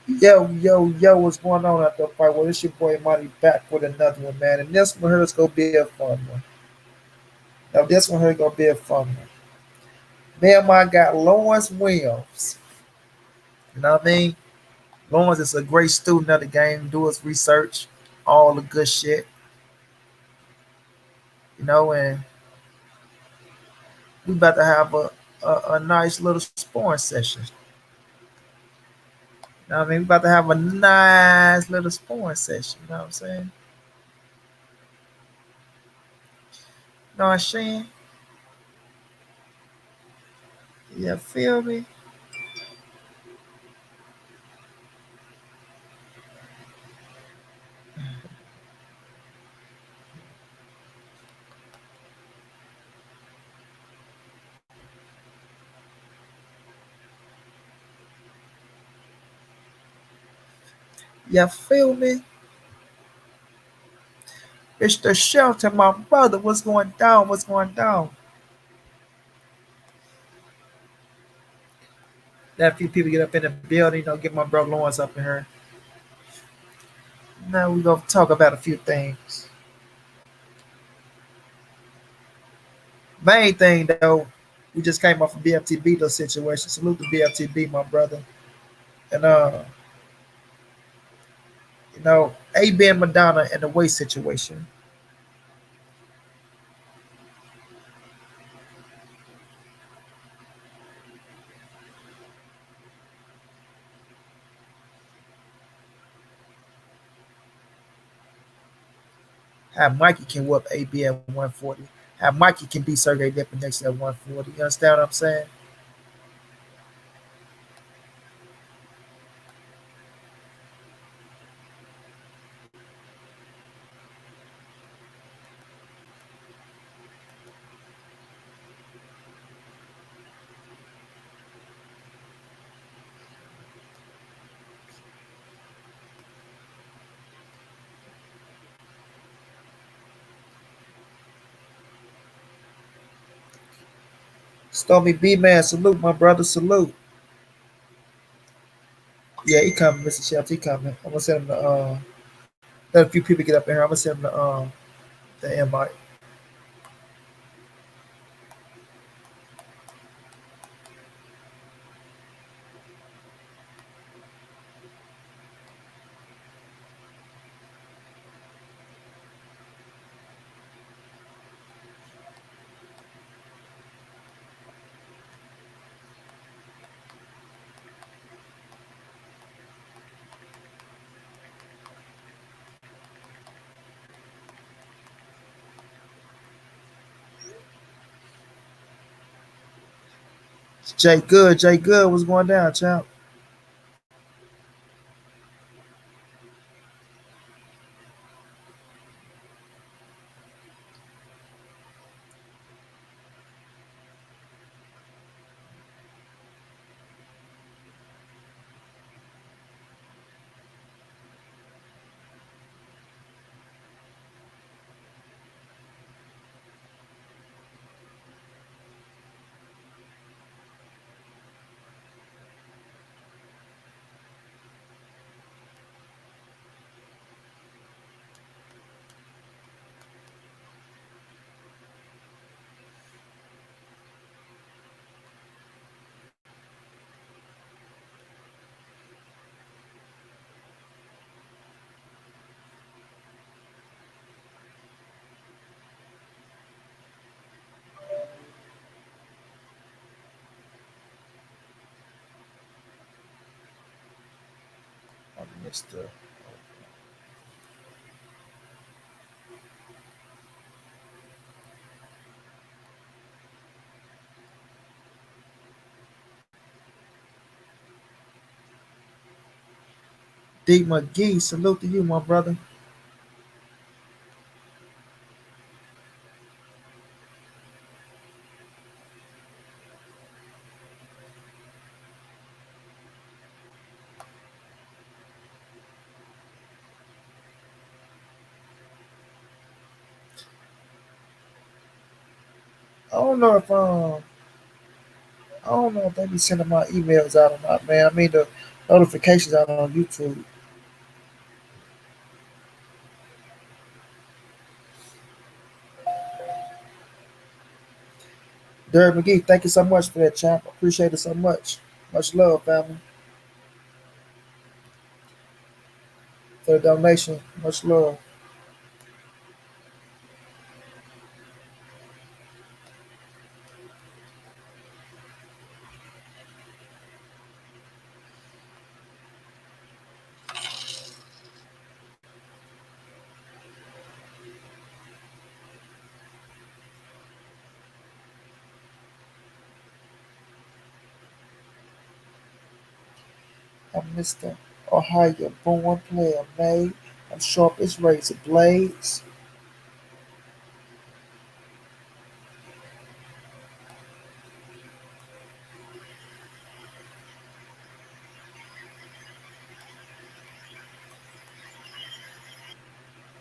Yo, yo, yo, what's going on out there, fight? Well, it's your boy Monnie back with another one, man. And this one here is gonna be a fun one. Now, this one here gonna be a fun one. Man, I got Lawrence Williams. You know what I mean? Lawrence is a great student of the game, do his research, all the good shit, and we about to have a nice little sparring session. You know what I mean? We about to have a nice little sparring session, you know what I'm saying? You know what I'm saying? You feel me? You feel me? It's the shelter, my brother. What's going down? What's going down? Let a few people get up in the building, get my bro Lawrence up in here. Now we gonna talk about a few things. Main thing though, we just came off a BFTB little situation. Salute the BFTB, my brother. And AB and Madonna and the waist situation. How Mikey can whoop AB at 140. How Mikey can beat Sergey Dippin next at 140. You understand what I'm saying? Stormy B man, salute my brother, salute. Yeah, he coming, Mr. Shelton, he coming. I'm gonna send him the let a few people get up in here. I'm gonna send him the invite. Jay Good, what's going down, champ? Mr. D McGee, salute to you, my brother. I don't know if I don't know if they be sending my emails out or not, man. I mean Notifications out on YouTube. Derek McGee, thank you so much for that, champ. Appreciate it so much. Much love, family, for the donation. Much love. I'm Mr. Ohio born player made. I'm sharp as razor blades.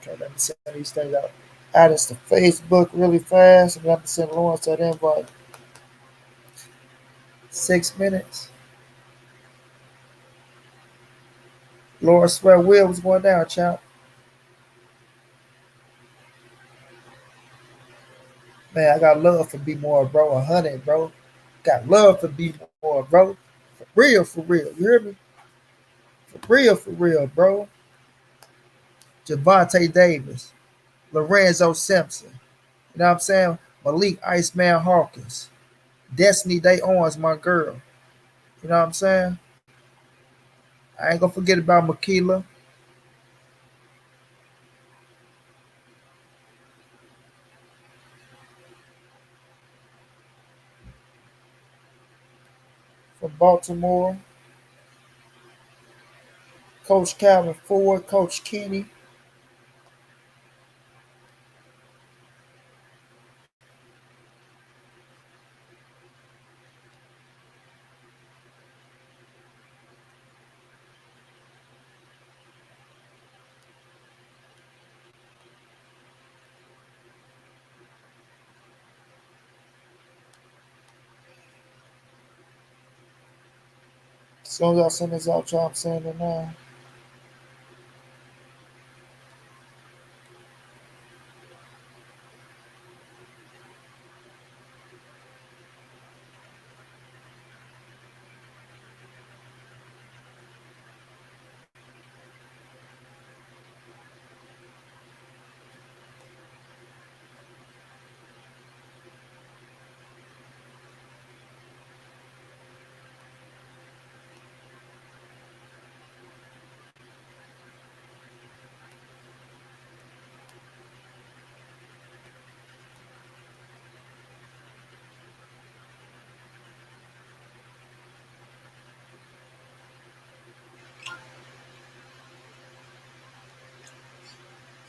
Okay, let me send these things out. Add us to Facebook really fast. I'm going to send Lawrence that invite. 6 minutes. Lawrence swear Will was going down, champ. Man, I got love for B more, bro. 100, bro. Got love for B more, bro. For real, for real. You hear me? For real, bro. Javante Davis, Lorenzo Simpson. You know what I'm saying? Malik Iceman Hawkins. Destiny Day Owens, my girl. You know what I'm saying? I ain't gonna forget about Makila from Baltimore. Coach Calvin Ford, Coach Kenny. As soon as I send this out, y'all, I'm saying it now.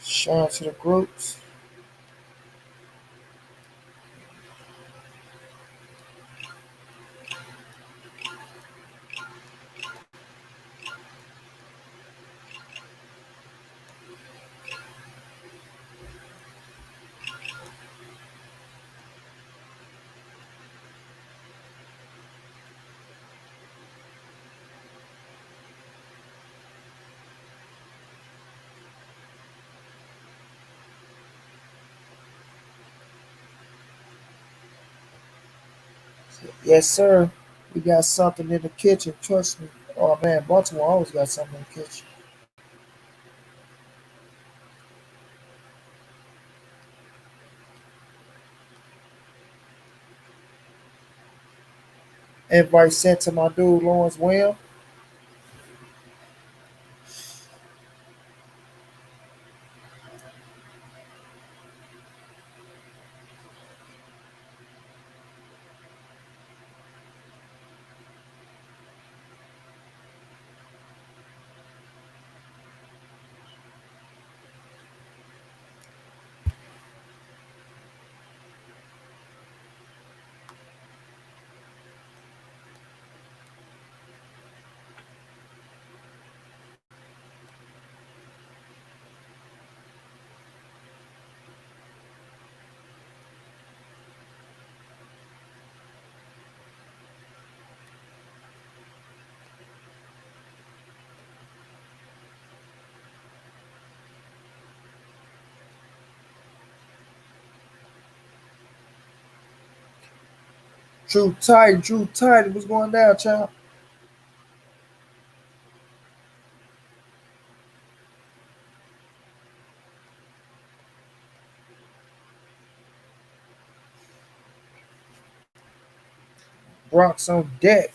Share it to the groups. Yes, sir. We got something in the kitchen. Trust me. Oh man, Baltimore always got something in the kitchen. Invite sent to my dude Lawrence William. Drew Titan, what's going down, child? Bronx on deck.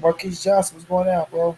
Marquise Johnson, what's going on, bro?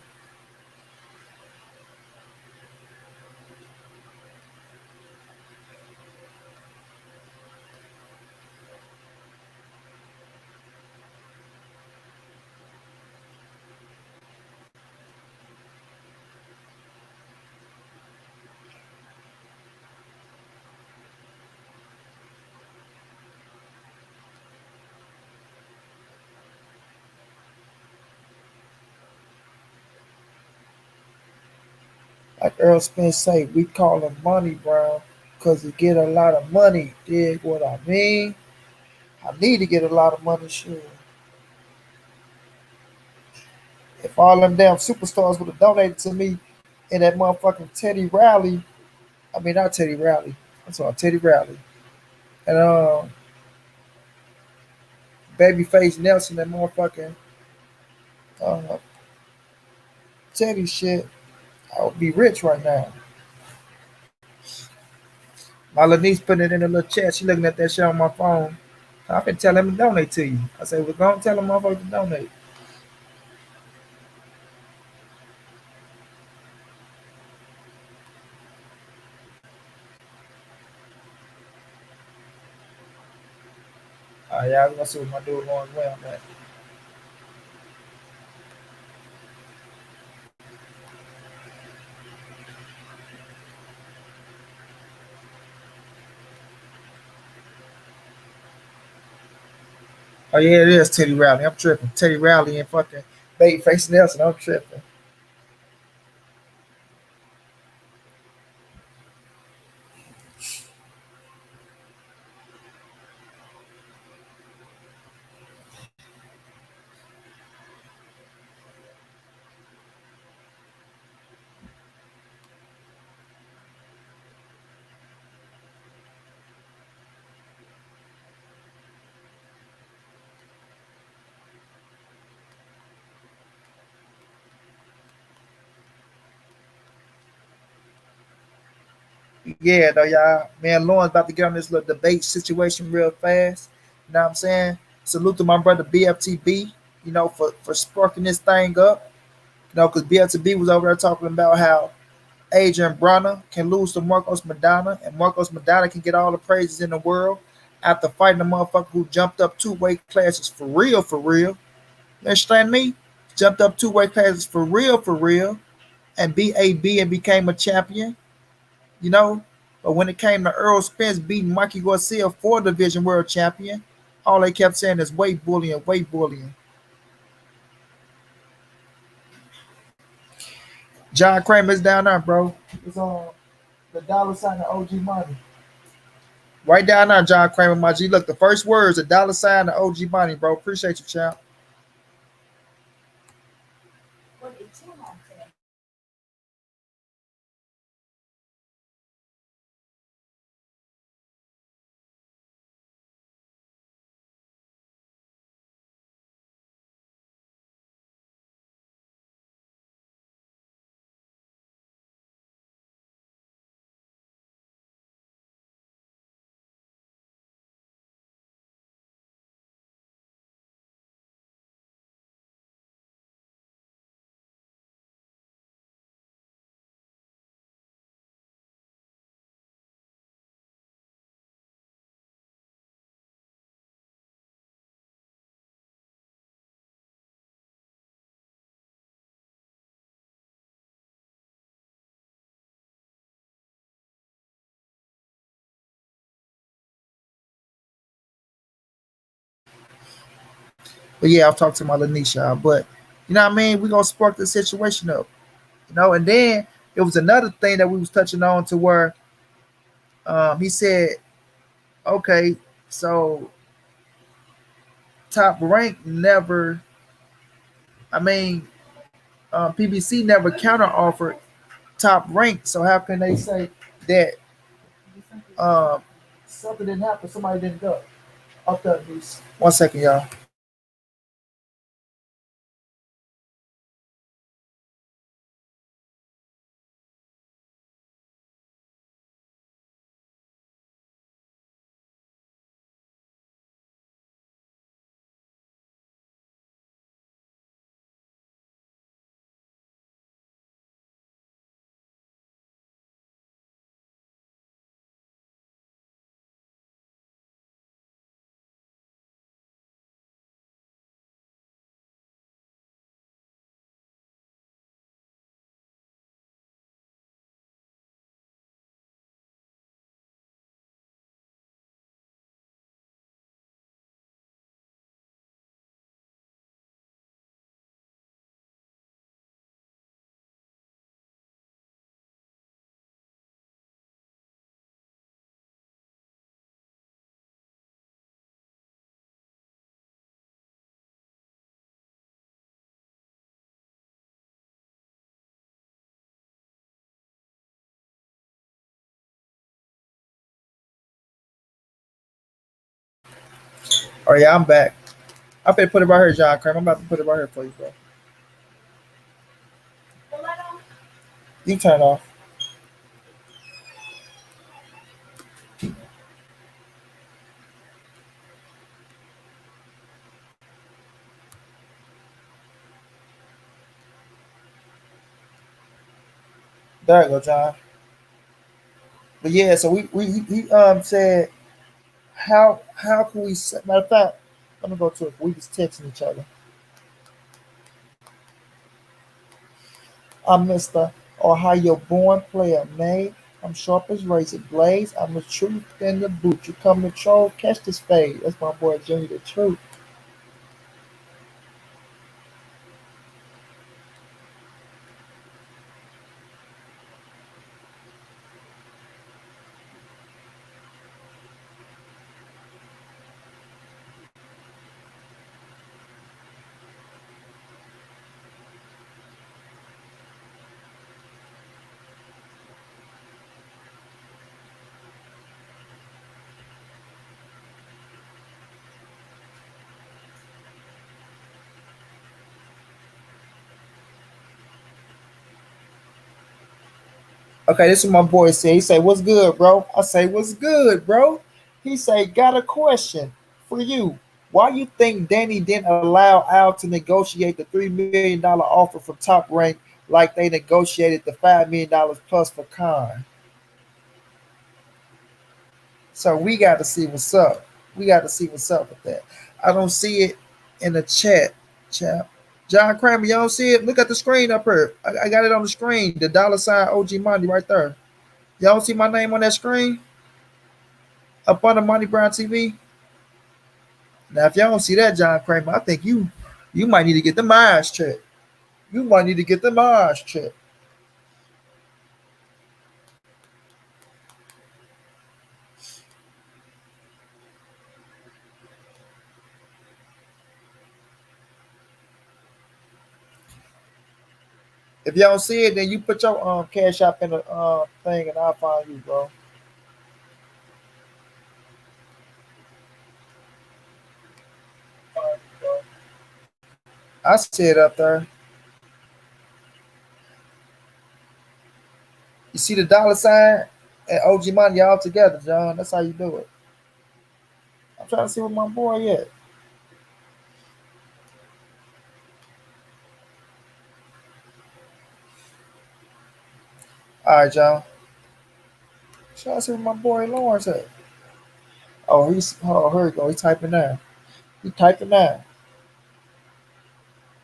Like Earl Spence say, we call him Money Brown because he get a lot of money. Dig what I mean? I need to get a lot of money, sure. If all them damn superstars would have donated to me in that motherfucking Teddy Riley, I mean not Teddy Riley, I'm sorry, Teddy Riley, and Babyface Nelson, that motherfucking uh, Teddy shit, I would be rich right now. My little niece putting it in a little chat. She looking at that shit on my phone. I can tell him to donate to you. I said, well, go and tell him motherfucker to donate. Yeah, I'm gonna see what my dude going well, man. Oh yeah, it is Teddy Riley. I'm tripping. Teddy Riley and fucking Babyface Nelson. I'm tripping. Yeah, though, y'all. Man, Lauren's about to get on this little debate situation real fast. You know what I'm saying? Salute to my brother BFTB, for sparking this thing up. Because BFTB was over there talking about how Adrian Bronner can lose to Marcos Madonna, and Marcos Madonna can get all the praises in the world after fighting a motherfucker who jumped up two weight classes for real, for real. You understand me? Jumped up two weight classes for real, and beat AB and became a champion, you know. But when it came to Earl Spence beating Mikey Garcia for division world champion, all they kept saying is weight bullying, weight bullying. John Kramer's down there, bro. It's on the dollar sign of OG money. Right down there, John Kramer, my G. Look, the first words, a dollar sign of OG money, bro. Appreciate you, champ. But yeah, I'll talk to my Lanisha. But you know what I mean? We're gonna spark the situation up. And then it was another thing that we was touching on to where he said, okay, so top rank never, I mean, PBC never counter offered top rank. So how can they say that um, something didn't happen, somebody didn't go? Okay, please. 1 second, y'all. All right, yeah, I'm back. I'm gonna put it right here, John Kramer. I'm about to put it right here for you, bro. You turn it off. There you go, John. But yeah, so he said how can we matter of fact, let me go to it. We was texting each other. I'm Mr. Ohio born player May. I'm sharp as razor blades. I'm the truth in the boot. You come to troll, catch this fade. That's my boy Jimmy the Truth. Okay, this is my boy say. He say, "What's good, bro?" I say, "What's good, bro?" He say, "Got a question for you. Why you think Danny didn't allow Al to negotiate the $3 million offer from Top Rank like they negotiated the $5 million plus for Khan?" So we got to see what's up. We got to see what's up with that. I don't see it in the chat, chap. John Kramer, you don't see it? Look at the screen up here. I got it on the screen. The dollar sign OG Money right there. Y'all don't see my name on that screen up under Money Brown TV? Now, if y'all don't see that, John Kramer, I think you might need to get the eyes checked. You might need to get the eyes checked. If y'all don't see it, then you put your cash app in the thing, and I'll find you, bro. I see it up there. You see the dollar sign and OG Money all together, John. That's how you do it. I'm trying to see what my boy at. All right, y'all. Trying to see what my boy Lawrence at. Oh, here we go. He typing now. He typing now.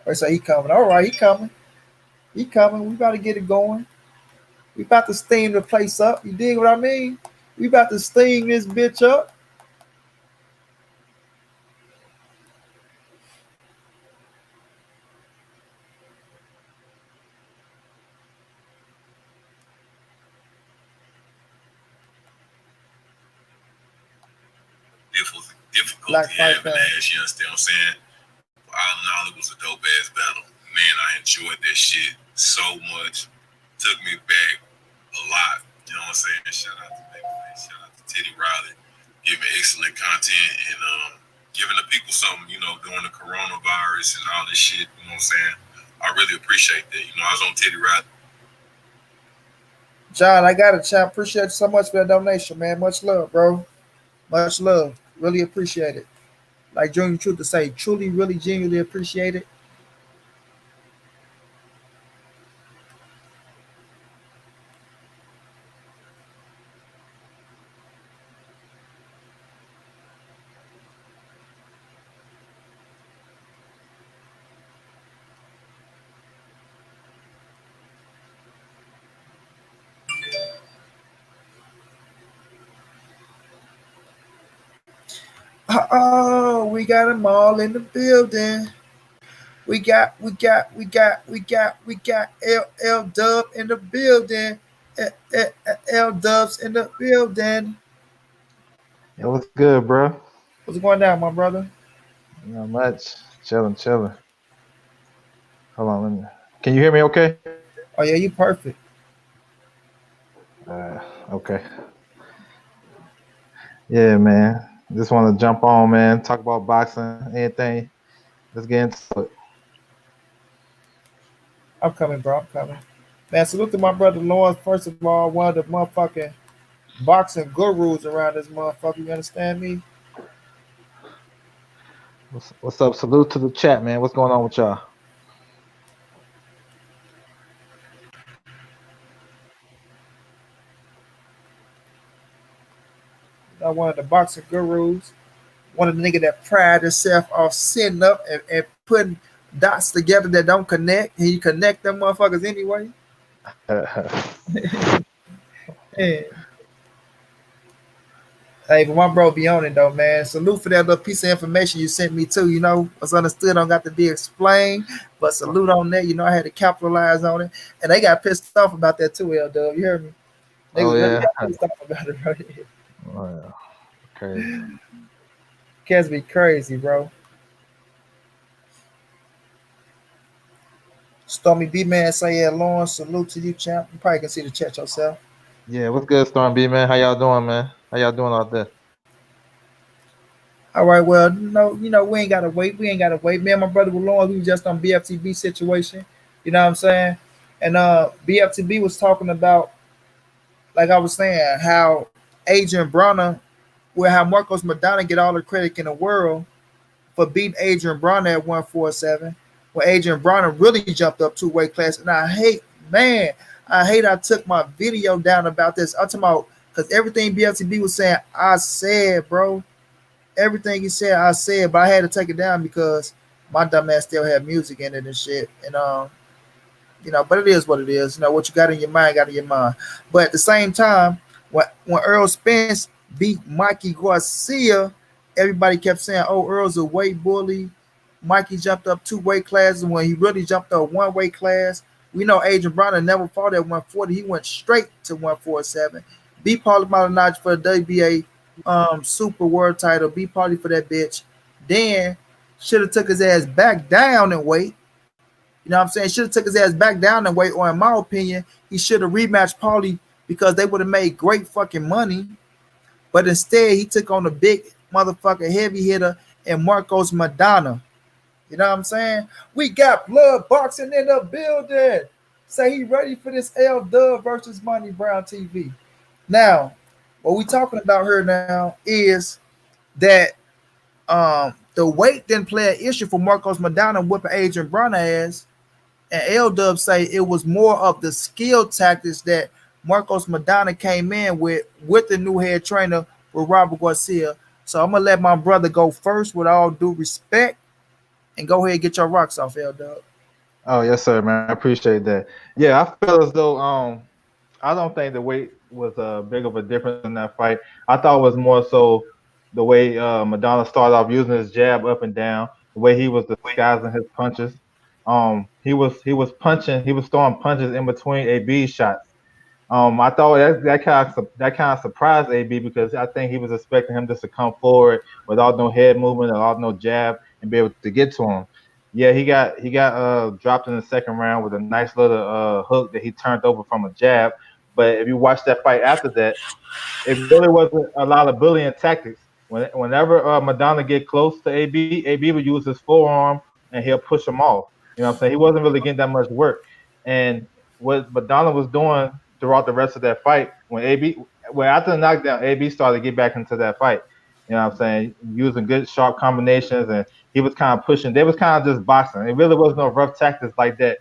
Or say he coming. All right, he coming. He coming. We about to get it going. We about to steam the place up. You dig what I mean? We about to steam this bitch up. Black difficulty Fight having fan. ass. You understand what I'm saying? All in all, it was a dope ass battle. Man, I enjoyed that shit so much. Took me back a lot. You know what I'm saying? Shout out to Babyface. Shout out to Teddy Riley, giving excellent content and giving the people something. You know, during the coronavirus and all this shit. You know what I'm saying? I really appreciate that. You know, I was on Teddy Riley. John, I got it, champ. Appreciate you so much for that donation, man. Much love, bro. Much love. Really appreciate it. Like Junior Truth to say, truly, really, genuinely appreciate it. Oh, we got them all in the building. We got L Dub in the building. L Dubs in the building. It was good, bro. What's going down, my brother? Not much. Chilling, chilling. Hold on, let me. Can you hear me? Okay. Oh yeah, you perfect. Okay. Yeah, man. Just want to jump on, man. Talk about boxing, anything. Let's get into it. I'm coming, bro. I'm coming. Man, salute to my brother Lawrence. First of all, one of the motherfucking boxing gurus around this motherfucker. You understand me? What's up? Salute to the chat, man. What's going on with y'all? One of the boxing gurus. One of the nigga that pride himself off sitting up and putting dots together that don't connect. He connect them motherfuckers anyway. Yeah. Hey, but my bro be on it though, man. Salute for that little piece of information you sent me too. You know, what's understood don't got to be explained, but salute on that. You know, I had to capitalize on it, and they got pissed off about that too. L Dub, you heard me? They Oh really yeah. got pissed off about it, bro. Oh, yeah. Crazy. Cats be crazy, bro. Stormy B man say yeah, Lawrence, salute to you, champ. You probably can see the chat yourself. Yeah, what's good, Storm B, man? How y'all doing, man? How y'all doing out there? All right, well, no, we ain't gotta wait. We ain't gotta wait. Me and my brother were Lawrence, we was just on BFTB situation. You know what I'm saying? And BFTB was talking about, like I was saying, how Adrian Bronner, where how Marcos Madonna get all the credit in the world for beating Adrian Bronner at 147, when Adrian Bronner really jumped up 2 weight class. And I hate, man, I hate I took my video down about this. I'm talking about because everything BFTB was saying, I said, bro. Everything he said, I said, but I had to take it down because my dumb ass still had music in it and shit. And but it is what it is. You know, what you got in your mind, got in your mind. But at the same time, when Earl Spence beat Mikey Garcia, everybody kept saying, "Oh, Earl's a weight bully." Mikey jumped up 2 weight classes when he really jumped up 1 weight class. We know Adrian Bronner never fought at 140. He went straight to 147. Beat Paulie Malignaggi for the WBA super world title. Beat Paulie for that bitch. Then should have took his ass back down and weight. You know what I'm saying? Should have took his ass back down and weight, or in my opinion, he should have rematched Paulie because they would have made great fucking money. But instead, he took on the big motherfucker heavy hitter and Marcos Madonna. You know what I'm saying? We got blood boxing in the building. Say he ready for this L Dub versus Money Brown TV. Now, what we talking about here now is that the weight didn't play an issue for Marcos Madonna whooping Adrian Bronner ass. And L Dub say it was more of the skill tactics that Marcos Madonna came in with the new head trainer with Robert Garcia. So I'm gonna let my brother go first with all due respect and go ahead and get your rocks off, L Dub. Oh yes, sir, man. I appreciate that. Yeah, I feel as though I don't think the weight was big of a difference in that fight. I thought it was more so the way Madonna started off using his jab up and down, the way he was disguising his punches. He was punching, he was throwing punches in between AB shots. I thought that kind of surprised AB because I think he was expecting him just to come forward without no head movement, without no jab, and be able to get to him. Yeah, he got dropped in the second round with a nice little hook that he turned over from a jab. But if you watch that fight after that, it really wasn't a lot of bullying tactics. Whenever Madonna get close to AB would use his forearm and he'll push him off. You know what I'm saying? He wasn't really getting that much work. And what Madonna was doing throughout the rest of that fight, when after the knockdown, AB started to get back into that fight. You know what I'm saying? Using good sharp combinations, and he was kind of pushing. They was kind of just boxing. It really was no rough tactics like that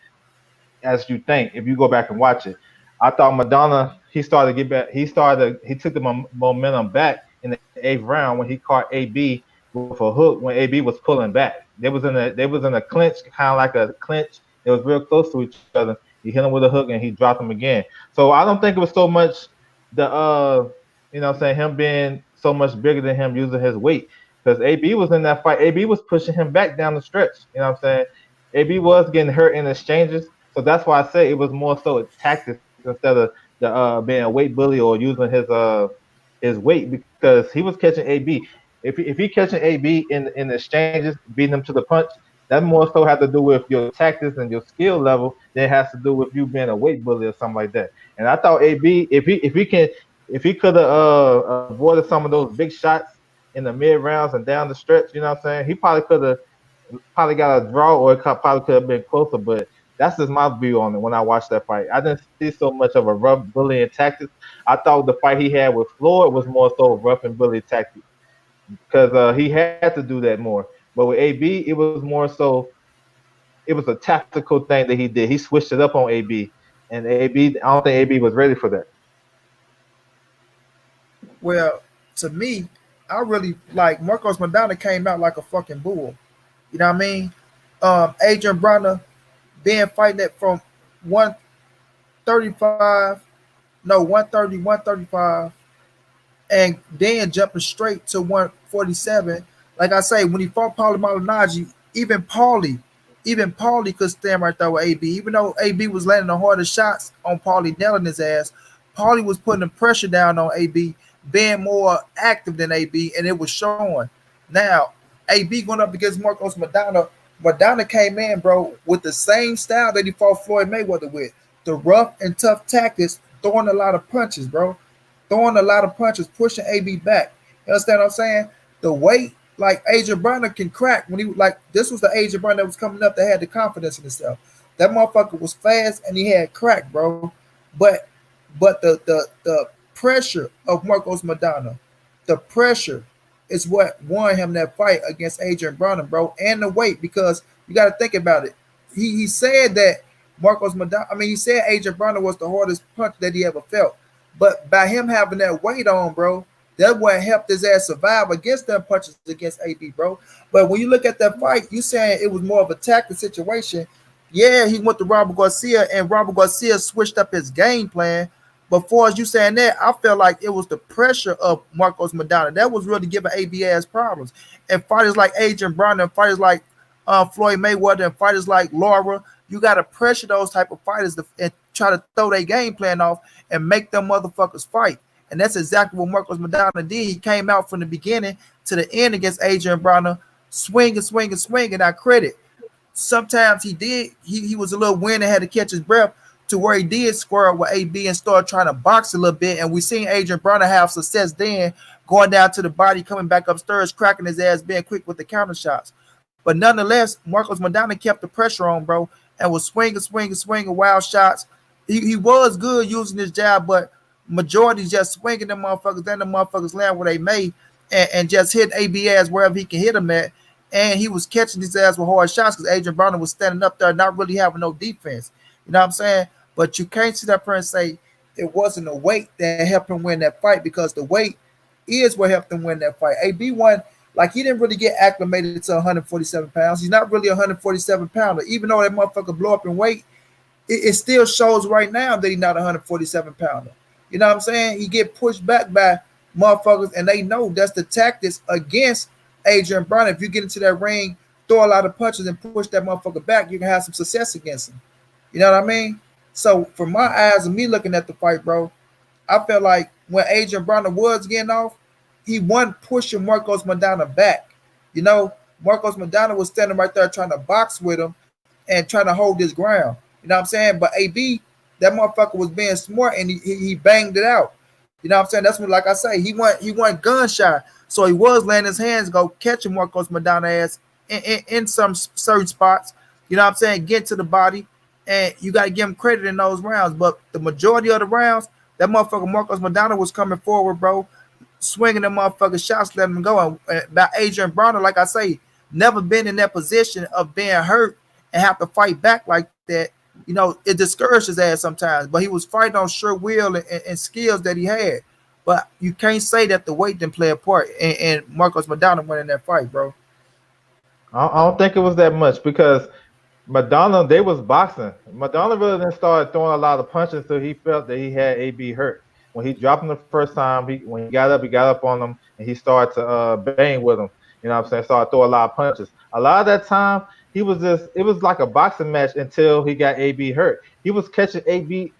as you think if you go back and watch it. I thought Madonna he started to get back. He took the momentum back in the eighth round when he caught AB with a hook when AB was pulling back. They was in a clinch, kind of like a clinch. It was real close to each other. He hit him with a hook and he dropped him again. So I don't think it was so much the what I'm saying, him being so much bigger than him using his weight because AB was in that fight. AB was pushing him back down the stretch. You know what I'm saying? AB was getting hurt in exchanges, so that's why I say it was more so tactics instead of the being a weight bully or using his weight because he was catching AB. If he catching AB in exchanges, beating him to the punch, that more so had to do with your tactics and your skill level than it has to do with you being a weight bully or something like that. And I thought AB, if he could have avoided some of those big shots in the mid rounds and down the stretch, you know what I'm saying? He probably got a draw or probably could have been closer, but that's just my view on it when I watched that fight. I didn't see so much of a rough bullying tactics. I thought the fight he had with Floyd was more so rough and bully tactics because he had to do that more. But with AB, it was more so it was a tactical thing that he did. He switched it up on AB, and AB, I don't think AB was ready for that. Well, to me, I really like Marcos Madonna came out like a fucking bull. You know what I mean? Adrian Bronner being fighting it from 135, no 130, 135, and then jumping straight to 147. Like I say, when he fought Paulie Malignaggi, even Paulie could stand right there with AB. Even though AB was landing the hardest shots on Paulie, nailing his ass, Paulie was putting the pressure down on AB, being more active than AB, and it was showing. Now, AB going up against Marcos Madonna. Madonna came in, bro, with the same style that he fought Floyd Mayweather with. The rough and tough tactics, throwing a lot of punches, bro, throwing a lot of punches, pushing AB back. You understand what I'm saying? The weight, like Adrian Broner can crack when he like this was the Adrian Broner that was coming up that had the confidence in himself. That motherfucker was fast and he had crack, bro. But but the pressure of Marcos Madonna, the pressure is what won him that fight against Adrian Broner, bro, and the weight because you got to think about it. He said that Marcos Madonna, I mean, he said Adrian Broner was the hardest punch that he ever felt. But by him having that weight on, bro, that what helped his ass survive against them punches against AB, bro. But when you look at that fight, you saying it was more of a tactical situation. Yeah, he went to Robert Garcia, and Robert Garcia switched up his game plan. But for as you saying that, I felt like it was the pressure of Marcos Madonna that was really giving AB ass problems. And fighters like Adrian Brown and fighters like Floyd Mayweather and fighters like Laura, you got to pressure those type of fighters and try to throw their game plan off and make them motherfuckers fight. And that's exactly what Marcos Madonna did. He came out from the beginning to the end against Adrian Broner, swinging, swinging, swinging. I credit. Sometimes he was a little wind and had to catch his breath to where he did square up with AB and start trying to box a little bit. And we seen Adrian Broner have success then, going down to the body, coming back upstairs, cracking his ass, being quick with the counter shots. But nonetheless, Marcos Madonna kept the pressure on, bro, and was swinging, swinging, swinging wild shots. He was good using his jab, but majority just swinging them motherfuckers, then the motherfuckers land where they may, and just hit AB ass wherever he can hit him at. And he was catching his ass with hard shots because Adrian Broner was standing up there, not really having no defense. You know what I'm saying? But you can't sit up there and say it wasn't the weight that helped him win that fight because the weight is what helped him win that fight. AB won, like he didn't really get acclimated to 147 pounds. He's not really a 147 pounder. Even though that motherfucker blow up in weight, it still shows right now that he's not a 147 pounder. You know what I'm saying? He get pushed back by motherfuckers, and they know that's the tactics against Adrian Broner. If you get into that ring, throw a lot of punches and push that motherfucker back, you can have some success against him. You know what I mean? So from my eyes and me looking at the fight, bro, I felt like when Adrian Broner was getting off, he wasn't pushing Marcos Madonna back. You know, Marcos Madonna was standing right there trying to box with him and trying to hold his ground. You know what I'm saying? But AB, that motherfucker was being smart and he banged it out. You know what I'm saying? That's what, like I say, he went gun shy. So he was letting his hands go, catching Marcos Madonna ass in some certain spots. You know what I'm saying? Get to the body, and you got to give him credit in those rounds. But the majority of the rounds, that motherfucker Marcos Madonna was coming forward, bro, swinging them motherfucking shots, letting them go. And about Adrian Broner, like I say, never been in that position of being hurt and have to fight back like that. You know, it discouraged his ass sometimes. But he was fighting on sure will and skills that he had. But you can't say that the weight didn't play a part. And Marcos Madonna winning that fight, bro. I don't think it was that much because Madonna, they was boxing. Madonna really didn't start throwing a lot of punches until he felt that he had AB hurt. When he dropped him the first time, when he got up on him and he started to bang with him. You know what I'm saying? Started throwing a lot of punches. A lot of that time, it was like a boxing match until he got AB hurt. He was catching AB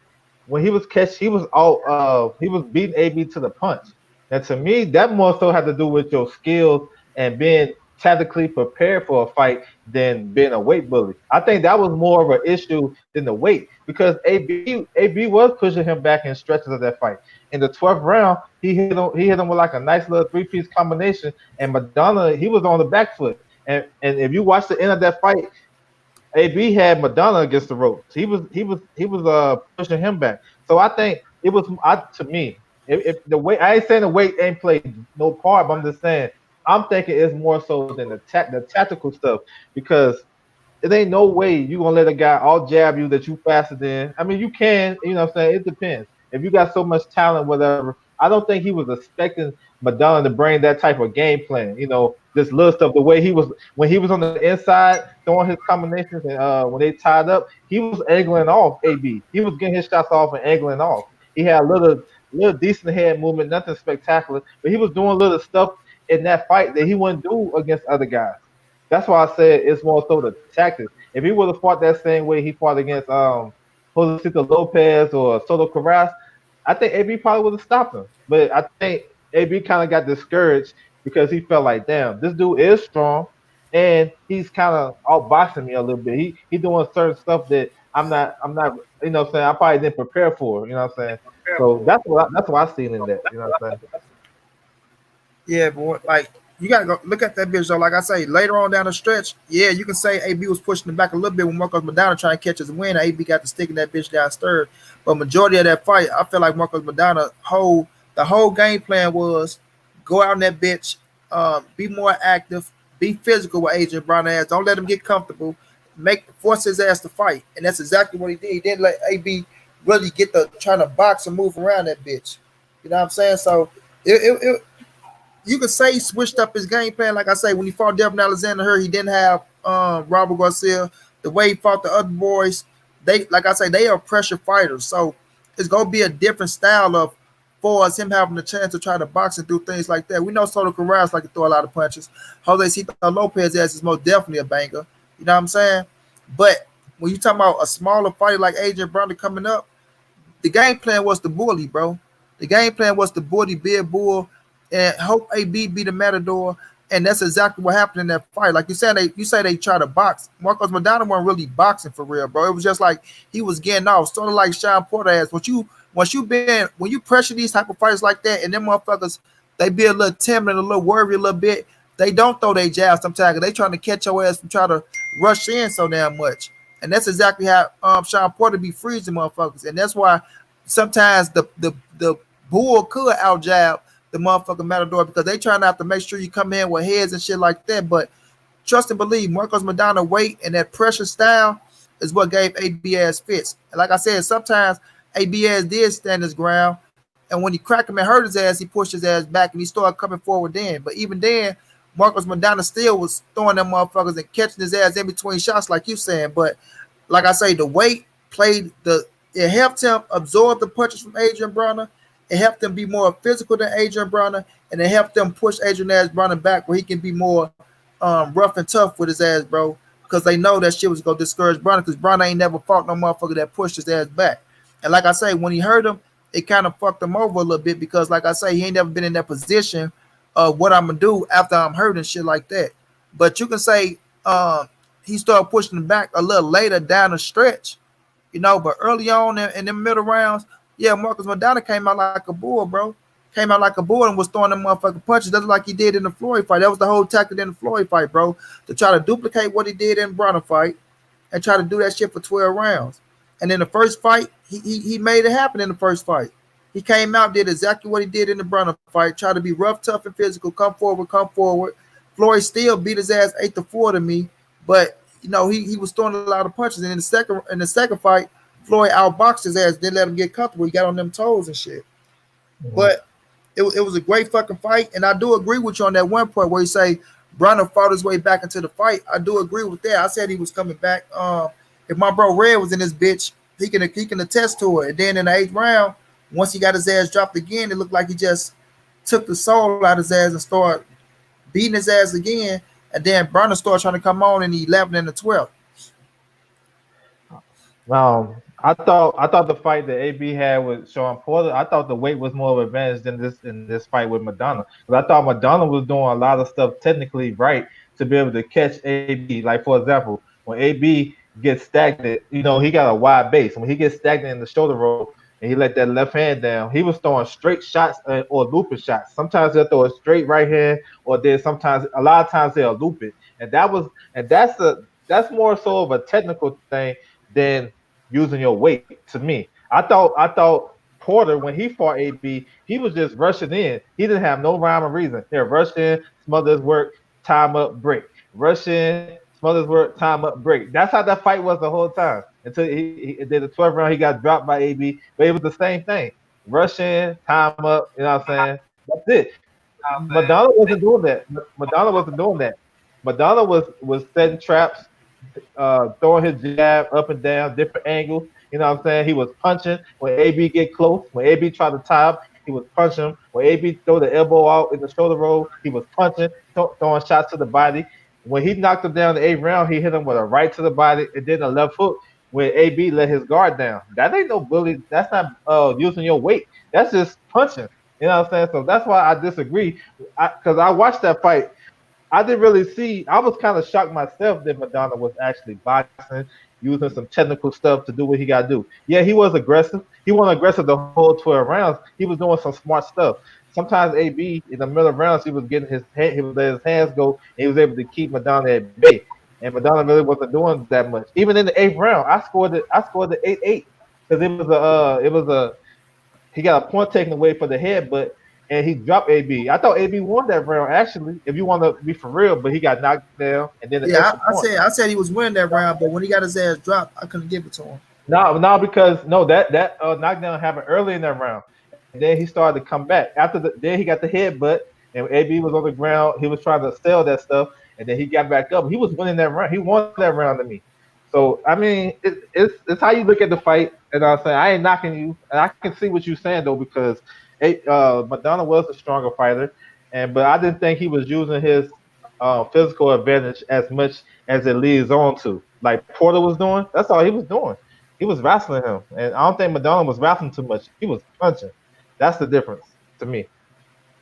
when he was beating AB to the punch. And to me, that more so had to do with your skills and being tactically prepared for a fight than being a weight bully. I think that was more of an issue than the weight because AB was pushing him back in stretches of that fight. In the 12th round, he hit him with like a nice little three-piece combination, and Madonna he was on the back foot. And if you watch the end of that fight, AB had Madonna against the ropes. He was pushing him back. So I think it was to me. If the weight, I ain't saying the weight ain't played no part, but I'm just saying I'm thinking it's more so than the tactical stuff because it ain't no way you gonna let a guy all jab you that you faster than. I mean, you can, you know what I'm saying? It depends. If you got so much talent, whatever, I don't think he was expecting Madonna to bring that type of game plan. You know, this little stuff, the way he was when he was on the inside throwing his combinations and when they tied up, he was angling off AB. He was getting his shots off and angling off. He had a little decent head movement, nothing spectacular, but he was doing little stuff in that fight that he wouldn't do against other guys. That's why I said it's more so the tactics. If he would have fought that same way he fought against Josecito Lopez or Soto Carras, I think AB probably would have stopped him. But I think AB kind of got discouraged because he felt like, damn, this dude is strong and he's kind of outboxing me a little bit. He doing certain stuff that I'm not you know what I'm saying, I probably didn't prepare for, you know what I'm saying? So that's what I seen in that, you know what I'm saying? Yeah, but like you gotta go look at that bitch though. Like I say, later on down the stretch, yeah, you can say AB was pushing it back a little bit when Marcos Madonna trying to catch his win. AB got to sticking that bitch down third. But majority of that fight, I feel like Marcos Madonna the whole game plan was go out in that bitch, be more active, be physical with Adrian Brown ass. Don't let him get comfortable. Force his ass to fight, and that's exactly what he did. He didn't let AB really get the trying to box and move around that bitch. You know what I'm saying? So it you could say he switched up his game plan. Like I say, when he fought Devin Alexander, he didn't have Robert Garcia. The way he fought the other boys, they like I say, they are pressure fighters. So it's gonna be a different style of for us him having the chance to try to box and do things like that. We know Soto Carras like to throw a lot of punches. Josecito Lopez ass is most definitely a banger. You know what I'm saying? But when you talking about a smaller fighter like Adrian Broner coming up, the game plan was the bully, bro. The game plan was the bully, be a bull, and hope AB be the matador. And that's exactly what happened in that fight. Like you say they try to box. Marcos Madonna wasn't really boxing for real, bro. It was just like he was getting off, sort of like Sean Porter ass. When you pressure these type of fighters like that, and them motherfuckers, they be a little timid, a little worried, a little bit. They don't throw their jabs sometimes. They trying to catch your ass from trying to rush in so damn much. And that's exactly how Sean Porter be freezing motherfuckers. And that's why sometimes the bull could out jab the motherfucking matador because they try not to make sure you come in with heads and shit like that. But trust and believe, Marcos Madonna weight and that pressure style is what gave ABS fits. And like I said, sometimes ABS did stand his ground, and when he cracked him and hurt his ass, he pushed his ass back and he started coming forward then. But even then, Marcos Madonna still was throwing them motherfuckers and catching his ass in between shots, like you saying. But like I say, the weight it helped him absorb the punches from Adrian Broner. It helped him be more physical than Adrian Broner, and it helped them push Adrian ass Broner back where he can be more rough and tough with his ass, bro. because they know that shit was gonna discourage Bronner because Bronner ain't never fought no motherfucker that pushed his ass back. And like I say, when he hurt him, it kind of fucked him over a little bit because like I say, he ain't never been in that position of what I'm gonna do after I'm hurt and shit like that. But you can say he started pushing him back a little later down the stretch, but early on in the middle rounds, yeah, Marcus Madonna came out like a bull, bro. Came out like a bull and was throwing them motherfucking punches just like he did in the Floyd fight. That was the whole tactic in the Floyd fight, bro, to try to duplicate what he did in the Bronner fight and try to do that shit for 12 rounds. And in the first fight, he made it happen in the first fight. He came out, did exactly what he did in the Bronner fight, tried to be rough, tough, and physical, come forward, come forward. Floyd still beat his ass 8-4 to me, but he was throwing a lot of punches. And in the second fight, Floyd outboxed his ass, didn't let him get comfortable. He got on them toes and shit. Mhm. But it was a great fucking fight, and I do agree with you on that one point where you say Bronner fought his way back into the fight. I do agree with that. I said he was coming back. If my bro Red was in this bitch, he can attest to it. And then in the eighth round, once he got his ass dropped again, it looked like he just took the soul out of his ass and started beating his ass again. And then Bronner started trying to come on in the 11th and the 12th. I thought the fight that AB had with Sean Porter, I thought the weight was more of an advantage than this in this fight with Madonna. Because I thought Madonna was doing a lot of stuff technically right to be able to catch AB. Like for example, when AB gets stagnant, he got a wide base. When he gets stagnant in the shoulder roll and he let that left hand down, he was throwing straight shots or looping shots. Sometimes they'll throw a straight right hand, or then sometimes a lot of times they'll loop it. And that's more so of a technical thing than using your weight to me. I thought Porter, when he fought AB, he was just rushing in. He didn't have no rhyme or reason. He rushed in, smother his work, time up, break. Rush in, smother his work, time up, break. That's how that fight was the whole time. Until he did the 12th round, he got dropped by AB, but it was the same thing. Rush in, time up, you know what I'm saying? That's it. Madonna wasn't doing that. Madonna wasn't doing that. Madonna was setting traps, throwing his jab up and down, different angles. You know what I'm saying? He was punching when AB get close. When AB tried to tie up, he was punching. When AB throw the elbow out in the shoulder roll, he was punching, throwing shots to the body. When he knocked him down the eighth round, he hit him with a right to the body and then a left hook when AB let his guard down. That ain't no bully. That's not using your weight. That's just punching. You know what I'm saying? So that's why I disagree. Because I watched that fight. I didn't really see. I was kind of shocked myself that Madonna was actually boxing, using some technical stuff to do what he got to do. Yeah, he was aggressive. He wasn't aggressive the whole 12 rounds. He was doing some smart stuff. Sometimes AB in the middle of rounds, he was getting he was letting his hands go, and he was able to keep Madonna at bay. And Madonna really wasn't doing that much. Even in the eighth round, I scored it. I scored the 8-8 because it was a he got a point taken away for the headbutt, and he dropped AB. I thought AB won that round actually, if you want to be for real, but he got knocked down and then an extra Yeah, I, I point. said I said he was winning that round, but when he got his ass dropped, I couldn't give it to him. No, because no, that knockdown happened early in that round, and then he started to come back after then he got the headbutt, and AB was on the ground. He was trying to sell that stuff, and then he got back up. He was winning that round. He won that round to me. So I mean, it's how you look at the fight, and I'm saying I ain't knocking you, and I can see what you're saying though because Madonna was a stronger fighter, but I didn't think he was using his physical advantage as much as it leads on to. Like Porter was doing, that's all he was doing. He was wrestling him, and I don't think Madonna was wrestling too much. He was punching. That's the difference to me.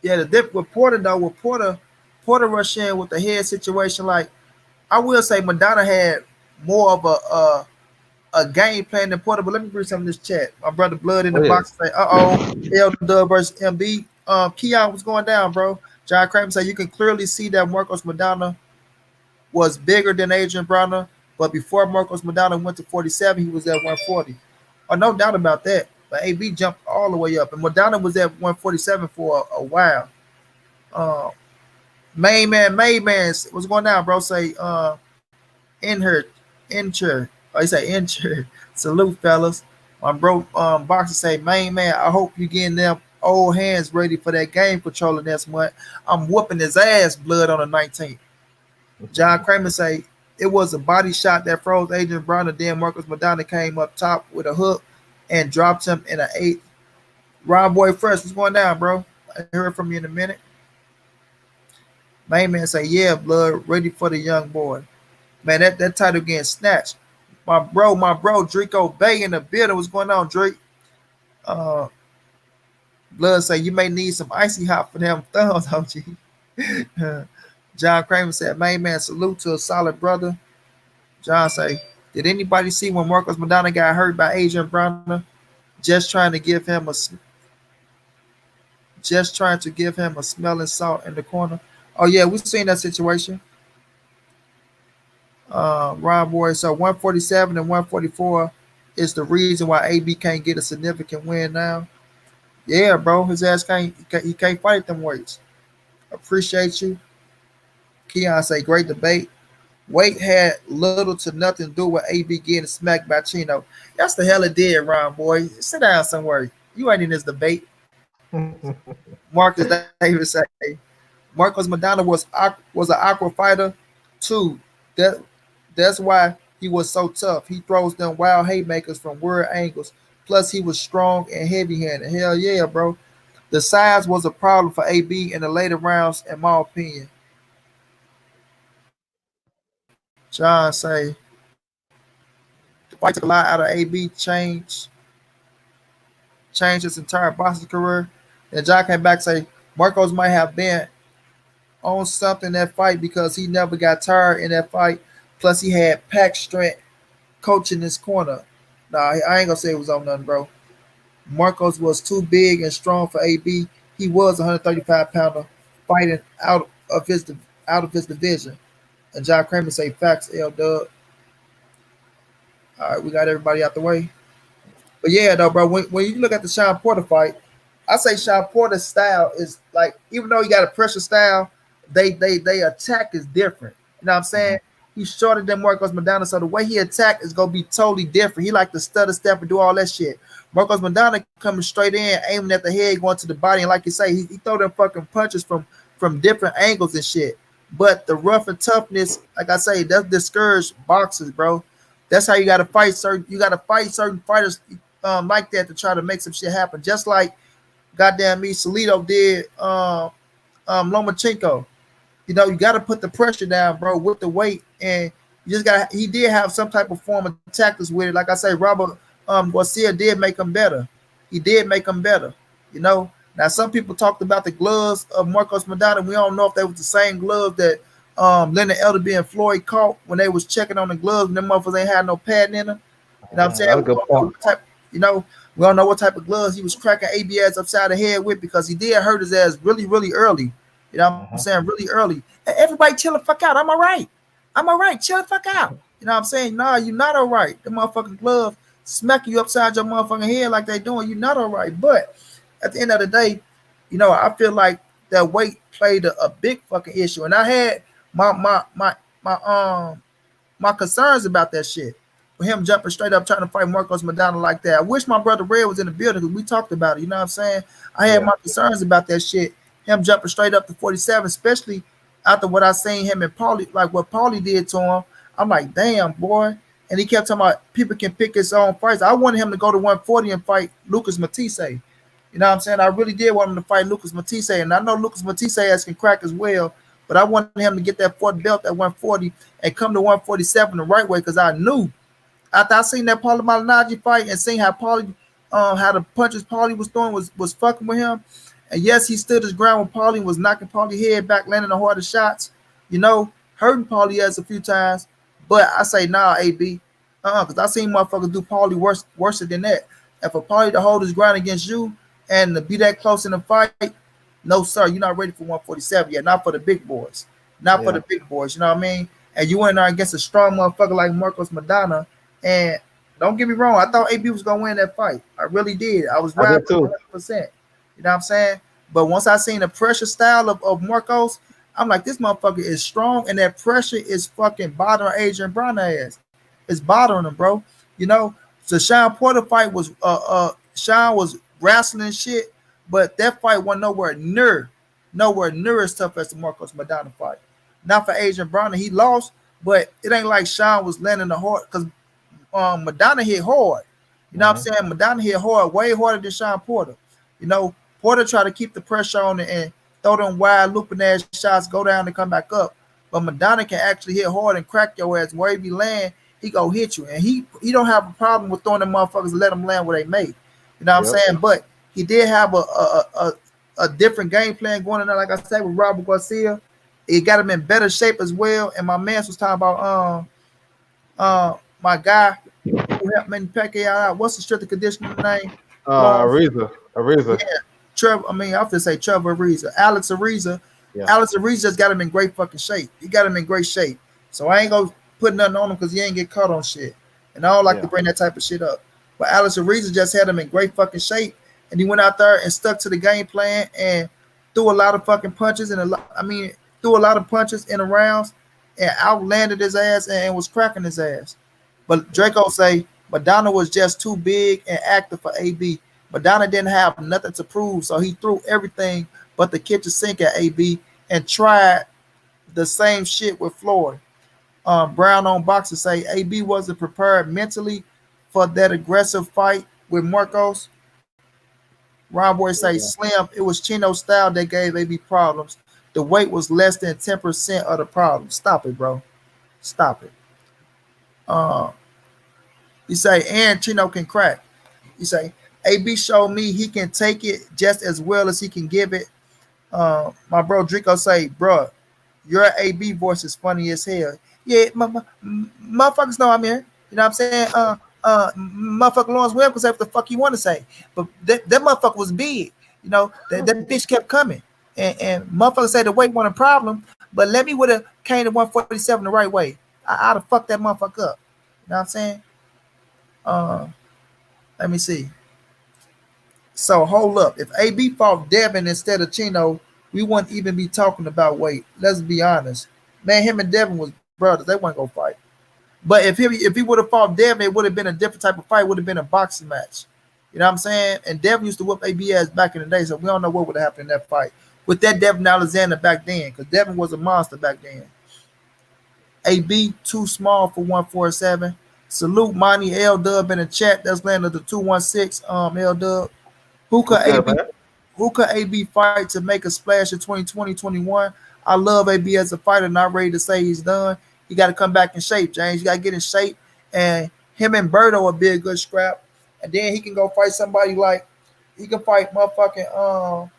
Yeah, the dip with Porter though, with Porter rush in with the head situation. Like I will say, Madonna had more of a game plan than Porter. But let me read some of this chat. My brother Blood in Oh the yeah, box say, L Dub versus MB. Keon, what's going down, bro? John Kramer say you can clearly see that Marcos Madonna was bigger than Adrian Broner, but before Marcos Madonna went to 47, he was at 140. Oh, no doubt about that. But AB jumped all the way up, and Madonna was at 147 for a while. Uh, main man, what's going down, bro? Say, in her, injured. Oh, he say injured. Salute, fellas. My bro, boxer say, main man. I hope you getting them old hands ready for that game controller next month. I'm whooping his ass, blood on the 19th. John Kramer say it was a body shot that froze Adrian Brown. Then Marcus Madonna came up top with a hook and dropped him in an eighth. Rob Boy Fresh, what's going down, bro? I heard from you in a minute. Main man say, yeah, blood, ready for the young boy. Man, that title getting snatched. My bro, Draco Bay in the building. What's going on, Drake? Uh, Blood say you may need some icy hot for them thumbs, OG. John Kramer said, man, salute to a solid brother. John say, did anybody see when Marcos Madonna got hurt by Adrian Broner? Just trying to give him a just trying to give him a smelling salt in the corner. Oh yeah, we seen that situation. Ron Boy, so 147 and 144 is the reason why AB can't get a significant win now. Yeah, bro, his ass can't fight them weights. Appreciate you. Keon say great debate. Weight had little to nothing to do with AB getting smacked by Chino. That's the hell it did, Ron boy. Sit down somewhere. You ain't in this debate. Marcus Davis say Marcos Madonna was an aqua fighter too. That that's why he was so tough. He throws them wild haymakers from weird angles. Plus he was strong and heavy handed. Hell yeah, bro. The size was a problem for AB in the later rounds, in my opinion. John say the fight took a lot out of AB, changed his entire boxing career. And John came back and say Marcos might have been on something in that fight because he never got tired in that fight. Plus he had pack strength coach in his corner. Nah, I ain't gonna say it was on nothing, bro. Marcos was too big and strong for AB. He was a 135-pounder fighting out of his division. And John Kramer say facts, L Dub. All right, we got everybody out the way. But yeah, though, bro, when you look at the Sean Porter fight, I say Sean Porter's style is like, even though he got a pressure style, they attack is different. You know what I'm saying? He's shorter than Marcos Madonna, so the way he attack is gonna be totally different. He like to stutter step and do all that shit. Marcos Madonna coming straight in, aiming at the head, going to the body, and like you say, he throw them fucking punches from different angles and shit. But the rough and toughness, like I say, that discourage boxers, bro. That's how you gotta fight certain fighters like that to try to make some shit happen. Just like goddamn me, Salido did Lomachenko. You know, you got to put the pressure down, bro, with the weight, and you just got. He did have some type of form of tactics with it. Like I say, Robert Garcia did make him better. He did make him better. You know. Now some people talked about the gloves of Marcos Madonna. We don't know if they was the same gloves that Leonard Elderby and Floyd caught when they was checking on the gloves, and them motherfuckers ain't had no padding in them. You know what I'm saying? That's a good point. You know, we don't know what type of gloves he was cracking ABS upside the head with because he did hurt his ass really, really early. You know what I'm saying? Really early. Everybody chill the fuck out. I'm all right. I'm all right. Chill the fuck out. You know what I'm saying? Nah, you're not all right. The motherfucking glove smacking you upside your motherfucking head like they doing. You're not all right. But at the end of the day, you know, I feel like that weight played a big fucking issue. And I had my concerns about that shit. For him jumping straight up trying to fight Marcos Madonna like that. I wish my brother Red was in the building because we talked about it. You know what I'm saying? I had my concerns about that shit. Him jumping straight up to 47, especially after what I seen him and Paulie, like what Paulie did to him. I'm like, damn, boy. And he kept talking about people can pick his own fights. I wanted him to go to 140 and fight Lucas Matisse. You know what I'm saying? I really did want him to fight Lucas Matisse. And I know Lucas Matisse ass can crack as well. But I wanted him to get that fourth belt at 140 and come to 147 the right way because I knew after I seen that Paulie Malignaggi fight and seeing how Paulie, how the punches Paulie was throwing was fucking with him. And yes, he stood his ground when Paulie was knocking Paulie head back, landing the harder shots, you know, hurting Paulie ass a few times. But I say, nah, AB, because I seen motherfuckers do Paulie worse than that. And for Paulie to hold his ground against you and to be that close in the fight, no, sir, you're not ready for 147 yet. Not for the big boys. Not for the big boys, you know what I mean? And you went there against a strong motherfucker like Marcos Madonna. And don't get me wrong, I thought AB was gonna win that fight. I really did. I was right 100%. You know what I'm saying? But once I seen the pressure style of Marcos, I'm like, this motherfucker is strong, and that pressure is fucking bothering Adrian Brown ass. It's bothering him, bro. You know, the Sean Porter fight was Sean was wrestling and shit, but that fight wasn't nowhere near as tough as the Marcos Madonna fight. Not for Adrian Brown, he lost, but it ain't like Sean was landing the hard because Madonna hit hard. You know what I'm saying? Madonna hit hard, way harder than Sean Porter. You know, Porter tried to keep the pressure on it and throw them wide looping ass shots, go down and come back up. but Madonna can actually hit hard and crack your ass where he be land. He go hit you, and he don't have a problem with throwing them motherfuckers and let them land where they make. You know what I'm Yep. saying? But he did have a different game plan going on there. Like I said with Robert Garcia, it got him in better shape as well. And my man was talking about my guy who helped Manny Pacquiao out. What's the strength and conditioning name? Long Ariza. yeah, Trevor. I mean, I have to say Trevor Ariza, Alex Ariza. Yeah. Alex Ariza just got him in great fucking shape. He got him in great shape. So I ain't gonna put nothing on him because he ain't get caught on shit. And I don't like to Yeah. bring that type of shit up. But Alex Ariza just had him in great fucking shape, and he went out there and stuck to the game plan and threw a lot of fucking punches and threw a lot of punches in the rounds and outlanded his ass and was cracking his ass. But Yeah. Draco say Madonna was just too big and active for AB. Madonna didn't have nothing to prove, so he threw everything but the kitchen sink at AB and tried the same shit with Floyd. Brown on Boxer say AB wasn't prepared mentally for that aggressive fight with Marcos. Ron Boy say Yeah. Slim, it was Chino style that gave AB problems. The weight was less than 10% of the problem. Stop it, bro. Stop it. Uh, you say and Chino can crack. You say AB showed me he can take it just as well as he can give it. My bro Drico say, bro, your AB voice is funny as hell. Yeah, motherfuckers know I'm here. You know what I'm saying? Motherfucker Lawrence Webb can say what the fuck you want to say, but that motherfucker was big. You know that bitch kept coming, and motherfucker said the weight wasn't a problem, but let me would have came to 147 the right way. I'd have fucked that motherfucker up. You know what I'm saying? Uh, Let me see. So hold up. If AB fought Devin instead of Chino, we wouldn't even be talking about weight. Let's be honest. Man, him and Devin was brothers. They weren't gonna fight. But if he would have fought Devin, it would have been a different type of fight. It would have been a boxing match. You know what I'm saying? And Devin used to whoop AB ass back in the day, so we don't know what would have happened in that fight. With that Devin Alexander back then, because Devin was a monster back then. AB too small for 147. Salute Monty L Dub in the chat. That's landed the 216 L Dub. Who could What's good, AB man? who could AB fight to make a splash in 2020-21? I love AB as a fighter, not ready to say he's done. He got to come back in shape, James. You got to get in shape. And him and Berto will be a good scrap. And then he can go fight somebody like he can fight motherfucking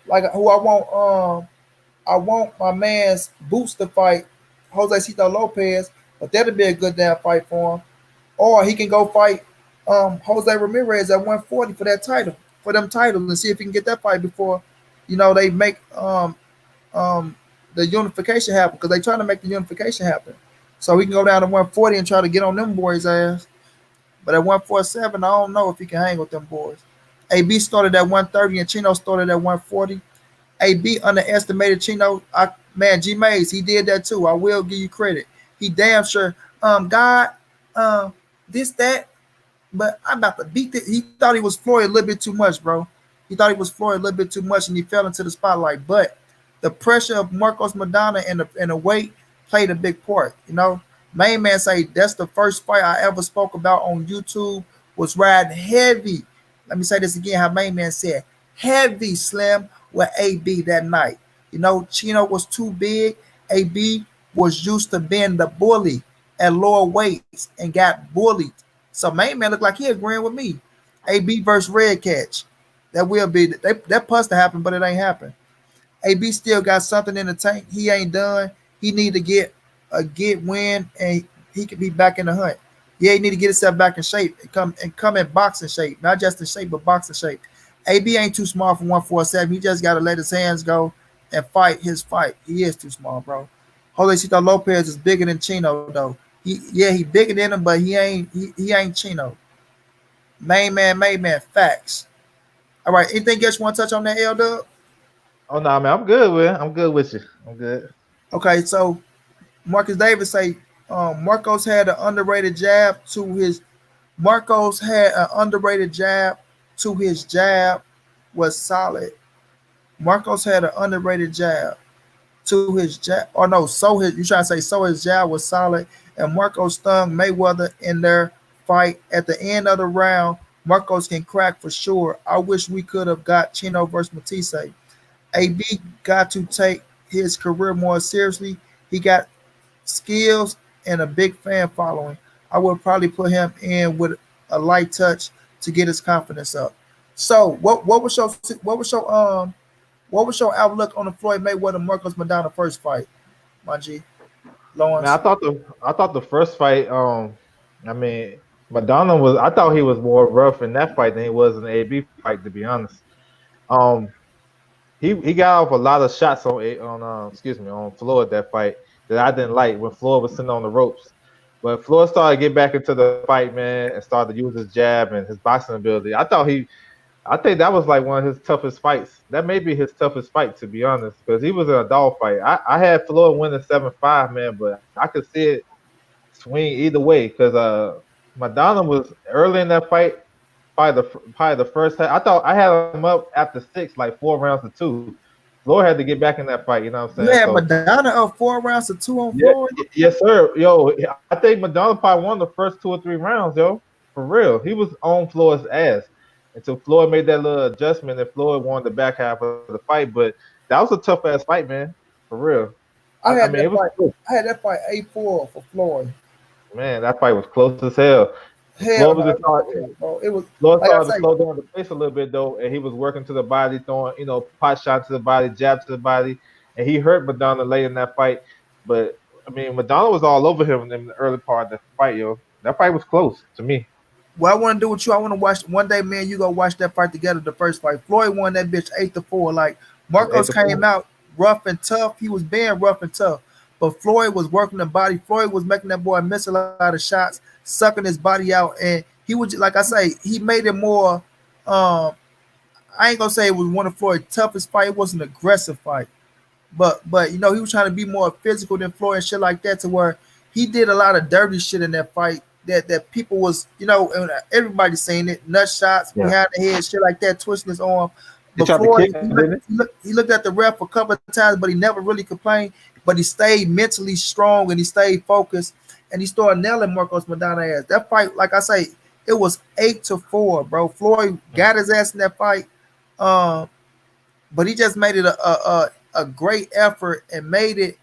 like who I want my man's Boots to fight Jose Cito Lopez, but that'll be a good damn fight for him. Or he can go fight Jose Ramirez at 140 for that title, for them titles, and see if he can get that fight before, they make um the unification happen because they trying to make the unification happen. So he can go down to 140 and try to get on them boys' ass. But at 147, I don't know if he can hang with them boys. AB started at 130 and Chino started at 140. AB underestimated Chino. Man, G Mays, he did that too. I will give you credit. He damn sure. God, this that, but I'm about to beat it. He thought he was Floyd a little bit too much, bro. He thought he was Floyd a little bit too much, and he fell into the spotlight. But the pressure of Marcos Madonna and the weight played a big part. Main man say that's the first fight I ever spoke about on YouTube was riding heavy. Let me say this again. How main man said heavy slim with AB that night. Chino was too big. AB was used to being the bully at lower weights and got bullied. So main man looked like he agreeing with me. AB versus Red Catch. That will be that supposed to happen, but it ain't happened. AB still got something in the tank. He ain't done. He need to get win and he could be back in the hunt. Yeah, he need to get himself back in shape and come in boxing shape, not just in shape but boxing shape. AB ain't too small for 147. He just got to let his hands go and fight his fight. He is too small, bro. Jolicito Lopez is bigger than Chino though. He bigger than him, but he ain't Chino. Main man, facts. All right, anything else you want to touch on that, L Dub? Oh no, man, I'm good with. I'm good with you. I'm good. Okay, so Marcus Davis say Marcos had an underrated jab to his Marcos had an underrated jab to his jab was solid. Marcos had an underrated jab to his jab. Or no, so his you trying to say so his jab was solid and Marcos stung Mayweather in their fight at the end of the round. Marcos can crack for sure. I wish we could have got Chino versus Matisse. AB got to take his career more seriously. He got skills and a big fan following. I would probably put him in with a light touch to get his confidence up. So, what was your outlook on the Floyd Mayweather Marcos Madonna first fight, my G Man, Lawrence? I thought the first fight, I mean, Madonna was. I thought he was more rough in that fight than he was in the AB fight. To be honest, um, he got off a lot of shots on Floyd that fight that I didn't like when Floyd was sitting on the ropes. But Floyd started to get back into the fight, man, and started to use his jab and his boxing ability. I think that was like one of his toughest fights. That may be his toughest fight, to be honest, because he was in a dog fight. I had Floyd winning 7-5, man, but I could see it swing either way because Madonna was early in that fight. Probably the first half. I thought I had him up after six, like 4 rounds to 2. Floyd had to get back in that fight. You know what I'm saying? You had So Madonna up 4 rounds to two on yeah, Floyd. yes, sir. Yo, I think Madonna probably won the first 2 or 3 rounds, yo. For real. He was on Floyd's ass until Floyd made that little adjustment and Floyd won the back half of the fight. But that was a tough ass fight, man. For real. I I had mean, it that was fight. close. I had that fight 8-4 for Floyd. Man, that fight was close as hell. Floyd Hell was no, just it was starting. close, bro. It was Floyd like I started to say. slow down the pace a little bit though, and he was working to the body, throwing pot shots to the body, jabs to the body, and he hurt Madonna late in that fight. But I mean, Madonna was all over him in the early part of the fight, yo. That fight was close to me. What I want to do with you, I want to watch one day, man. You go watch that fight together. The first fight, Floyd won that bitch 8-4. Like Eight Marcos to four. came out rough and tough. He was being rough and tough, but Floyd was working the body. Floyd was making that boy miss a lot of shots, sucking his body out, and he was like I say, he made it more. Um, I ain't gonna say it was one of Floyd's toughest fight. It was an aggressive fight. But you know he was trying to be more physical than Floyd and shit like that to where he did a lot of dirty shit in that fight that people was and everybody saying it nut shots Yeah. behind the head shit like that twisting his arm. He But tried to kick Floyd him, didn't he? he looked at the ref a couple of times, but he never really complained. But he stayed mentally strong and he stayed focused and he started nailing Marcos Madonna ass. That fight, like I say, it was 8-4, bro. Floyd got his ass in that fight. Um, but he just made it a great effort and made it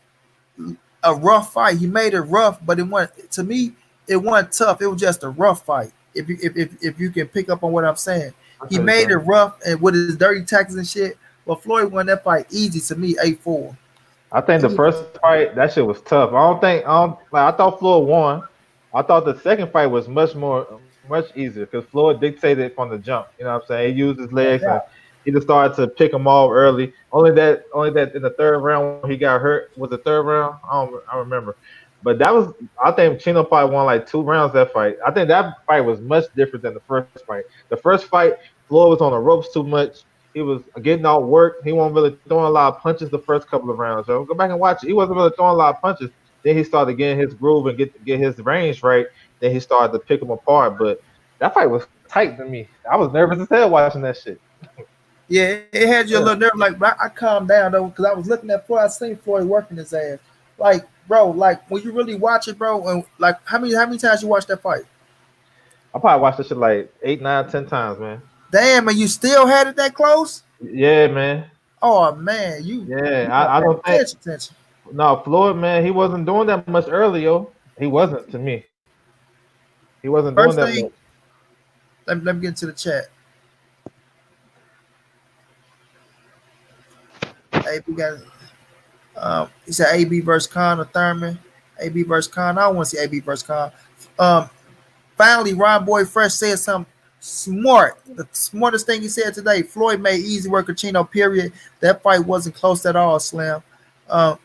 a rough fight. He made it rough, but it wasn't to me. It wasn't tough. It was just a rough fight. If you can pick up on what I'm saying, I he feel you, made it son. rough and with his dirty tackles and shit. But Floyd won that fight easy to me, 8-4. I think the first fight that shit was tough. I don't like. I thought Floyd won. I thought the second fight was much easier because Floyd dictated from the jump. You know what I'm saying? He used his No legs and doubt. he just started to pick him off early. Only that in the third round when he got hurt was the third round. I don't remember, but that was. I think Chino probably won like 2 rounds that fight. I think that fight was much different than the first fight. The first fight, Floyd was on the ropes too much. He was getting out work. He wasn't really throwing a lot of punches the first couple of rounds. So go back and watch it. He wasn't really throwing a lot of punches. Then he started getting his groove and get his range right. Then he started to pick him apart. But that fight was tight to me. I was nervous as hell watching that shit. Yeah, it had you a Yeah. little nerve. Like I calmed down though because I was looking at Floyd. I seen Floyd working his ass. Like bro, like when you really watch it, bro, and like how many times you watched that fight? I probably watched this shit like 8, 9, 10 times, man. Damn, and you still had it that close? Yeah, man. Oh man, you Yeah, not I paying don't think attention. no Floyd, man. He wasn't doing that much early, yo. He wasn't to me. He wasn't doing First that thing, much. let me get into the chat. AB got he said AB versus Con or Thurman. AB versus Con. I don't want to see AB versus Con. Um, Finally, Ron Boy Fresh said something smart. The smartest thing he said today. Floyd made easy work of Chino. Period. That fight wasn't close at all. Slim. Um,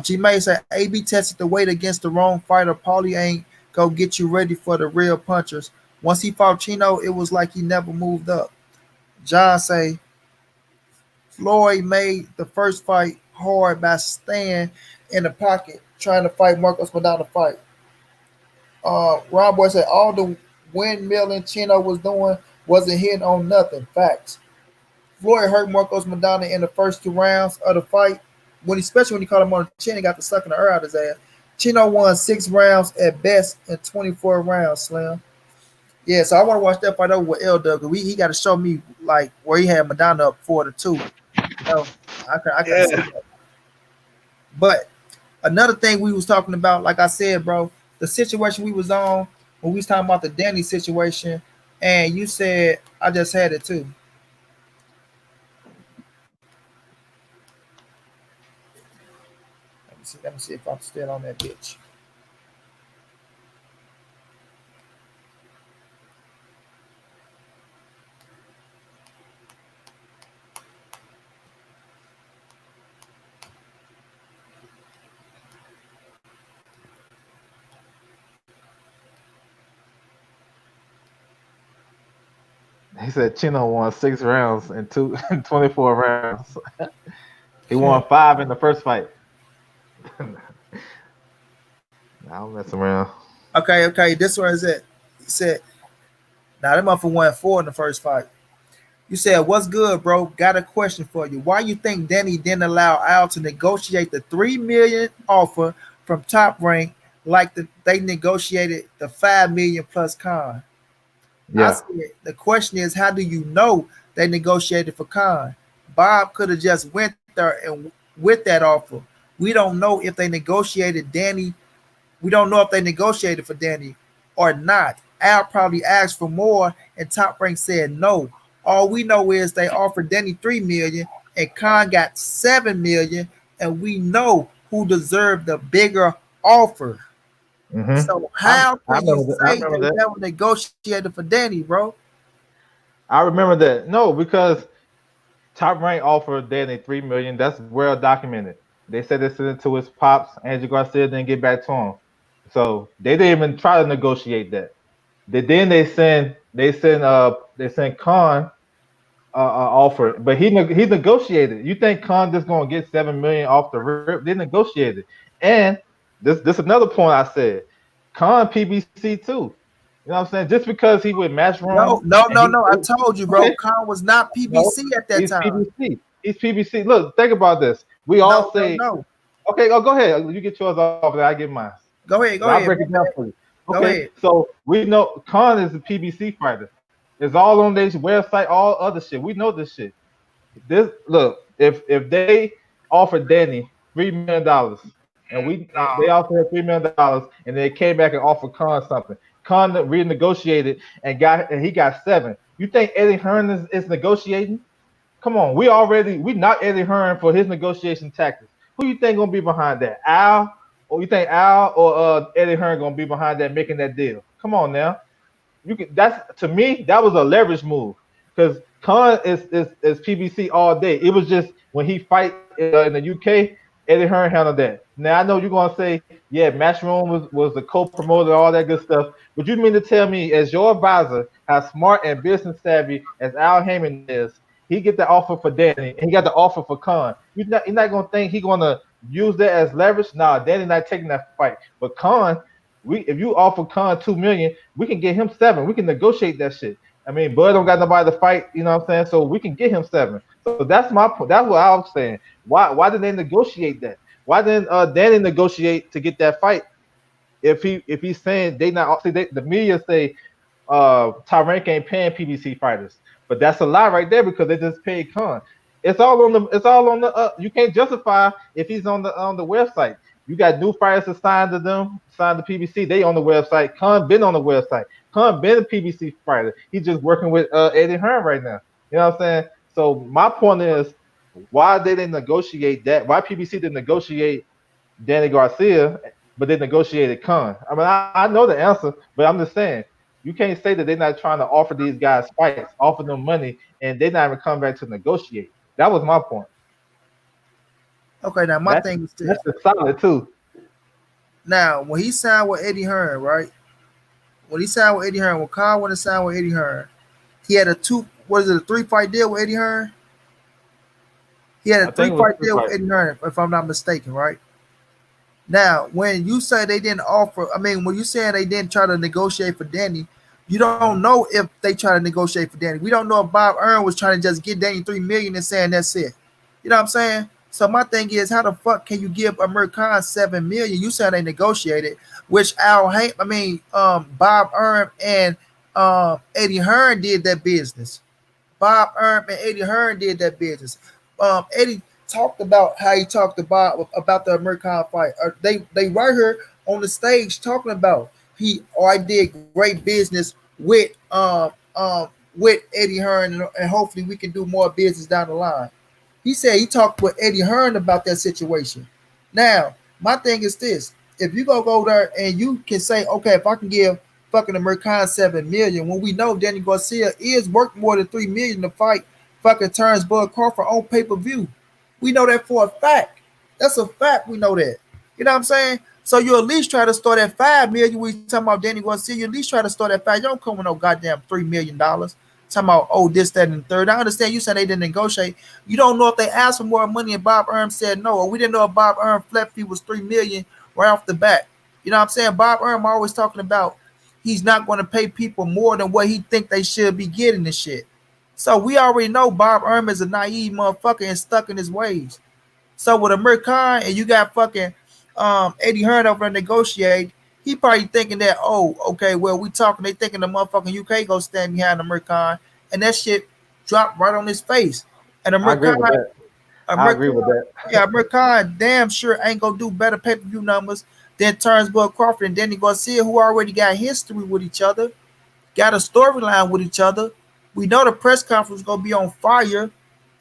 G May said AB tested the weight against the wrong fighter. Paulie ain't go get you ready for the real punchers. Once he fought Chino, it was like he never moved up. John say Floyd made the first fight hard by staying in the pocket, trying to fight Marcos Madonna fight. Ron Boy said all the windmilling Chino was doing wasn't hitting on nothing. Facts. Floyd hurt Marcos Madonna in the first 2 rounds of the fight, especially when he caught him on the chin and got the sucking the air out of his ass. Chino won 6 rounds at best and 24 rounds, Slim. Yeah, so I want to watch that fight over with L Dub. He got to show me like where he had Madonna up 4-2. You know, I can see Yeah. that. But another thing we was talking about, like I said, bro, the situation we was on when we was talking about the Danny situation, and you said I just had it too. Let me see if I'm still on that bitch. He said Chino won 6 rounds and two in 24 rounds. He won 5 in the first fight. Nah, I'm messing around. Okay, okay, this one is it. He said, now that motherfucker won four in the first fight. You said, what's good, bro? Got a question for you. Why you think Danny didn't allow Al to negotiate the 3 million offer from Top Rank like they negotiated the 5 million plus con? I Yeah. said the question is, how do you know they negotiated for con? Bob could have just went there and with that offer. We don't know if they negotiated Danny. We don't know if they negotiated for Danny or not. Al probably asked for more, and Top Rank said no. All we know is they offered Danny 3 million, and Khan got 7 million, and we know who deserved the bigger offer. hmm So I how I can you remember that. I say remember they that. never negotiated for Danny, bro? I remember that. No, because Top Rank offered Danny 3 million. That's well documented. They said they sent it to his pops. Angie Garcia didn't get back to him, so they didn't even try to negotiate that. Then they sent Khan offer, but he negotiated. You think Khan just gonna get 7 million off the rip? They negotiated, and this another point I said. Khan PBC too. You know what I'm saying? Just because he with Matchroom No, no, and no, no. I told you, bro. okay, Khan was not no, PBC at that he's time. PBC. He's PBC. Look, think about this. We all No, no, say, no. okay, oh, go ahead. You get yours off, and I get mine. And Go I'll ahead. break My it down bad. for you. Go Okay, ahead. so we know Khan is a PBC fighter. It's all on their website, all other shit. We know this shit. This look, if they offered Danny $3 million and they offered him $3 million and they came back and offered Khan something, Khan renegotiated and he got 7. You think Eddie Hearn is negotiating? Come on, we not Eddie Hearn for his negotiation tactics. Who you think gonna be behind that? Al? Or you think Al or Eddie Hearn gonna be behind that making that deal? Come on now. You can that's to me that was a leverage move because Khan is PBC all day. It was just when he fight in the UK, Eddie Hearn handled that. Now I know you're gonna say, yeah, Matchroom was the co-promoter, all that good stuff. But you mean to tell me, as your advisor, how smart and business savvy as Al Heyman is, he get the offer for Danny and he got the offer for Khan. You're not gonna think he gonna use that as leverage. Nah, Danny not taking that fight. But Khan, we if you offer Khan 2 million, we can get him 7. We can negotiate that shit. I mean, Bud don't got nobody to fight, you know what I'm saying? So we can get him 7. So that's my point. That's what I was saying. Why did they negotiate that? Why didn't Danny negotiate to get that fight? If he's saying they not see the media say Tyrank ain't paying PBC fighters, but that's a lie right there because they just paid Khan. It's all on the. You can't justify if he's on the website. You got new fighters to sign to them, sign to PBC. They on the website. Khan been on the website. Khan been a PBC fighter. He's just working with Eddie Hearn right now. You know what I'm saying? So my point is, why they didn't negotiate that? Why PBC didn't negotiate Danny Garcia, but they negotiated Khan? I mean, I know the answer, but I'm just saying you can't say that they're not trying to offer these guys fights, offer them money, and they're not even come back to negotiate. That was my point. Okay, now my That's thing is this. that's the solid too. Now, when he signed with Eddie Hearn, right? When he signed with Eddie Hearn, when Khan went to sign with Eddie Hearn, he had a two. What is it? A 3 fight deal with Eddie Hearn. He had a I three think it was fight two deal with fights. Eddie Hearn, if I'm not mistaken, right? Now, when you say they didn't offer, I mean, when you saying they didn't try to negotiate for Danny, you don't know if they try to negotiate for Danny. We don't know if Bob Earn was trying to just get Danny 3 million and saying that's it. You know what I'm saying? So my thing is, how the fuck can you give Amir Khan 7 million? You saying they negotiated, which Bob Earn and Eddie Hearn did that business. Bob Earn and Eddie Hearn did that business. Eddie. talked about how he talked about the American fight. They right here on the stage talking about I did great business with with Eddie Hearn, and hopefully we can do more business down the line. He said he talked with Eddie Hearn about that situation. Now, my thing is this: if you go there and you can say, okay, if I can give fucking American 7 million, when we know Danny Garcia is worth more than 3 million to fight fucking turns Bud Crawford on pay-per-view. We know that for a fact. That's a fact. We know that. You know what I'm saying? So you at least try to start at 5 million. We talking about Danny Garcia. You at least try to start at 5. You don't come with no goddamn $3 million. Talking about this, that, and the third. I understand you said they didn't negotiate. You don't know if they asked for more money and Bob Erm said no, or we didn't know if Bob Erm flat fee was 3 million right off the bat. You know what I'm saying? Bob Erm always talking about he's not going to pay people more than what he think they should be getting and shit. So we already know Bob Erm is a naive motherfucker and stuck in his ways. So with Amir Khan and you got fucking Eddie Hearn over there negotiate, he probably thinking that, oh, okay, well, we talking, they thinking the motherfucking UK go stand behind Amir Khan, and that shit dropped right on his face. And I Amir agree Khan, with that. I Amir agree with Khan, that. yeah, Amir Khan damn sure ain't gonna do better pay-per-view numbers than Turnbull Crawford and Danny Garcia, who already got history with each other, got a storyline with each other. We know the press conference gonna be on fire.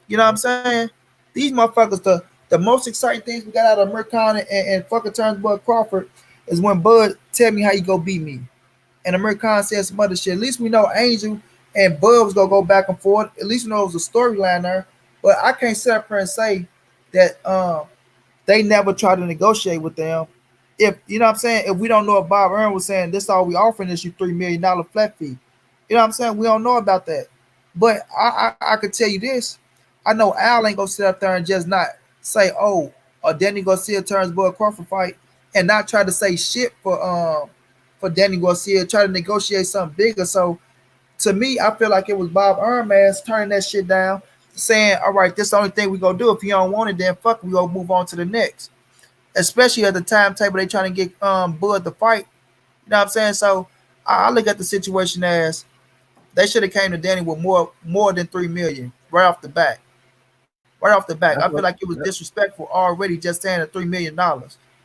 You know what I'm saying? These motherfuckers, the most exciting things we got out of Murcon and fucking Turnbull Crawford is when Bud tell me how you go beat me. And Amir Khan said some other shit. At least we know Angel and Bud was gonna go back and forth. At least we know it was a storyline there. But I can't sit up here and say that they never tried to negotiate with them. If you know what I'm saying, if we don't know if Bob Earn was saying this all we offering is you $3 million flat fee. You know what I'm saying? We don't know about that. But I could tell you this. I know Al ain't gonna sit up there and just not say, oh, Danny Garcia turns Bud Crawford fight and not try to say shit for Danny Garcia, try to negotiate something bigger. So to me, I feel like it was Bob Ermass turning that shit down, saying, all right, this is the only thing we gonna do. If you don't want it, then fuck, we gonna move on to the next. Especially at the timetable they trying to get Bud to fight. You know what I'm saying? So I look at the situation as they should have came to Danny with more than 3 million right off the bat. Right off the bat. I feel That's like what. it was disrespectful already just saying the $3 million.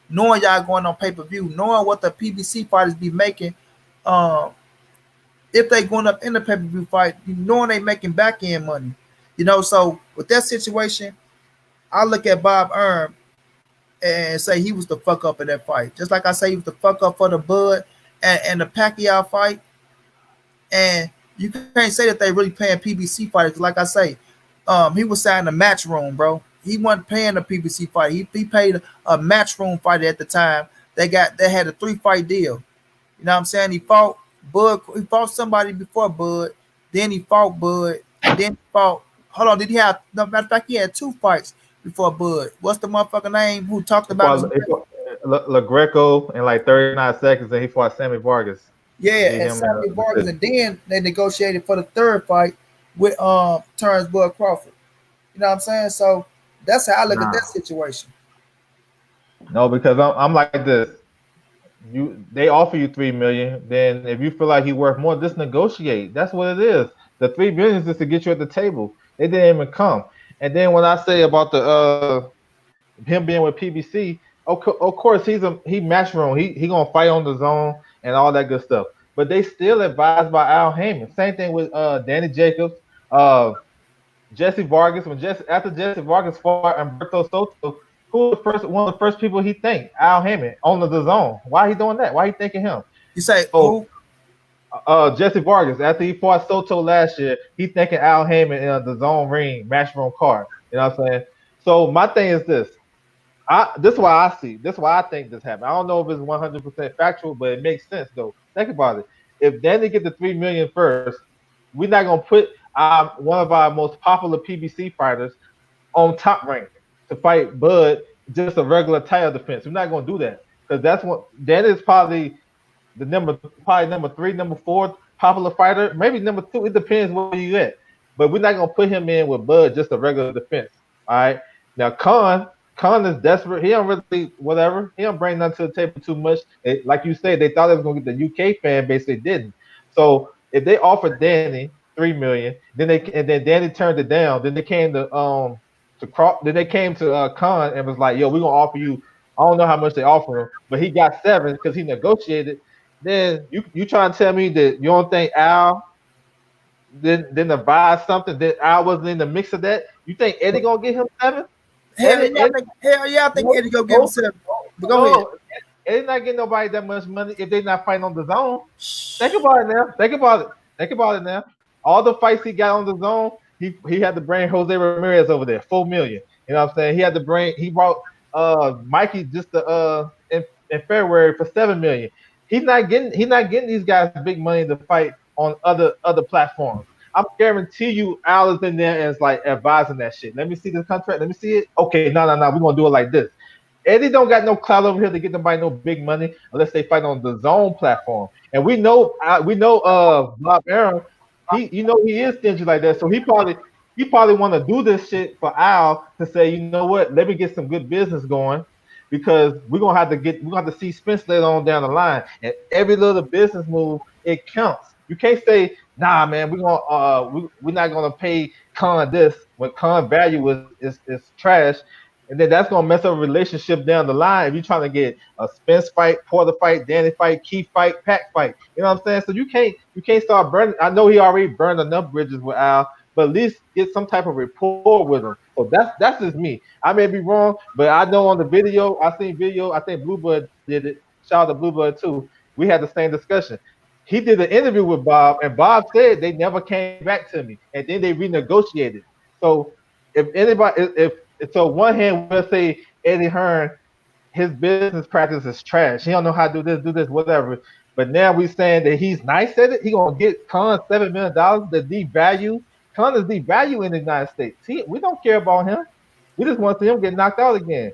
Knowing y'all going on pay-per-view, knowing what the PBC fighters be making, um, if they going up in the pay-per-view fight, knowing they making back end money. You know, so with that situation, I look at Bob Erm and say he was the fuck up in that fight. Just like I say he was the fuck up for the Bud and the Pacquiao fight. And you can't say that they really paying PBC fighters. Like I say, he was signing a match room, bro. He wasn't paying the PBC fight. He paid a match room fighter at the time. They had a 3 fight deal. You know what I'm saying? He fought Bud. He fought somebody before Bud. Then he fought Bud, and then he fought. Hold on, did he have? No, matter of fact, he had 2 fights before Bud. What's the motherfucker name who talked about his? He fought LaGreco in like 39 seconds, and he fought Sammy Vargas, Yeah, beat and him in Sammy a Vargas, decision. and then they negotiated for the 3rd fight with Terrence Bud Crawford. You know what I'm saying? So that's how I look at that Nah, situation. no, because I'm like this. They offer you 3 million. Then if you feel like he worth more, just negotiate. That's what it is. The 3 million is just to get you at the table. It didn't even come. And then when I say about the him being with PBC, of course he match room. He gonna fight on the zone and all that good stuff. But they still advised by Al Heyman. Same thing with Danny Jacobs, uh, Jesse Vargas. When Jesse after Jesse Vargas fought Humberto Soto, who was the first one of the first people he thanked? Al Heyman on the zone. Why he doing that? Why he thanking him? You say So who? Jesse Vargas, after he fought Soto last year, he thanking Al Heyman in the zone ring match room card. You know what I'm saying? So my thing is this. This is why I see. This is why I think this happened. I don't know if it's 100% factual, but it makes sense though. Think about it. If Danny get the 3 million first, we're not gonna put one of our most popular PBC fighters on top rank to fight Bud just a regular title defense. We're not gonna do that because that's what Danny is probably probably number 3, number 4 popular fighter, maybe number 2. It depends where you at. But we're not gonna put him in with Bud just a regular defense. All right. Now Khan is desperate. He don't really whatever. He don't bring nothing to the table too much. Like you said, they thought they was gonna get the UK fan base. They didn't. So if they offered Danny 3 million, then they and then Danny turned it down. Then they came to to Craw. Then they came to Khan and was like, "Yo, we're gonna offer you. I don't know how much they offer him, but he got 7 because he negotiated." Then you trying to tell me that you don't think Al didn't advise something that Al wasn't in the mix of that? You think Eddie gonna get him 7? Eddie, Eddie, Hell yeah, I think no, Eddie go give him no, 7. But go ahead. no. Eddie not getting nobody that much money if they not fighting on the zone. Think about it now. Think about it. Think about it now. All the fights he got on the zone, he had to bring Jose Ramirez over there, 4 million. You know what I'm saying? He had to bring. He brought Mikey just in February for 7 million. He's not getting these guys big money to fight on other platforms. I guarantee you, Al is in there and is like advising that shit. Let me see the contract. Let me see it. Okay, no. We're gonna do it like this. Eddie don't got no clout over here to get nobody no big money unless they fight on the zone platform. And we know Bob Arum, he is stingy like that. So he probably want to do this shit for Al to say, you know what, let me get some good business going because we're gonna have to see Spence later on down the line. And every little business move, it counts. You can't say, nah, man, we're not gonna pay Khan this when Khan value is trash, and then that's gonna mess up a relationship down the line if you're trying to get a Spence fight, Porter fight, Danny fight, Keith fight, Pac fight. You know what I'm saying? So you can't start burning. I know he already burned enough bridges with Al, but at least get some type of rapport with him. So that's just me. I may be wrong, but I know on the video, I seen video. I think Bluebird did it. Shout out to Bluebird too. We had the same discussion. He did an interview with Bob, and Bob said they never came back to me, and then they renegotiated. So so one hand we'll say Eddie Hearn, his business practice is trash. He don't know how to do this, whatever. But now we saying that he's nice at it. He gonna get Khan $7 million to devalue. Khan is devalue in the United States. We don't care about him. We just want to see him get knocked out again.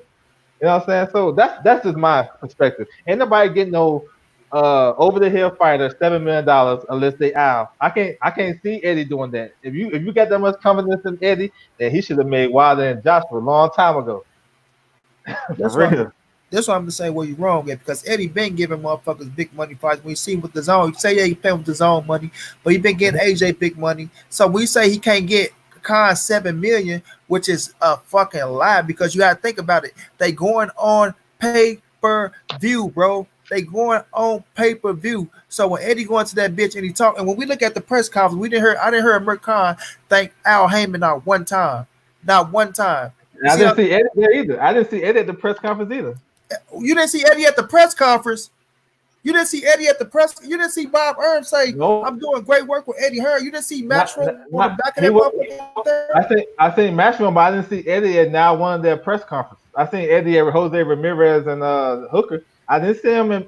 You know what I'm saying? So that's just my perspective. Ain't nobody getting no over the hill fighter $7 million unless they Al. I can't see Eddie doing that. If you got that much confidence in Eddie, then he should have made Wilder and Joshua a long time ago. For That's why real. That's why I'm just saying where you wrong at because Eddie been giving motherfuckers big money fights. We see with the zone, you say yeah he paying with the zone money, but he been getting AJ big money. So we say he can't get Khan 7 million, which is a fucking lie because you gotta think about it. They going on pay per view, bro. They going on pay per view. So when Eddie going to that bitch and he talk, and when we look at the press conference, I didn't hear Amir Khan thank Al Heyman not one time, not one time. You I see, didn't see Eddie there either. I didn't see Eddie at the press conference either. you didn't see Eddie at the press conference. You didn't see Eddie at the press. You didn't see Bob Earn say, No, "I'm doing great work with Eddie Hearn." You didn't see Matchroom on the not back of he that was. motherfucker out there. I seen Matchroom, but I didn't see Eddie at now one of their press conferences. I seen Eddie at Jose Ramirez and Hooker. I didn't see him in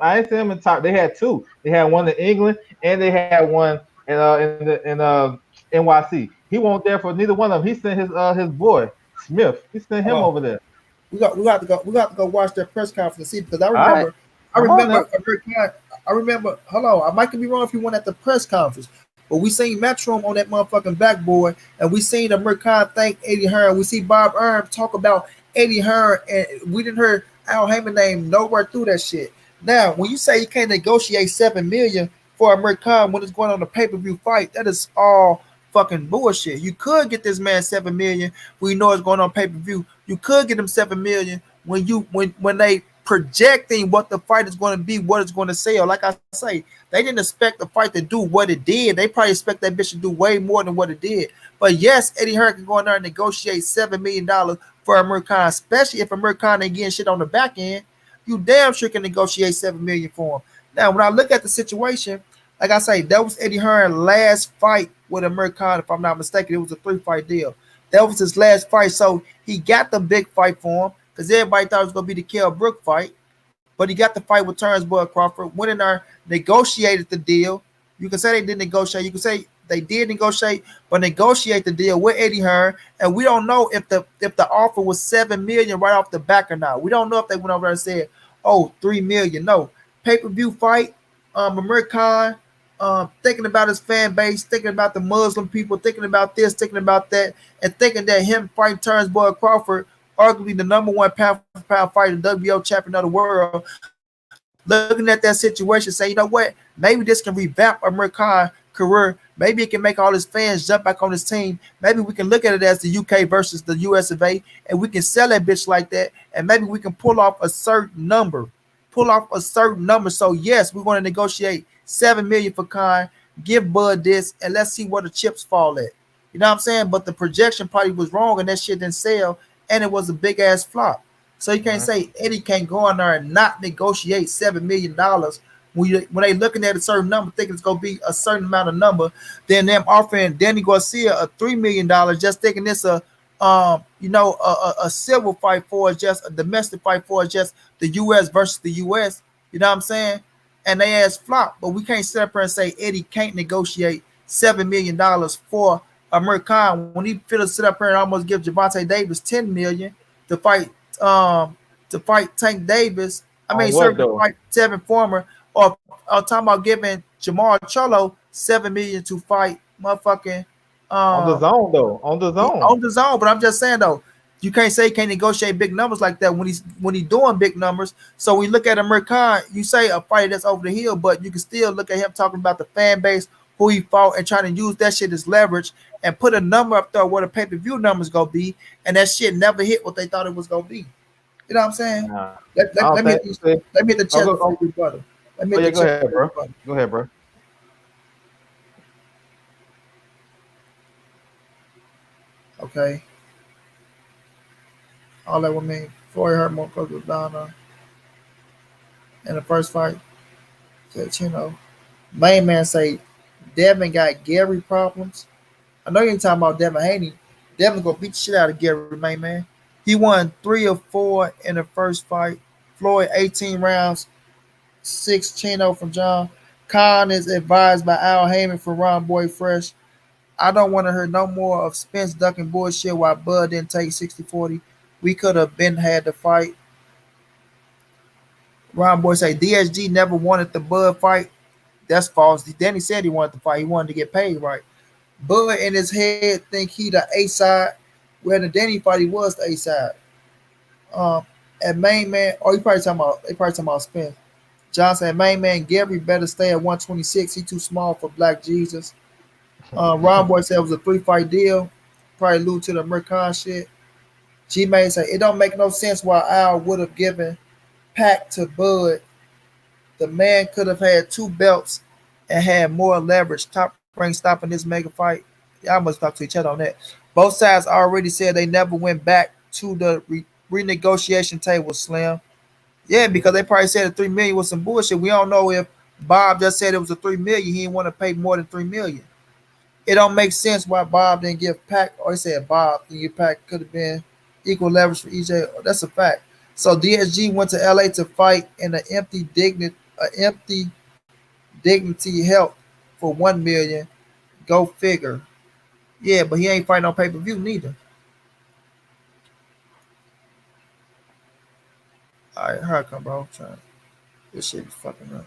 top. They had two. They had one in England and they had one in NYC. He won't there for neither one of them. He sent his boy Smith. He sent him Oh, over there. we got to go watch that press conference and see because I All right, remember I come on now. remember I remember. Hold on, I might be wrong if you went at the press conference, but we seen Matchroom on that motherfucking backboard, and we seen Amir Khan thank Eddie Hearn. We see Bob Earn talk about Eddie Hearn, and we didn't hear Al Heyman name nowhere through that shit. Now, when you say you can't negotiate 7 million for Amir Khan when it's going on a pay per view fight, that is all fucking bullshit. You could get this man 7 million when you know it's going on pay per view. You could get him 7 million when they projecting what the fight is going to be, what it's going to sell. Like I say, they didn't expect the fight to do what it did. They probably expect that bitch to do way more than what it did. But yes, Eddie Hearn can go in there and negotiate $7 million for Amir Khan, especially if Amir Khan ain't getting shit on the back end. You damn sure can negotiate 7 million for him. Now, when I look at the situation, like I say, that was Eddie Hearn's last fight with Amir Khan. If I'm not mistaken, it was a 3-fight deal. That was his last fight, so he got the big fight for him because everybody thought it was going to be the Kell Brook fight. But he got the fight with Terrence Crawford, went in there, negotiated the deal. You can say they didn't negotiate. You can say they did negotiate, but negotiate the deal with Eddie Hearn. And we don't know if the offer was 7 million right off the back or not. We don't know if they went over there and said, "Oh, 3 million." No pay-per-view fight. Amir Khan, thinking about his fan base, thinking about the Muslim people, thinking about this, thinking about that, and thinking that him fighting Terrence Crawford, arguably the number one pound for pound fighter, WBO champion of the world, looking at that situation, saying, you know what, maybe this can revamp Amir Khan career. Maybe it can make all his fans jump back on his team. Maybe we can look at it as the UK versus the US of A, and we can sell that bitch like that, and maybe we can pull off a certain number. Pull off a certain number. So yes, we're going to negotiate 7 million for Khan, give Bud this, and let's see where the chips fall at. You know what I'm saying? But the projection probably was wrong, and that shit didn't sell, and it was a big ass flop. So you can't Mhm. say Eddie can't go in there and not negotiate $7 million when they looking at a certain number, thinking it's gonna be a certain amount of number. Then them offering Danny Garcia a $3 million, just thinking this a civil fight for it, just a domestic fight for it, just the U.S. versus the U.S. You know what I'm saying? And they ass flop, but we can't sit up here and say Eddie can't negotiate $7 million for Amir Khan when he feel to sit up here and almost give Javante Davis 10 million to fight um to fight Tank Davis. I mean, On what sorry, to though? fight Tevin Farmer, or talking about giving Jamal Cholo 7 million to fight motherfucking On the um zone though. On the zone. on the zone. But I'm just saying though, you can't say he can't negotiate big numbers like that when he's doing big numbers. So when you look at Amir Khan, you say a fight that's over the hill, but you can still look at him talking about the fan base, who he fought, and trying to use that shit as leverage and put a number up there where the pay-per-view numbers gonna be, and that shit never hit what they thought it was gonna be. You know what I'm saying? Nah. Let, I let, don't let me think hit these, see, let me hit the oh, chest before you rebuttal. Let me oh hit yeah, the go chest ahead, before bro. you rebuttal. Go ahead, bro. Okay. All that would mean Floyd hurt more because of Donna in the first fight. Said, main man say Devin got Gary problems. I know you ain't talking about Devin Haney. Devin gonna beat the shit out of Gary, main man. He won 3 of 4 in the first fight. Floyd 18 rounds, 6 from John. Khan is advised by Al Heyman for Ron Boy Fresh. I don't want to hear no more of Spence ducking bullshit while Bud didn't take 60-40. We could have been had the fight. Ron Boy say DSG never wanted the Bud fight. That's false. Danny said he wanted to fight. He wanted to get paid right. Bud in his head think he the A side, where the Danny fight he was the A side. Um, and main man, oh, he probably talking about Spence. Johnson and main man Gary better stay at 126. He too small for Black Jesus. Ron Boy said it was a 3 fight deal. Probably allude to the Mercon shit. G May say it don't make no sense why Al would have given Pack to Bud. The man could have had 2 belts and had more leverage. Top Rank stopping this mega fight. Y'all must talk to each other on that. Both sides already said they never went back to the renegotiation table, Slim. Yeah, because they probably said the 3 million was some bullshit. We don't know if Bob just said it was a 3 million. He didn't want to pay more than 3 million. It don't make sense why Bob didn't give Pac, or he said Bob didn't give Pac, could have been equal leverage for EJ. That's a fact. So DSG went to LA to fight in an empty dignity help for 1 million. Go figure. Yeah, but he ain't fighting on pay-per-view neither. All right, here I come, bro. This shit is fucking up.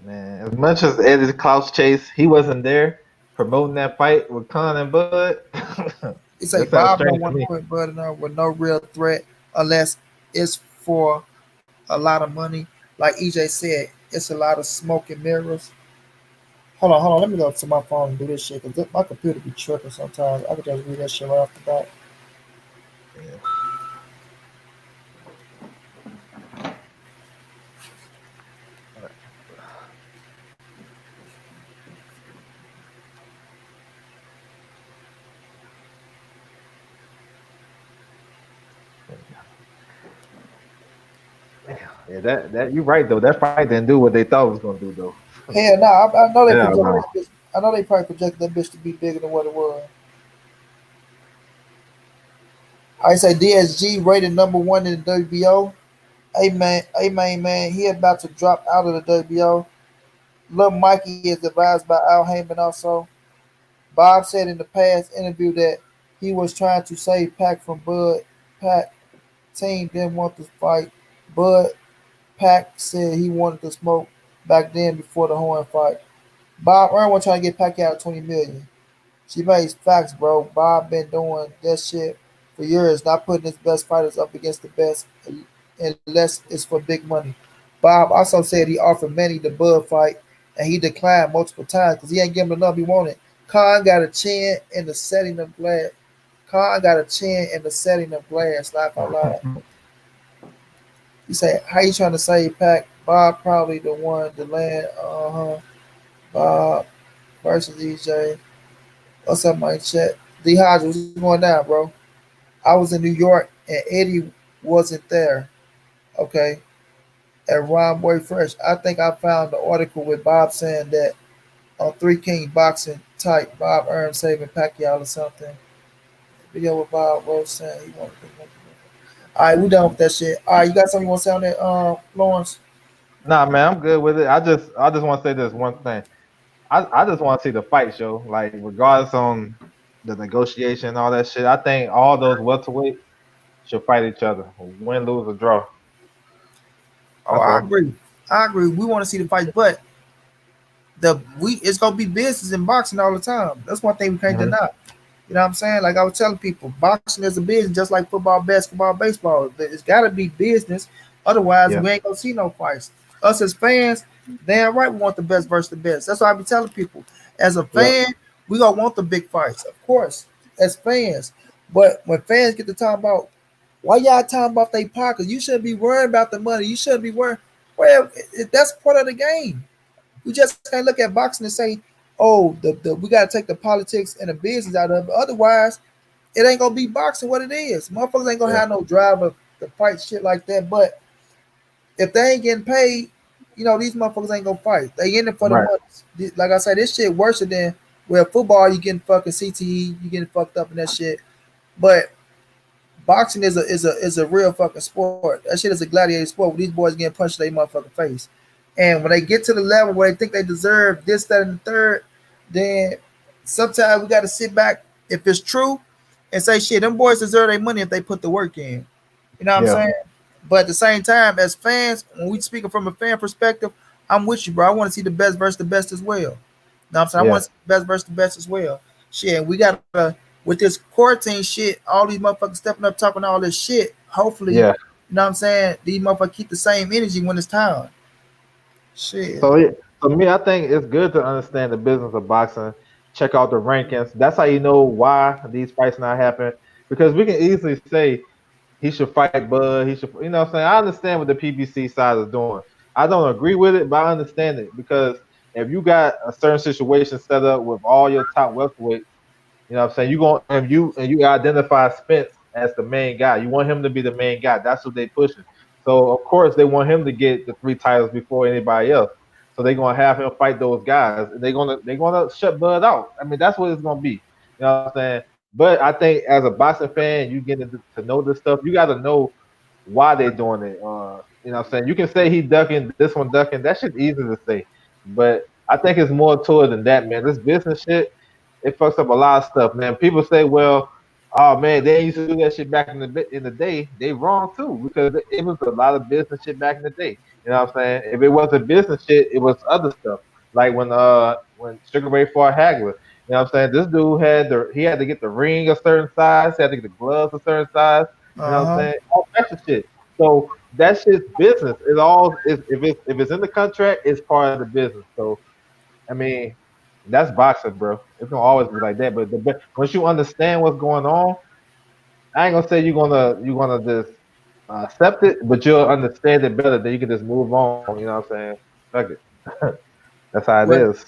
Man, as much as Eddie Klaus Chase, he wasn't there promoting that fight with Khan and Bud. He say That sounds Bob don't strange to want to me. put Bud in there with no real threat unless it's for a lot of money. Like EJ said, it's a lot of smoke and mirrors. Hold on. Let me go to my phone and do this shit because my computer be tripping sometimes. I could just read that shit right off the bat. Yeah. Yeah, that you right though. That fight didn't do what they thought it was gonna do though. Hell no, I know they Hell projected no. that bitch. I know they probably projected that bitch to be bigger than what it was. I say DSG rated number 1 in the WBO. Hey man, he about to drop out of the WBO. Lil Mikey is advised by Al Heyman also. Bob said in the past interview that he was trying to save Pac from Bud. Pac team didn't want to fight. Bud Pac said he wanted to smoke back then before the Horn fight. Bob Irwin trying to get Pac out of 20 million. She makes facts, bro. Bob been doing that shit for years, not putting his best fighters up against the best unless it's for big money. Bob also said he offered Manny the Bud fight, and he declined multiple times because he ain't giving the number he wanted. Khan got a chin in the setting of glass. Khan got a chin in the setting of glass. Laugh out loud. He said, "How you trying to save Pac? Bob probably the one to land. Bob versus EJ. What's up, my chat? D Hodge, what's going down, bro? I was in New York and Eddie wasn't there. Okay, and Ron Boy Fresh. I think I found the article with Bob saying that on Three King Boxing type, Bob earned saving Pacquiao or something. Video with Bob Rose saying he wanted to. All right, we done with that shit. All right, you got something you want to say on that, Lawrence? Nah, man, I'm good with it. I just want to say this one thing. I just want to see the fight show. Like regardless on the negotiation and all that shit. I think all those welterweights should fight each other, win, lose, or draw. Oh, That's I all. agree. I agree. We want to see the fight, but the we it's gonna be business in boxing all the time. That's one thing we can't Hmm. deny. You know what I'm saying? Like I was telling people, boxing is a business just like football, basketball, baseball. It's got to be business. Otherwise, Yeah, we ain't gonna see no fights. Us as fans, damn right, we want the best versus the best. That's why I be telling people. As a yeah, fan, we gonna want the big fights, of course, as fans. But when fans get to talk about why y'all talking about their pockets, you shouldn't be worrying about the money. You shouldn't be worrying. Well, that's part of the game. We just can't look at boxing and say, "Oh, the we got to take the politics and the business out of it." Otherwise, it ain't gonna be boxing what it is. Motherfuckers ain't gonna yeah. have no drive to fight shit like that. But if they ain't getting paid, these motherfuckers ain't gonna fight. They in it for the Right. money. Like I said, this shit worse than where football you getting fucking CTE, you getting fucked up in that shit. But boxing is a real fucking sport. That shit is a gladiator sport where these boys getting punched in their motherfucking face. And when they get to the level where they think they deserve this, that, and the third, then sometimes we got to sit back if it's true and say, shit, them boys deserve their money if they put the work in. You know what I'm Yeah. saying? But at the same time, as fans, when we speaking from a fan perspective, I'm with you, bro. I want to see the best versus the best as well. You know what I'm saying? I want Yeah. to see the best versus the best as well. Shit, and we gotta with this quarantine shit, all these motherfuckers stepping up talking all this shit. Hopefully, Yeah. you know what I'm saying, these motherfuckers keep the same energy when it's time. Shit. So, for me, I think it's good to understand the business of boxing. Check out the rankings. That's how you know why these fights not happen. Because we can easily say he should fight Bud. He should, what I'm saying. I understand what the PBC side is doing. I don't agree with it, but I understand it because if you got a certain situation set up with all your top welterweights, what I'm saying? You going and you identify Spence as the main guy. You want him to be the main guy. That's what they pushing. So of course they want him to get the three titles before anybody else. So they're gonna have him fight those guys. They're gonna shut Bud out. I mean that's what it's gonna be. You know what I'm saying? But I think as a boxing fan, you get to know this stuff. You got to know why they're doing it. What I'm saying? You can say he ducking, this one ducking. That shit's easy to say. But I think it's more to it than that, man. This business shit, it fucks up a lot of stuff, man. People say, well, oh man, they used to do that shit back in the day. They wrong too because it was a lot of business shit back in the day. You know what I'm saying? If it wasn't business shit, it was other stuff. Like when Sugar Ray fought Hagler. You know what I'm saying? This dude he had to get the ring a certain size, he had to get the gloves a certain size. You know Uh what I'm huh. saying? All types of shit. So that shit's business. It all is if it's in the contract, it's part of the business. So I mean, that's boxing, bro. It's gonna always be like that. But once you understand what's going on, I ain't gonna say you're gonna just accept it, but you'll understand it better. Then you can just move on. You know what I'm saying? Fuck it. That's how it Well, is.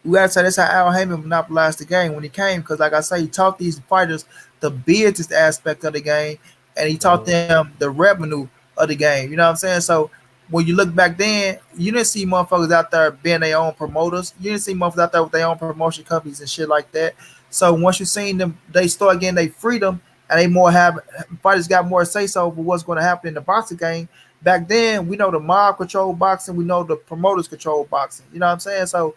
we gotta say that's how Al Heyman monopolized the game when he came, because like I say, he taught these fighters the business aspect of the game, and he taught Hmm. them the revenue of the game. You know what I'm saying? So when you look back then, you didn't see motherfuckers out there being their own promoters. You didn't see motherfuckers out there with their own promotion companies and shit like that. So once you seen them, they start getting their freedom, and they more have fighters got more say so for what's going to happen in the boxing game. Back then, we know the mob control boxing, we know the promoters control boxing. You know what I'm saying? So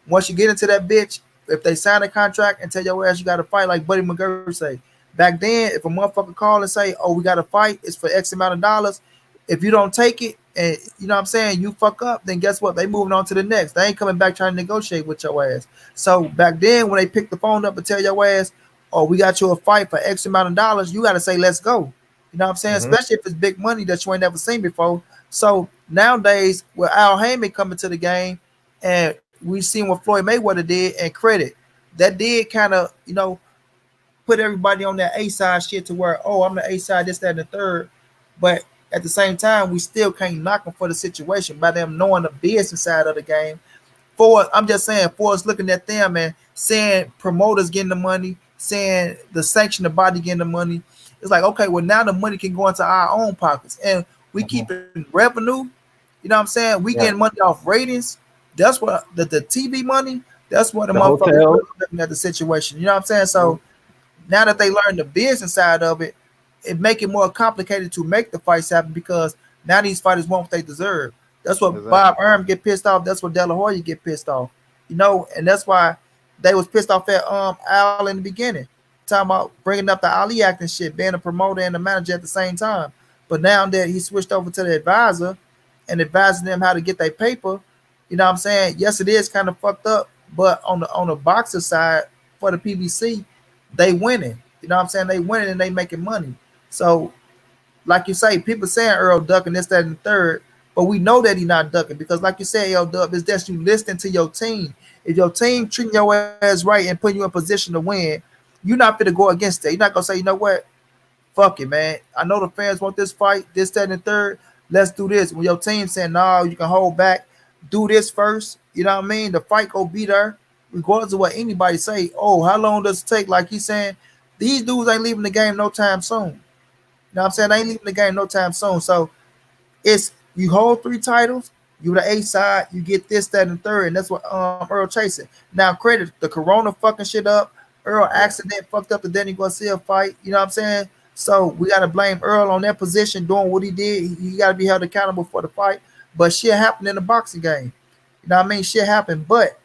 once you get into that bitch, if they sign a contract and tell your ass you got to fight, like Buddy McGirt say, back then, if a motherfucker call and say, "Oh, we got to fight," it's for X amount of dollars. If you don't take it, and you know what I'm saying, you fuck up, then guess what? They moving on to the next. They ain't coming back trying to negotiate with your ass. So back then, when they pick the phone up and tell your ass, or we got you a fight for X amount of dollars, you got to say, let's go. You know what I'm saying? Hmm. Especially if it's big money that you ain't never seen before. So nowadays, with Al Heyman coming to the game, and we seen what Floyd Mayweather did, and credit that did kind of, put everybody on that A side shit to where, oh, I'm the A side, this, that, and the third. But at the same time, we still can't knock them for the situation by them knowing the business side of the game. I'm just saying, for us looking at them and saying promoters getting the money, saying the sanctioned body getting the money, it's like, okay, well, now the money can go into our own pockets. And we Hmm. keeping revenue, you know what I'm saying? We getting Yeah. money off ratings. That's what the TV money, that's what the The motherfuckers hotels. really looking at the situation. You know what I'm saying? Yeah. So now that they learn the business side of it, it make it more complicated to make the fights happen because now these fighters want what they deserve. That's what Bob Exactly. Arum get pissed off. That's what De La Hoya get pissed off. And that's why they was pissed off at Al in the beginning, talking about bringing up the Ali acting shit, being a promoter and a manager at the same time. But now that he switched over to the advisor and advising them how to get their paper, you know what I'm saying? Yes, it is kind of fucked up, but on the boxer side for the PBC, they winning. You know what I'm saying? They winning and they making money. So, like you say, people saying Earl ducking this, that, and the third, but we know that he not ducking because, like you said, L Dub, is that you listening to your team. If your team treating your ass right and putting you in position to win, you're not gonna go against that. You're not gonna say, you know what, fuck it, man. I know the fans want this fight, this, that, and the third. Let's do this. When your team saying, no, you can hold back, do this first. You know what I mean? The fight go be there, regardless of what anybody say. Oh, how long does it take? Like he's saying, these dudes ain't leaving the game no time soon. You know what I'm saying? They ain't leaving the game no time soon. So it's you hold three titles, you the A side, you get this, that, and third, and that's what Earl chasing. Now credit the Corona fucking shit up. Earl Yeah. accident fucked up the Danny Garcia fight. You know what I'm saying? So we gotta blame Earl on that position doing what he did. He gotta be held accountable for the fight. But shit happened in the boxing game. You know what I mean? Shit happened. But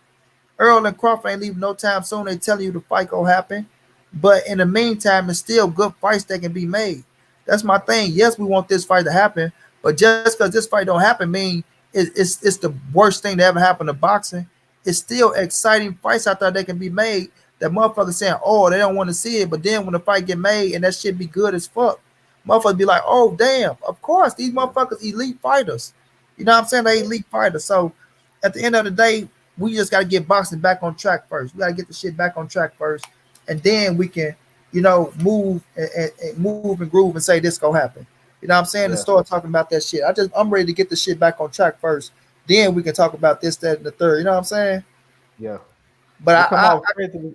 Earl and Crawford ain't leaving no time soon. They telling you the fight gonna happen. But in the meantime, it's still good fights that can be made. That's my thing. Yes, we want this fight to happen, but just because this fight don't happen mean it's the worst thing that ever happened to boxing. It's still exciting fights out there that can be made that motherfuckers saying, oh, they don't want to see it. But then when the fight get made and that shit be good as fuck, motherfuckers be like, oh, damn, of course, these Yeah. motherfuckers elite fighters. You know what I'm saying? They elite fighters. So at the end of the day, we just got to get boxing back on track first. We got to get the shit back on track first, and then we can, move and move and groove and say this gonna happen. You know what I'm saying? And Yeah. start talking about that shit. I'm ready to get the shit back on track first. Then we can talk about this, that, and the third. You know what I'm saying? Yeah. But It come out crazy.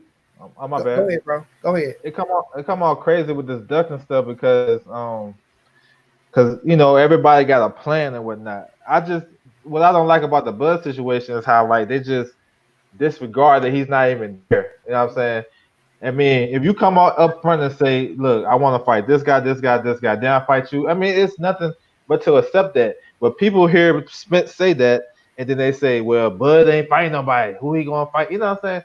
Oh, my go bad. ahead, bro. Go ahead. It come out crazy with this ducking stuff because everybody got a plan and whatnot. What I don't like about the Bud situation is how like they just disregard that he's not even there. You know what I'm saying? I mean, if you come out up front and say, "Look, I want to fight this guy, this guy, this guy," then I fight you. I mean, it's nothing but to accept that. But people hear Spence say that, and then they say, "Well, Bud ain't fighting nobody. Who he gonna fight?" You know what I'm saying?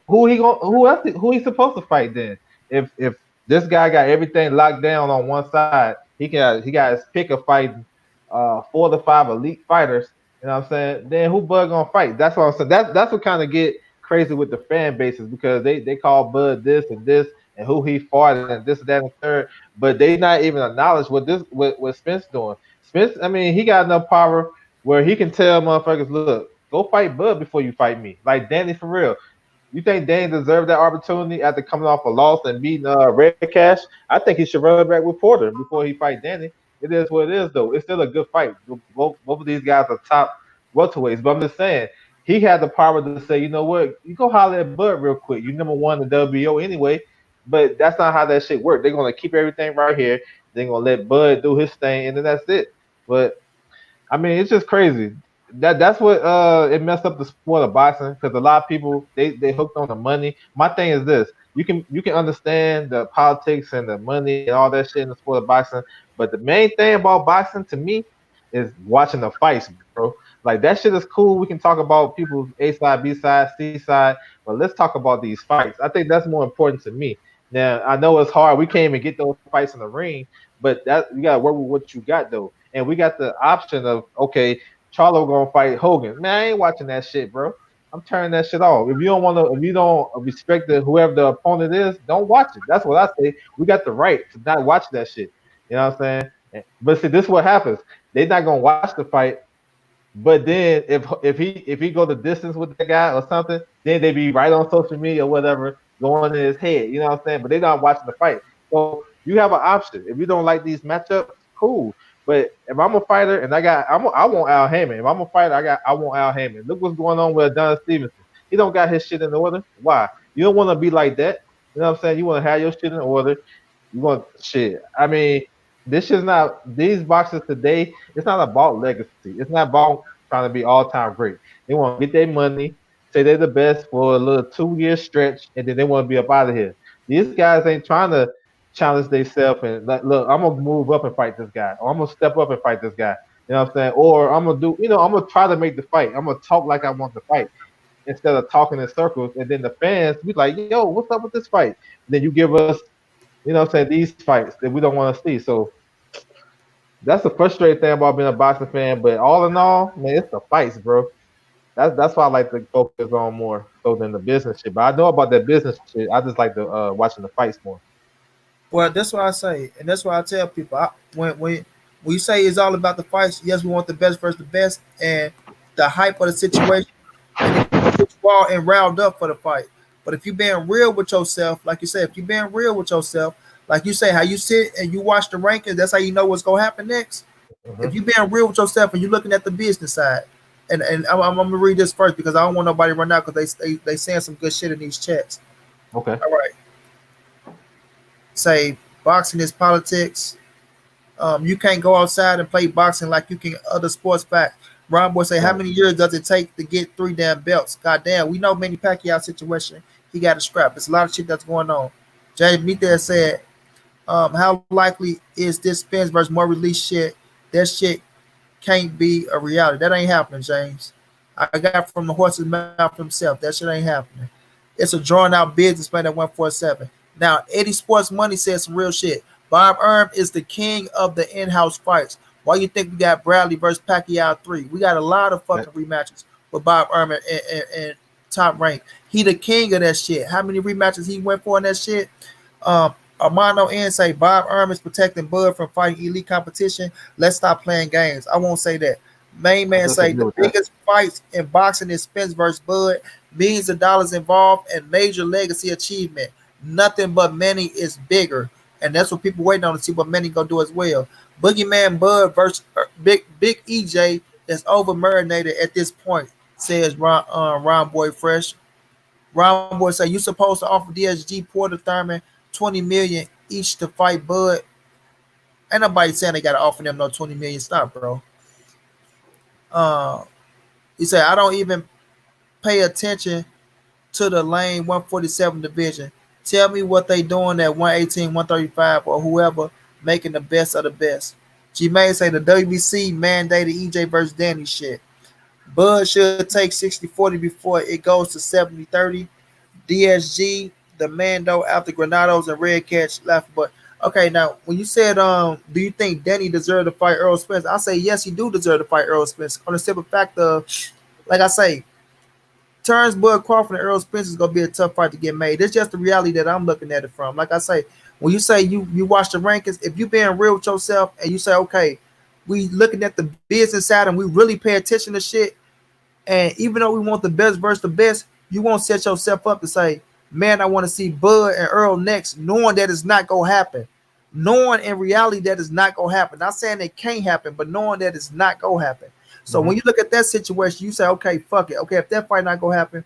Who he supposed to fight then? If this guy got everything locked down on one side, he got his pick of fighting 4 to 5 elite fighters. You know what I'm saying? Then who Bud gonna fight? That's what I'm saying. That's what kind of get crazy with the fan bases because they call Bud this and who he fought and this that and the third, but they not even acknowledge what Spence doing. Spence, I mean, he got enough power where he can tell motherfuckers, look, go fight Bud before you fight me. Like Danny for real. You think Dane deserved that opportunity after coming off a loss and beating Red Cash? I think he should run it back with Porter before he fight Danny. It is what it is, though. It's still a good fight. Both of these guys are top welterweights, but I'm just saying he had the power to say, you know what, you go holler at Bud real quick. You number one in the WBO anyway, but that's not how that shit works. They're gonna keep everything right here. They're gonna let Bud do his thing, and then that's it. But I mean, it's just crazy. That's what it messed up the sport of boxing because a lot of people they hooked on the money. My thing is this: you can understand the politics and the money and all that shit in the sport of boxing, but the main thing about boxing to me is watching the fights, bro. Like that shit is cool. We can talk about people's A side, B side, C side, but let's talk about these fights. I think that's more important to me. Now I know it's hard. We can't even get those fights in the ring, but that you gotta work with what you got though. And we got the option of okay, Charlo gonna fight Hogan. Man, I ain't watching that shit, bro. I'm turning that shit off. If you don't want to, if you don't respect whoever the opponent is, don't watch it. That's what I say. We got the right to not watch that shit. You know what I'm saying? But see, this is what happens. They're not gonna watch the fight. But then if he go the distance with that guy or something, then they be right on social media or whatever going in his head. You know what I'm saying? But they're not watching the fight. So you have an option. If you don't like these matchups, cool. But if I'm a fighter and I want Al Heyman. If I'm a fighter, I want Al Heyman. Look what's going on with Don Stevenson. He don't got his shit in order. Why? You don't want to be like that. You know what I'm saying? You want to have your shit in order. You want shit. I mean, this is not these boxers today. It's not about legacy. It's not about trying to be all time great. They want to get their money, say they're the best for a little 2 year stretch, and then they want to be up out of here. These guys ain't trying to challenge themselves and like, look, I'm gonna move up and fight this guy, or I'm gonna step up and fight this guy. You know what I'm saying? Or I'm gonna do, I'm gonna try to make the fight. I'm gonna talk like I want to fight instead of talking in circles. And then the fans be like, yo, what's up with this fight? And then you give us, what I'm saying, these fights that we don't want to see. So that's the frustrating thing about being a boxing fan. But all in all, man, it's the fights, bro. That's why I like to focus on more so than the business shit. But I know about that business shit. I just like the watching the fights more. Well, that's what I say, and that's why I tell people when you say it's all about the fights. Yes, we want the best versus the best, and the hype of the situation, and it's gonna get you all and riled up for the fight. But if you're being real with yourself, like you said, if you're being real with yourself, like you say, how you sit and you watch the rankings, that's how you know what's gonna happen next. If Hmm. you're being real with yourself and you're looking at the business side, and I'm gonna read this first because I don't want nobody to run out because they saying some good shit in these chats. Okay. All right, say boxing is politics. You can't go outside and play boxing like you can other sports back. Ron Boy say, how Right. many years does it take to get 3 damn belts? God damn, we know Manny Pacquiao situation. He got a scrap. There's a lot of shit that's going on. James Meet there said, how likely is this Spence versus more release shit? That shit can't be a reality. That ain't happening, James. I got from the horse's mouth himself. That shit ain't happening. It's a drawn out business plan at 147. Now, Eddie Sports Money says some real shit. Bob Erm is the king of the in-house fights. Why you think we got Bradley versus Pacquiao 3? We got a lot of That, fucking rematches with Bob Erm and Top Rank. He the king of that shit. How many rematches he went for in that shit? Armando N say Bob Erm is protecting Bud from fighting elite competition. Let's stop playing games. I won't say that. Main I man say disagree the with that. biggest fights in boxing is Spence versus Bud, millions of dollars involved, and major legacy achievement. Nothing but Manny is bigger, and that's what people waiting on to see what Manny gonna do as well. Boogeyman Bud versus Big EJ is over marinated at this point, says Ron Boy Fresh. Ron Boy say you supposed to offer DSG Porter Thurman 20 million each to fight Bud. Ain't nobody saying they gotta offer them no 20 million. Stop, bro. Uh, he said I don't even pay attention to the lane 147 division. Tell me what they doing at 118, 135, or whoever making the best of the best. G May say the WBC mandated EJ versus Danny shit. Bud should take 60-40 before it goes to 70-30. DSG, the Mando after Granados and Red Catch left. But okay, now when you said do you think Danny deserved to fight Earl Spence? I say yes, he do deserve to fight Earl Spence on the simple fact of, like I say, Terrence Bud Crawford and Earl Spence is gonna be a tough fight to get made. It's just the reality that I'm looking at it from. Like I say, when you say you watch the rankings, if you being real with yourself and you say, okay, we looking at the business side and we really pay attention to shit, and even though we want the best versus the best, you won't set yourself up to say, man, I want to see Bud and Earl next, knowing that it's not gonna happen. Knowing in reality that it's not gonna happen. Not saying it can't happen, but knowing that it's not gonna happen. So Hmm. when you look at that situation, you say, okay, fuck it. Okay, if that fight not gonna happen,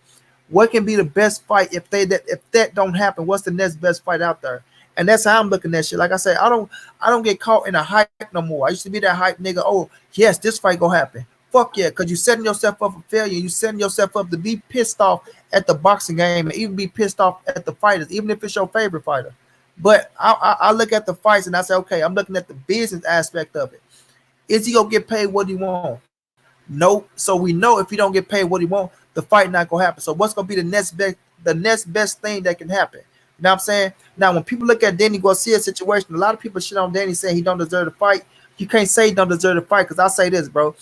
what can be the best fight if that don't happen? What's the next best fight out there? And that's how I'm looking at shit. Like I said, I don't get caught in a hype no more. I used to be that hype nigga. Oh yes, this fight gonna happen. Fuck yeah, because you're setting yourself up for failure. You're setting yourself up to be pissed off at the boxing game and even be pissed off at the fighters, even if it's your favorite fighter. But I look at the fights and I say, okay, I'm looking at the business aspect of it. Is he gonna get paid what he want? No. So we know if he don't get paid what he want, the fight not gonna happen. So what's gonna be the next best thing that can happen? You know what I'm saying? Now when people look at Danny Garcia's situation, a lot of people shit on Danny saying he don't deserve to fight. You can't say he don't deserve to fight because I say this, bro.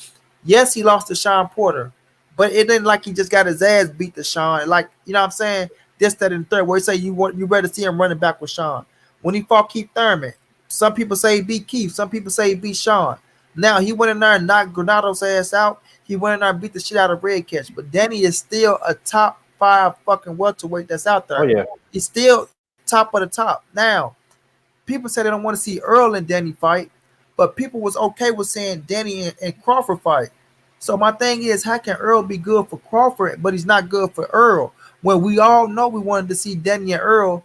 Yes, he lost to Sean Porter, But it didn't like he just got his ass beat to Sean. Like, you know what I'm saying? This, that, and the third. Where he say you ready to see him running back with Sean. When he fought Keith Thurman, some people say he beat Keith, some people say he beat Sean. Now he went in there and knocked Granado's ass out. He went in there and beat the shit out of Red Catch. But Danny is still a top 5 fucking welterweight that's out Oh there. yeah. He's still top of the top. Now, people say they don't want to see Earl and Danny fight, but people was okay with saying Danny and Crawford fight. So my thing is, how can Earl be good for Crawford, but he's not good for Earl? When we all know we wanted to see Danny and Earl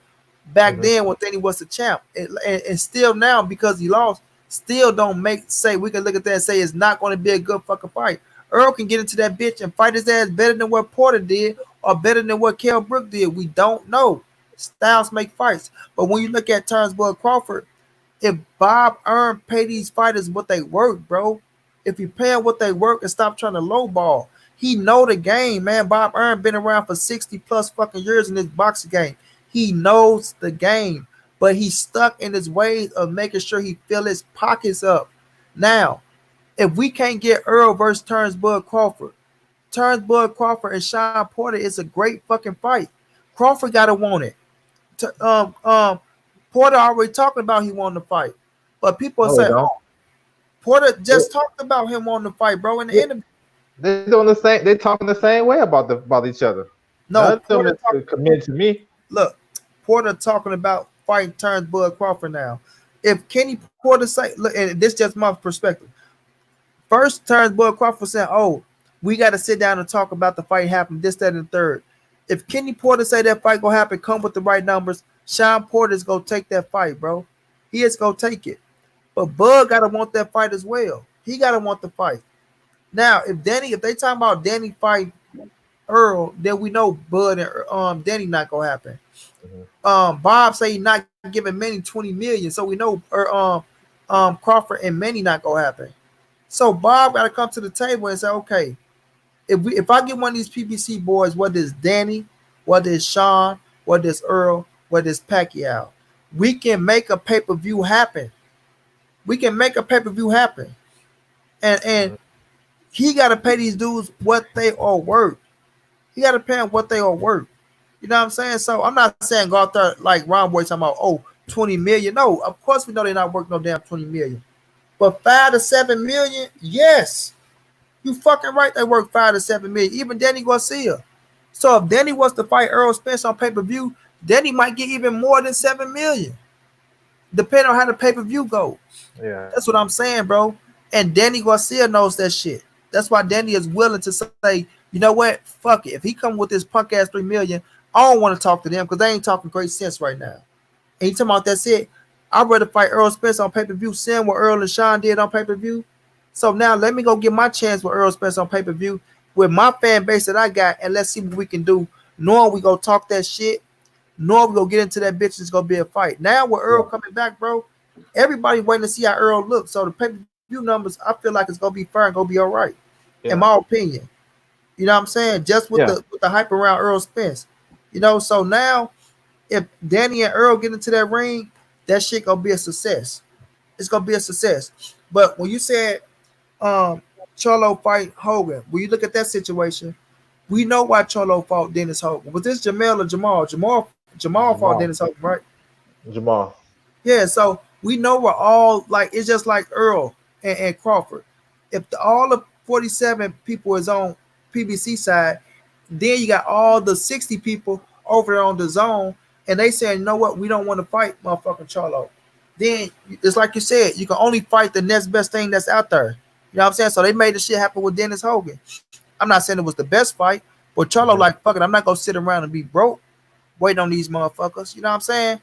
back Hmm. then when Danny was the champ, and still now because he lost, still don't make say we can look at that and say it's not going to be a good fucking fight. Earl can get into that bitch and fight his ass better than what Porter did or better than what Kell Brook did. We don't know. Styles make fights, but when you look at Turnbull Crawford, if Bob Earn pay these fighters what they work, bro. If you pay them what they work and stop trying to lowball, he know the game, man. Bob Earn been around for 60 plus fucking years in this boxing game. He knows the game, but he's stuck in his ways of making sure he fill his pockets up. Now, if we can't get Earl versus Turnbull Crawford and Sean Porter is a great fucking fight. Crawford gotta want it. Porter already talking about he wanted to fight, but people No, they say, don't. "Oh, Porter They, just talked about him wanting to fight, bro." In the yeah, interview, they doing the same. They talking the same way about each other. no, None of them Porter is committed to me. look, Porter talking about fighting Turnbull Crawford now. If Kenny Porter say, look, and this just my perspective. First, Turnbull Crawford said, "Oh, we got to sit down and talk about the fight happening. This, that, and the third." If Kenny Porter say that fight gonna happen, come with the right numbers. Sean Porter's gonna take that fight, bro. He is gonna take it. But Bud gotta want that fight as well. He gotta want the fight. Now, if they talking about Danny fight Earl, then we know Bud and Danny not gonna happen. Hmm. Bob say he not giving Manny 20 million, so we know Crawford and Manny not gonna happen. So Bob gotta come to the table and say, okay, if I get one of these PBC boys, whether it's Danny, whether it's Sean, whether it's Earl, whether it's Pacquiao, we can make a pay-per-view happen. We can make a pay-per-view happen. And Hmm. he gotta pay these dudes what they are worth. He gotta pay them what they are worth. You know what I'm saying? So I'm not saying go out there like Ron Boy talking about 20 million. No, of course we know they're not worth no damn 20 million. But 5 to 7 million, yes. You fucking right, they work 5 to 7 million. Even Danny Garcia. So if Danny wants to fight Earl Spence on pay-per-view, Danny might get even more than 7 million. Depending on how the pay-per-view goes. Yeah. That's what I'm saying, bro. And Danny Garcia knows that shit. That's why Danny is willing to say, you know what? Fuck it. If he come with this punk ass 3 million, I don't want to talk to them because they ain't talking great sense right now. And he talking about that's it. I'd rather fight Earl Spence on pay-per-view, seeing what Earl and Sean did on pay-per-view. So now let me go get my chance with Earl Spence on pay-per-view with my fan base that I got, and let's see what we can do. Knowing we go talk that shit, knowing we go get into that bitch, it's gonna be a fight. Now with Earl Yeah. coming back, bro, everybody waiting to see how Earl looks. So the pay-per-view numbers, I feel like it's gonna be fair and gonna be all right, in Yeah. my opinion. You know what I'm saying? Just Yeah. with the hype around Earl Spence. So now if Danny and Earl get into that ring, that shit gonna be a success. It's gonna be a success. But when you said Cholo fight Hogan, when you look at that situation, we know why Cholo fought Dennis Hogan. Was this Jamel or Jamal? Jamal fought Dennis Jamal. Hogan, right? Jamal. Yeah, so we know we're all like it's just like Earl and Crawford. If all the 47 people is on PBC side, then you got all the 60 people over there on the zone, and they saying, you know what, we don't want to fight motherfucking Charlo. Then it's like you said, you can only fight the next best thing that's out there. You know what I'm saying? So they made the shit happen with Dennis Hogan. I'm not saying it was the best fight, but Charlo Hmm. like fuck it, I'm not gonna sit around and be broke waiting on these motherfuckers. You know what I'm saying?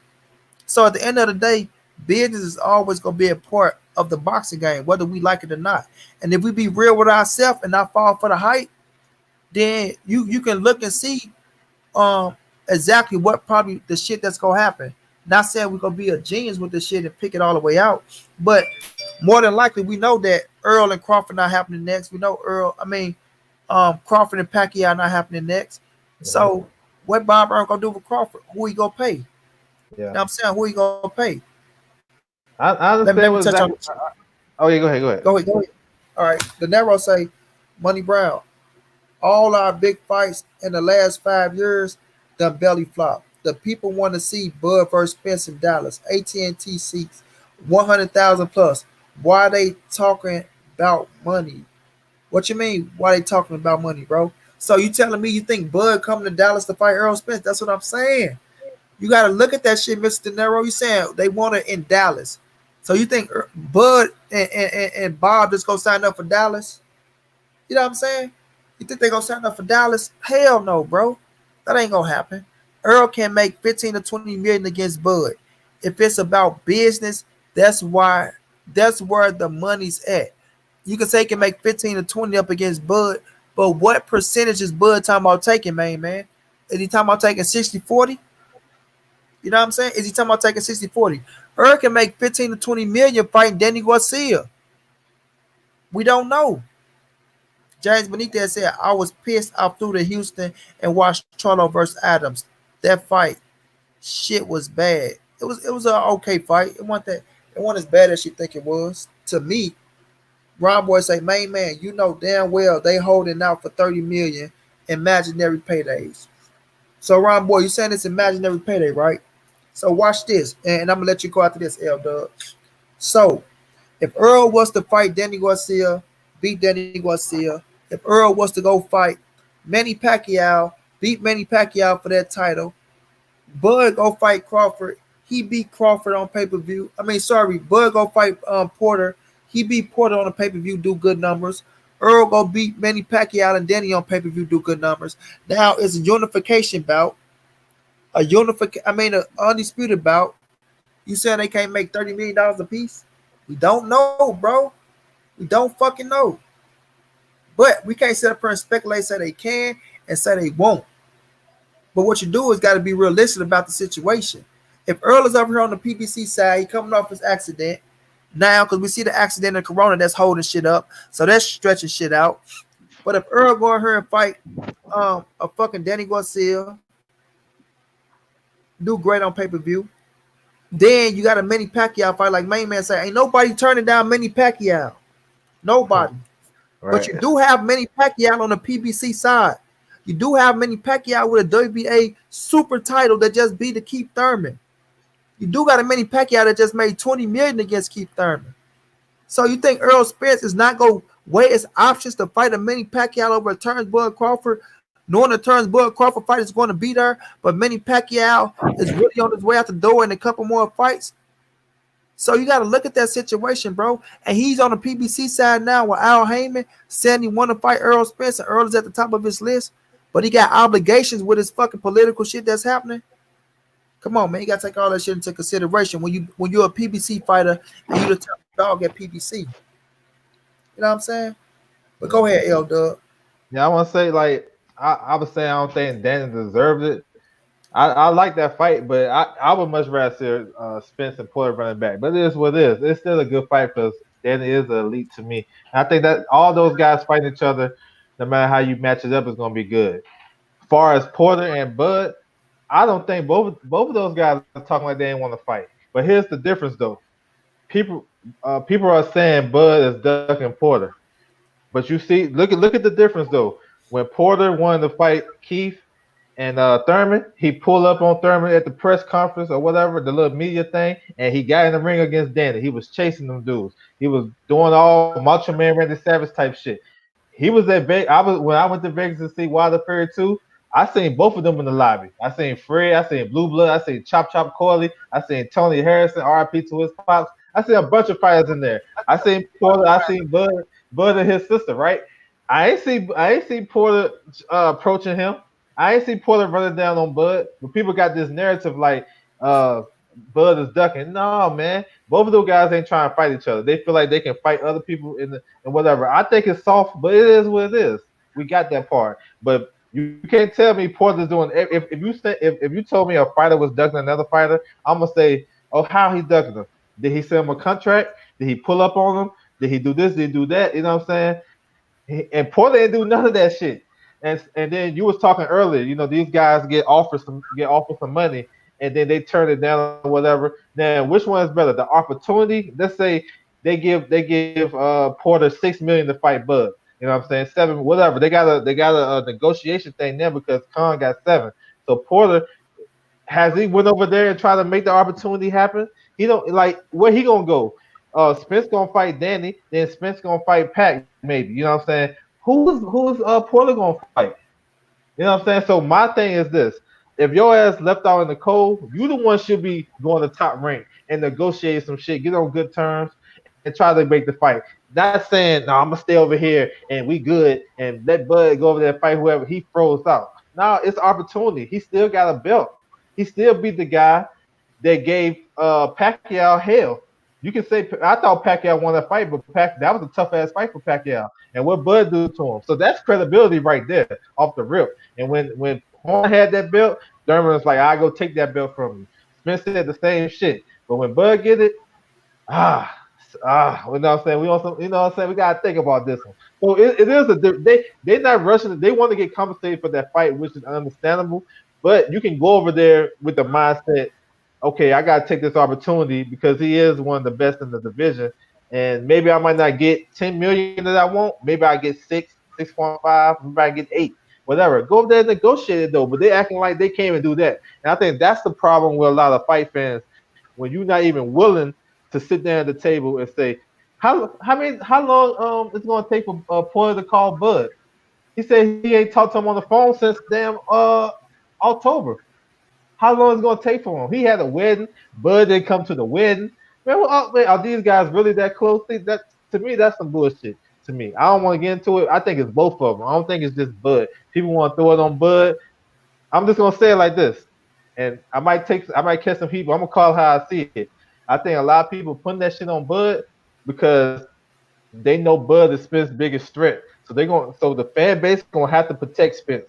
So at the end of the day, business is always gonna be a part of the boxing game, whether we like it or not. And if we be real with ourselves and not fall for the hype, then you can look and see um exactly what probably the shit that's gonna happen. Not saying we're gonna be a genius with this shit and pick it all the way out, but more than likely we know that Earl and Crawford not happening next. We know Crawford and Pacquiao not happening next. Hmm. So what Bob Earl gonna do with Crawford? Who he gonna pay? You know Yeah. what I'm saying? Who he gonna pay? I Let me understand touch what on exactly. Oh yeah, go ahead. Go ahead. go ahead. All right. The Nero say Money Brown. All our big fights in the last 5 years done belly flop. The people want to see Bud versus Spence in Dallas. AT&T seats, 100,000 plus. Why they talking about money? What you mean? Why they talking about money, bro? So you telling me you think Bud coming to Dallas to fight Earl Spence? That's what I'm saying. You got to look at that shit, Mr. De Niro. You saying they want it in Dallas. So you think Bud and Bob just go sign up for Dallas? You know what I'm saying? You think they gonna sign up for Dallas? Hell no, bro. That ain't gonna happen. Earl can make 15 to 20 million against Bud. If it's about business, that's why that's where the money's at. You can say he can make 15 to 20 up against Bud, but what percentage is Bud talking about taking, man? Is he talking about taking 60-40? You know what I'm saying? Is he talking about taking 60-40? Earl can make 15 to 20 million fighting Danny Garcia. We don't know. James Benitez said, I was pissed. I flew to Houston and watched Charlo versus Adams. That fight, shit was bad. It was an okay fight. It wasn't as bad as you think it was. To me, Ron Boy say, main man, you know damn well they holding out for 30 million imaginary paydays. So Ron Boy, you saying it's imaginary payday, right? So watch this, and I'm gonna let you go after this, L Dub. So if Earl was to fight Danny Garcia, beat Danny Garcia, if Earl was to go fight Manny Pacquiao, beat Manny Pacquiao for that title, Bud go fight Crawford, he beat Crawford on pay per view. I mean, sorry, Bud go fight Porter, he beat Porter on the pay per view, do good numbers. Earl go beat Manny Pacquiao and Danny on pay per view, do good numbers. Now it's a unification bout, an undisputed bout. You saying they can't make $30 million a piece? We don't know, bro. We don't fucking know. But we can't sit up here and speculate, say they can and say they won't. But what you do is got to be realistic about the situation. If Earl is over here on the PBC side, he coming off his accident now because we see the accident in Corona that's holding shit up, so that's stretching shit out. But if Earl go in here and fight a fucking Danny Garcia, do great on pay per view, then you got a Manny Pacquiao fight like main man say, ain't nobody turning down Manny Pacquiao. Nobody. But you Right. do have Manny Pacquiao on the PBC side. You do have Manny Pacquiao with a WBA super title that just beat the Keith Thurman. You do got a Manny Pacquiao that just made 20 million against Keith Thurman. So you think Earl Spence is not going to weigh his options to fight a Manny Pacquiao over a Terrence Bud Crawford, knowing the Terrence Bud Crawford fight is going to be there, but Manny Pacquiao is really on his way out the door in a couple more fights? So you got to look at that situation, bro. And he's on the PBC side now with Al Heyman saying he want to fight Earl Spence, and Earl is at the top of his list, but he got obligations with his fucking political shit that's happening. Come on, man. You got to take all that shit into consideration when you're a PBC fighter and you're the top dog at PBC. You know what I'm saying? But go ahead, L Dub. Yeah, I want to say like I was saying I don't think Danny deserved it. I like that fight, but I would much rather see Spence and Porter running back. But it is what it is. It's still a good fight because Danny is an elite to me. And I think that all those guys fighting each other, no matter how you match it up, is going to be good. As far as Porter and Bud, I don't think both of those guys are talking like they didn't want to fight. But here's the difference, though. People people are saying Bud is ducking Porter, but you see, look at the difference though. When Porter wanted to fight Keith and Thurman, he pulled up on Thurman at the press conference or whatever, the little media thing, and he got in the ring against Danny. He was chasing them dudes. He was doing all Macho Man Randy Savage type shit. He was at Vegas. I was when I went to Vegas to see Wilder Fury 2. I seen both of them in the lobby. I seen Fred. I seen Blue Blood. I seen Chop Chop Corley. I seen Tony Harrison. R.I.P. to his pops. I seen a bunch of fighters in there. I seen Porter. I seen Bud and his sister. Right. I ain't see Porter approaching him. I ain't see Porter running down on Bud. But people got this narrative like Bud is ducking. No, man. Both of those guys ain't trying to fight each other. They feel like they can fight other people and whatever. I think it's soft, but it is what it is. We got that part. But you can't tell me Porter's doing. If you told me a fighter was ducking another fighter, I'm gonna say, oh, how he ducking them? Did he send him a contract? Did he pull up on him? Did he do this? Did he do that? You know what I'm saying? And Porter didn't do none of that shit. And then you was talking earlier. You know these guys get offered some money, and then they turn it down or whatever. Now which one is better? The opportunity. Let's say they give Porter $6 million to fight Bud. You know what I'm saying? 7, whatever. They got a negotiation thing there because Khan got 7. So Porter has he went over there and tried to make the opportunity happen? He don't like where he gonna go. Spence gonna fight Danny, then Spence gonna fight Pac, maybe. You know what I'm saying? Who's Porter gonna fight? You know what I'm saying? So my thing is this: if your ass left out in the cold, you the one should be going to top rank and negotiate some shit, get on good terms, and try to make the fight. Not saying, no, I'm gonna stay over here and we good and let Bud go over there and fight whoever he froze out. No, it's opportunity. He still got a belt. He still beat the guy that gave Pacquiao hell. You can say I thought Pacquiao won that fight, but that was a tough ass fight for Pacquiao. And what Bud do to him? So that's credibility right there off the rip. And when Horn had that belt, Thurman was like, "I go take that belt from you." Spence said the same shit. But when Bud get it, ah, you know what I'm saying? We also, you know what I'm saying? We gotta think about this one. So it is they not rushing it. They want to get compensated for that fight, which is understandable. But you can go over there with the mindset, okay, I gotta take this opportunity because he is one of the best in the division. And maybe I might not get 10 million that I want. Maybe I get 6.5, maybe I get 8, whatever. Go over there and negotiate it though. But they acting like they can't even do that. And I think that's the problem with a lot of fight fans when you're not even willing to sit down at the table and say, how long it's gonna take for Porter to call Bud? He said he ain't talked to him on the phone since damn October. How long is it gonna take for him? He had a wedding. Bud didn't come to the wedding. Man, are these guys really that close? That to me, that's some bullshit. To me, I don't want to get into it. I think it's both of them. I don't think it's just Bud. People want to throw it on Bud. I'm just gonna say it like this, and I might catch some people. I'm gonna call it how I see it. I think a lot of people putting that shit on Bud because they know Bud is Spence's biggest threat. So the fan base gonna have to protect Spence.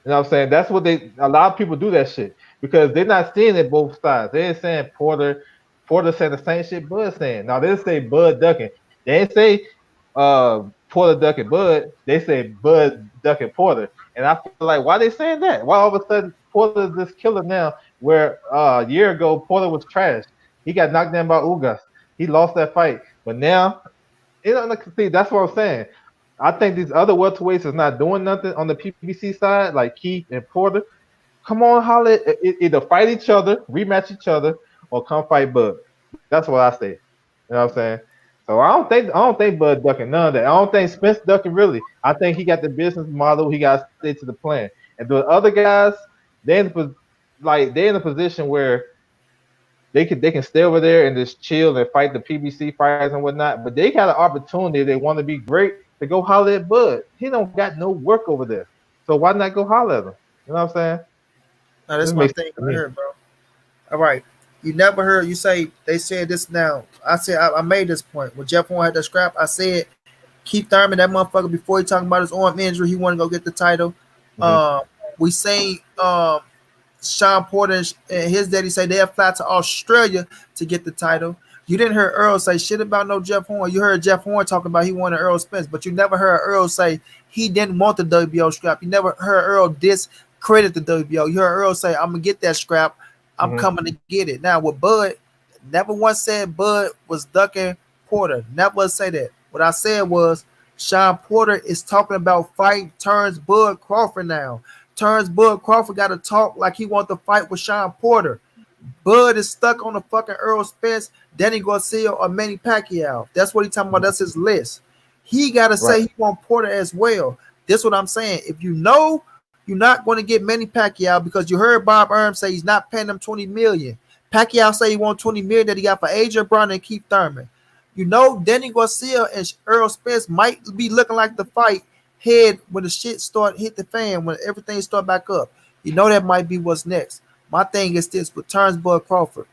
You know what I'm saying? That's what a lot of people do that shit because they're not seeing it both sides. They ain't saying Porter saying the same shit Bud saying. Now they say Bud ducking. They ain't say Porter ducking Bud. They say Bud ducking Porter. And I feel like why they saying that? Why all of a sudden Porter is this killer now where a year ago Porter was trash. He got knocked down by Ugas. He lost that fight. But now, see, that's what I'm saying. I think these other welterweights is not doing nothing on the PBC side, like Keith and Porter. Come on, holler, either fight each other, rematch each other, or come fight Bud. That's what I say. You know what I'm saying? So I don't think Bud ducking none of that. I don't think Spence ducking really. I think he got the business model. He got to stay to the plan. And the other guys, they're in a position where they can stay over there and just chill and fight the PBC fighters and whatnot. But they got an opportunity if they want to be great to go holler at Bud. He don't got no work over there. So why not go holler at him? You know what I'm saying? Now This that's my makes thing sense to right me. here, bro. All right. You never heard you say they said this now. I said I made this point. When Jeff Horn had that scrap, I said Keith Thurman, that motherfucker, before he talking about his arm injury, he want to go get the title. Mm-hmm. We say Sean Porter and his daddy say they'll fly to Australia to get the title. You didn't hear Earl say shit about no Jeff Horn. You heard Jeff Horn talking about he wanted Earl Spence, but you never heard Earl say he didn't want the WBO scrap. You never heard Earl discredit the WBO. You heard Earl say, "I'm gonna get that scrap. I'm Mm-hmm. coming to get it." Now with Bud, never once said Bud was ducking Porter. Never say that. What I said was Sean Porter is talking about fight turns Bud Crawford now. Turns Bud Crawford got to talk like he want to fight with Sean Porter. Bud is stuck on the fucking Earl Spence, Danny Garcia, or Manny Pacquiao. That's what he talking about. Mm-hmm. That's his list. He got to Right. say he want Porter as well. That's what I'm saying. If you know you're not going to get Manny Pacquiao because you heard Bob Erm say he's not paying them 20 million. Pacquiao say he want 20 million that he got for Adrian Brown and Keith Thurman. You know Danny Garcia and Earl Spence might be looking like the fight head when the shit start hit the fan, when everything start back up. You know that might be what's next. My thing is this with Turns Bud Crawford.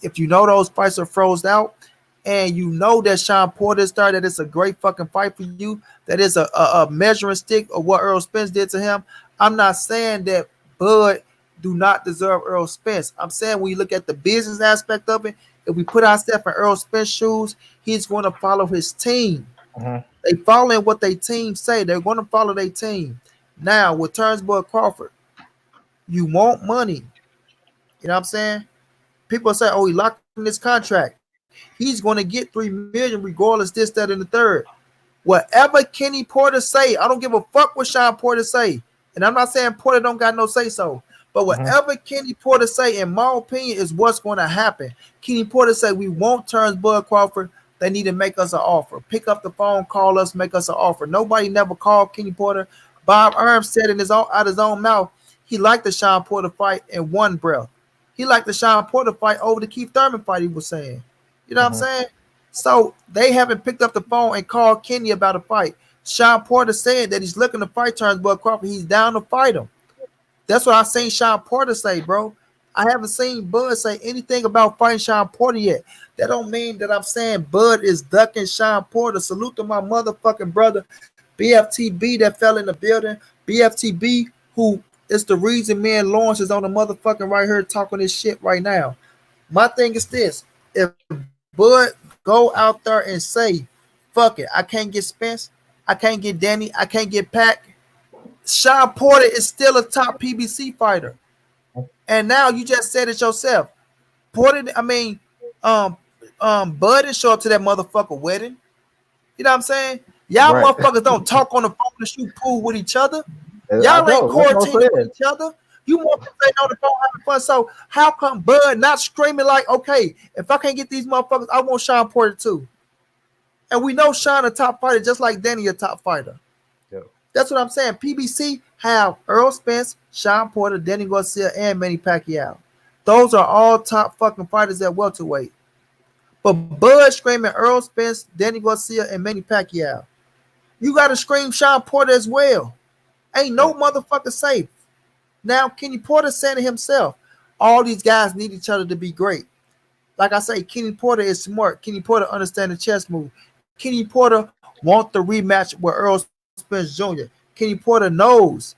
If you know those fights are froze out and you know that Sean Porter is there, that it's a great fucking fight for you, that is a measuring stick of what Earl Spence did to him. I'm not saying that Bud do not deserve Earl Spence. I'm saying when you look at the business aspect of it, if we put ourselves in Earl Spence's shoes, he's going to follow his team. Mm-hmm. They following what they team say. They're going to follow their team. Now with Turnsburg Crawford, you want money. You know what I'm saying? People say, "Oh, he locked in this contract. He's going to get 3 million regardless this, that, and the third." Whatever Kenny Porter say, I don't give a fuck what Sean Porter say. And I'm not saying Porter don't got no say so. But Mhm. whatever Kenny Porter say, in my opinion, is what's going to happen. Kenny Porter say we won't turn Bud Crawford. They need to make us an offer. Pick up the phone, call us, make us an offer. Nobody never called Kenny Porter. Bob Arm said in his own out his own mouth, he liked the Sean Porter fight in one breath. He liked the Sean Porter fight over the Keith Thurman fight. He was saying, you know what I'm Mhm. saying? So they haven't picked up the phone and called Kenny about a fight. Sean Porter said that he's looking to fight Bud Crawford. He's down to fight him. That's what I seen Sean Porter say, bro. I haven't seen Bud say anything about fighting Sean Porter yet. That don't mean that I'm saying Bud is ducking Sean Porter. Salute to my motherfucking brother, BFTB, that fell in the building. BFTB, who is the reason me and Lawrence is on the motherfucking right here talking this shit right now. My thing is this: if Bud go out there and say, "Fuck it, I can't get Spence, I can't get Danny, I can't get Pac," Sean Porter is still a top PBC fighter. And now you just said it yourself. Porter, I mean, um, Bud didn't show up to that motherfucker wedding. You know what I'm saying? Y'all Right. motherfuckers don't talk on the phone and shoot pool with each other. I Y'all ain't know. That's what I'm quarantining with saying. each other. You motherfuckers ain't on the phone having fun. So how come Bud not screaming like, okay, if I can't get these motherfuckers, I want Sean Porter too. And we know Sean a top fighter, just like Danny a top fighter. Yeah. That's what I'm saying. PBC have Earl Spence, Sean Porter, Danny Garcia, and Manny Pacquiao. Those are all top fucking fighters at welterweight. But Bud screaming Earl Spence, Danny Garcia, and Manny Pacquiao. You got to scream Sean Porter as well. Ain't no Right. motherfucker safe. Now, Kenny Porter said it himself. All these guys need each other to be great. Like I say, Kenny Porter is smart. Kenny Porter understands the chess move. Kenny Porter want the rematch with Earl Spence Jr. Kenny Porter knows.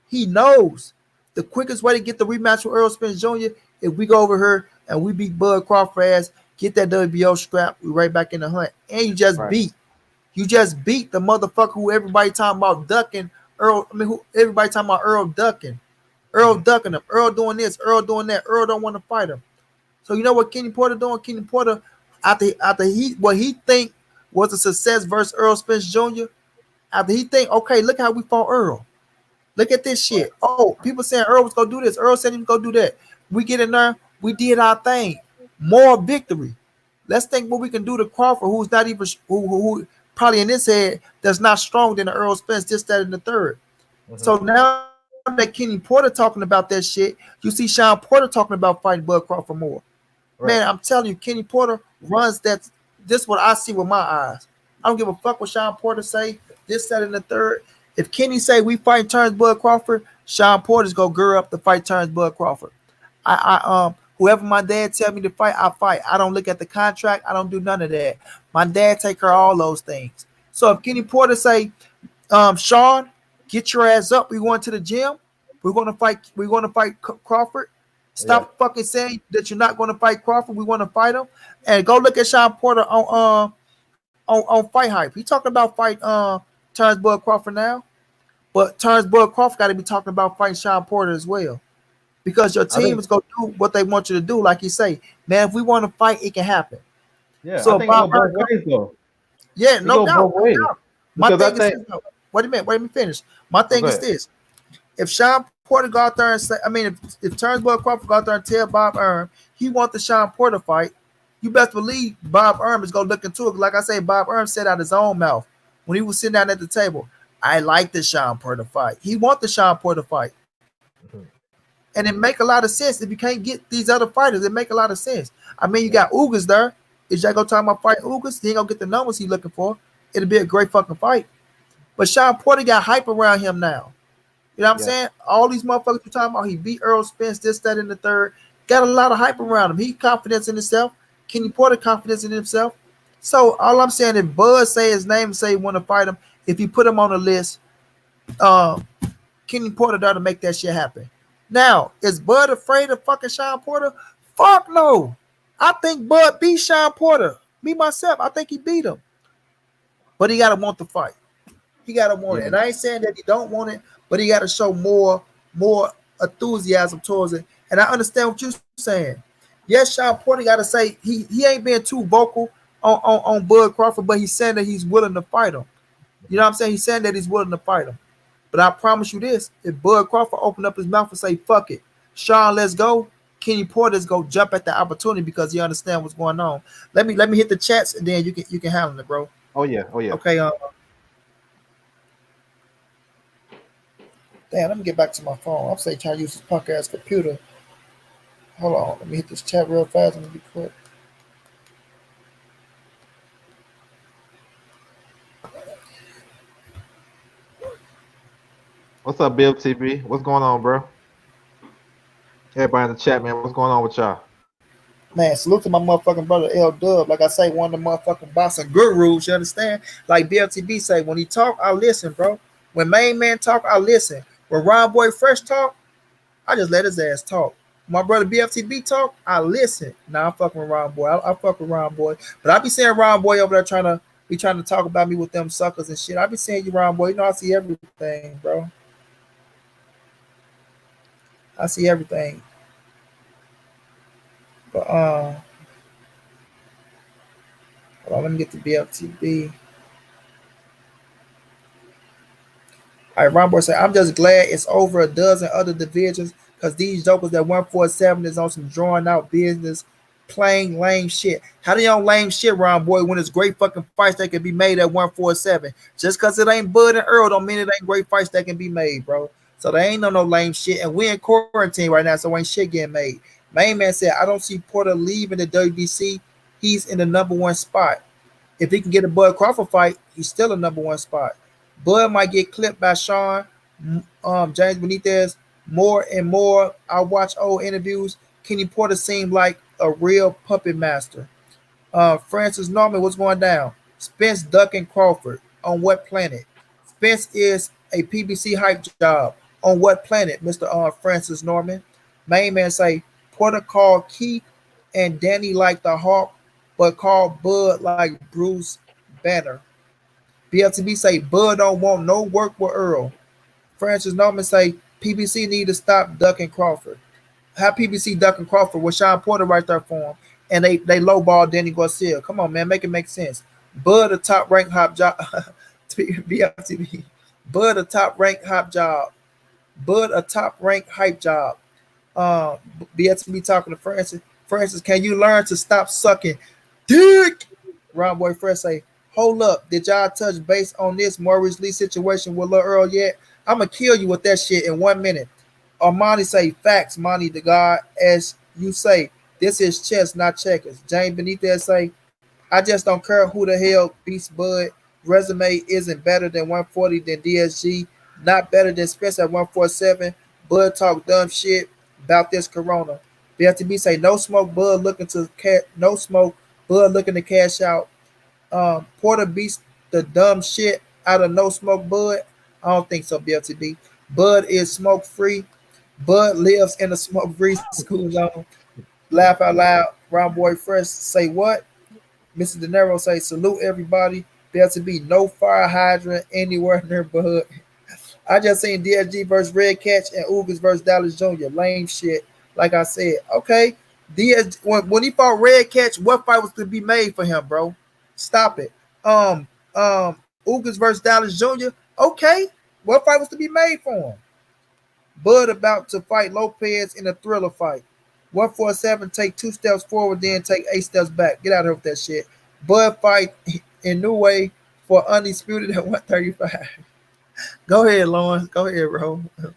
He knows the quickest way to get the rematch with Earl Spence Jr. if we go over here and we beat Bud Crawford ass, get that WBO scrap, we right back in the hunt. And you just Right. beat. You just beat the motherfucker who everybody talking about ducking. Earl, I mean, who everybody talking about Earl ducking. Earl Mhm. ducking him. Earl doing this. Earl doing that. Earl don't want to fight him. So you know what Kenny Porter doing? Kenny Porter, after he what he think was a success versus Earl Spence Jr. After he think, okay, look how we fought Earl. Look at this Right. shit. Oh, people saying Earl was gonna do this. Earl said he was gonna do that. We get in there, we did our thing. More victory. Let's think what we can do to Crawford, who's not even who probably in his head that's not strong than the Earl Spence, this, that, and the third. Mhm. So now that Kenny Porter talking about that shit, you see Sean Porter talking about fighting Bud Crawford more. Man, I'm Right. telling you, Kenny Porter runs that. This what I see with my eyes. I don't give a fuck what Sean Porter say. This, that, and the third. If Kenny say we fight turns Bud Crawford, Sean Porter's gonna girl up the fight turns Bud Crawford. Whoever my dad tell me to fight, I fight. I don't look at the contract. I don't do none of that. My dad take care of all those things. So if Kenny Porter say, Sean, get your ass up. We going to the gym. We're gonna fight. We're gonna fight Crawford. Yeah. Stop fucking saying that you're not gonna fight Crawford. We want to fight him. And go look at Sean Porter on Fight Hype. He talking about fight Terrence Bud Crawford now, but Terrence Bud Crawford got to be talking about fighting Sean Porter as well because your I team think. is gonna do what they want you to do. Like you say, man, if we want to fight, it can happen. Yeah. I So if think it Bob go Byrne both come, ways though. yeah, It no go doubt, both no ways doubt. My because I thing is think. this. Though. Wait a minute. Wait, let me finish. My thing is Okay. this. If Sean Porter go out there and say, I mean, if Terrence Bud Crawford go out there and tell Bob Erm he wants the Sean Porter fight, you best believe Bob Erm is gonna look into it. Like I say, Bob Erm said out his own mouth when he was sitting down at the table, I like the Sean Porter fight. He want the Sean Porter fight. Mhm. And it make a lot of sense. If you can't get these other fighters, it make a lot of sense. I mean, you got Yeah. Ugas there. Is y'all gonna talk about fight Ugas? He ain't gonna get the numbers he looking for. It'll be a great fucking fight. But Sean Porter got hype around him now. You know what I'm Yeah. saying? All these motherfuckers you talking about, he beat Earl Spence, this, that, and the third. Got a lot of hype around him. He confidence in himself. Kenny Porter confidence in himself. So all I'm saying, if Bud say his name, say he want to fight him, if you put him on the list, uh, Kenny Porter there to make that shit happen. Now, is Bud afraid of fucking Sean Porter? Fuck no. I think Bud beat Sean Porter. Me myself, I think he beat him. But he gotta want the fight. He gotta want it. Yeah. And I ain't saying that he don't want it, but he gotta show more enthusiasm towards it. And I understand what you're saying. Yes, Sean Porter gotta say he ain't being too vocal on Bud Crawford, but he's saying that he's willing to fight him. You know what I'm saying? He's saying that he's willing to fight him. But I promise you this: if Bud Crawford open up his mouth and say "fuck it," Sean, let's go. Kenny Porter's go jump at the opportunity because he understand what's going on. Let me hit the chats and then you can handle it, bro. Oh yeah, oh yeah. Okay. Damn. Let me get back to my phone. I'm saying trying to use this punk ass computer. Hold on. Let me hit this chat real fast. Let me be quick. What's up, Bill TB? What's going on, bro? Everybody in the chat, man. What's going on with y'all? Man, salute to my motherfucking brother L Dub. Like I say, one of the motherfucking boxing gurus. You understand? Like BLTB say, when he talk, I listen, bro. When main man talk, I listen. When Ron Boy Fresh talk, I just let his ass talk. My brother BFTB talk, I listen. Nah, I'm fucking with Ron Boy. I fuck with Ron Boy. But I be seeing Ron Boy over there trying to talk about me with them suckers and shit. I be seeing you, Ron Boy. You know I see everything, bro. I see everything. But hold on, let me get the BFTB. All right, Ron Boy said, I'm just glad it's over a dozen other divisions because these jokers that 147 is on some drawn out business, playing lame shit. How do y'all lame shit, Ron Boy, when it's great fucking fights that can be made at 147? Just because it ain't Bud and Earl don't mean it ain't great fights that can be made, bro. So there ain't no lame shit. And we in quarantine right now, so ain't shit getting made. Main man said, I don't see Porter leaving the WBC. He's in the number one spot. If he can get a Bud Crawford fight, he's still a number one spot. Bud might get clipped by Sean, James Benitez more and more. I watch old interviews. Kenny Porter seemed like a real puppet master. Francis Norman, what's going down? Spence ducking Crawford. On what planet? Spence is a PBC hype job. On what planet, Mr. Francis Norman? Main man say Porter called Keith and Danny like the Hawk, but called Bud like Bruce Banner. BLTB say Bud don't want no work with Earl. Francis Norman say PBC need to stop ducking Crawford. How PBC ducking Crawford with Sean Porter right there for him, and they lowball Danny Garcia. Come on, man, make it make sense. Bud a top ranked hop job. BLTB. Bud a top ranked hop job. Bud a top ranked hype job. Um, BLTB talking to Francis. Francis, can you learn to stop sucking dick? Ron Boy Fresh say, hold up, did y'all touch base on this Maurice Lee situation with Lil Earl yet? I'ma kill you with that shit in 1 minute. Monty say, facts, Monty the God, as you say, this is chess, not checkers. James Benitez say, I just don't care who the hell beats Bud. Resume isn't better than 140 than DSG, not better than Spence at 147. Bud talk dumb shit about this corona. BFTB say no smoke, no smoke, Bud looking to cash out. Porter beats the dumb shit out of no smoke Bud. I don't think so, BFTB. Bud is smoke free. Bud lives in a smoke free school zone. Laugh out loud. Round Boy Fresh say what? Mr. De Niro say salute everybody. BFTB no fire hydrant anywhere near Bud. I just seen DSG versus Red Catch and Ugas versus Dallas Jr. Lame shit. Like I said, okay. When he fought Red Catch, what fight was to be made for him, bro? Stop it. Ugas versus Dallas Jr. Okay. What fight was to be made for him? Bud about to fight Lopez in a thriller fight. 147 take 2 steps forward, then take 8 steps back. Get out of here with that shit. Bud fight in new way for undisputed at 135. Go ahead, Lawrence. Go ahead, bro. No,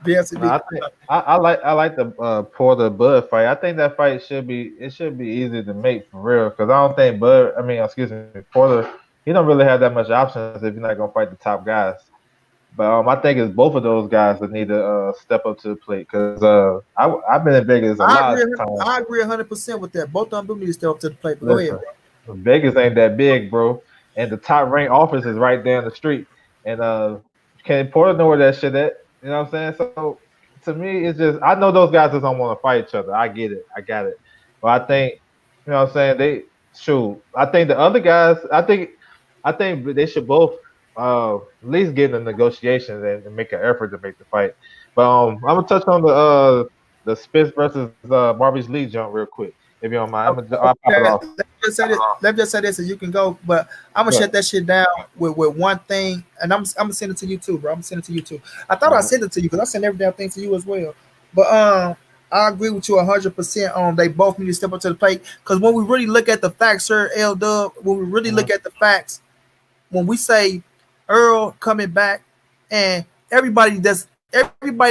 BFCB. I think I like the Porter Bud fight. I think that fight should be easy to make for real because I don't think Bud. I mean, excuse me, Porter. He don't really have that much options if you're not gonna fight the top guys. But I think it's both of those guys that need to step up to the plate because I've been in Vegas a I lot agree. of times. I agree 100% with that. Both of them do need to step up to the plate. But go ahead, Listen, bro. Vegas ain't that big, bro, and the top ranked office is right down the street. And can Porter know where that shit at? You know what I'm saying? So to me, it's just I know those guys just don't want to fight each other. I get it, I got it. But I think you know what I'm saying. They shoot. I think the other guys. I think they should both at least get in the negotiations and make an effort to make the fight. But I'm gonna touch on the Spence versus Marvis Lee jump real quick. If you don't mind, I'll pop it Okay, off. let me just say this, and you can go. But I'm gonna shut Right. that shit down with one thing, and I'm gonna send it to you too, bro. I'm gonna send it to you too. I thought I All right. sent it to you because I sent every damn thing to you as well. But I agree with you 100% on they both need to step up to the plate. Because when we really look at the facts, sir, L Dub, when we really Mhm. look at the facts, when we say Earl coming back, and everybody that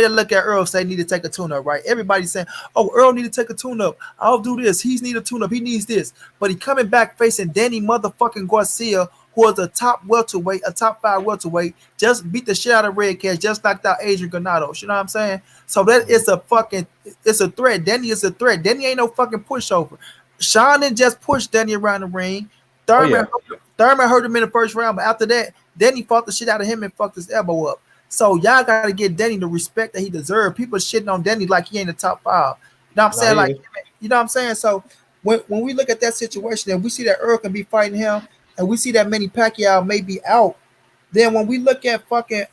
look at Earl say need to take a tune up, right? Everybody saying, "Oh, Earl need to take a tune up. I'll do this. He's need a tune up. He needs this." But he coming back facing Danny motherfucking Garcia, who is a top welterweight, a top five welterweight, just beat the shit out of Red Cash, just knocked out Adrian Granados. You know what I'm saying? So that Mhm. is a fucking, it's a threat. Danny is a threat. Danny ain't no fucking pushover. Sean didn't just push Danny around the ring. Oh Thurman yeah. Thurman hurt him in the first round, but after that, Danny fought the shit out of him and fucked his elbow up. So y'all gotta get Danny the respect that he deserves. People shitting on Danny like he ain't the top five. You know what I'm No, saying? he Like, is. you know what I'm saying? So when we look at that situation and we see that Earl can be fighting him, and we see that Manny Pacquiao may be out, then when we look at fucking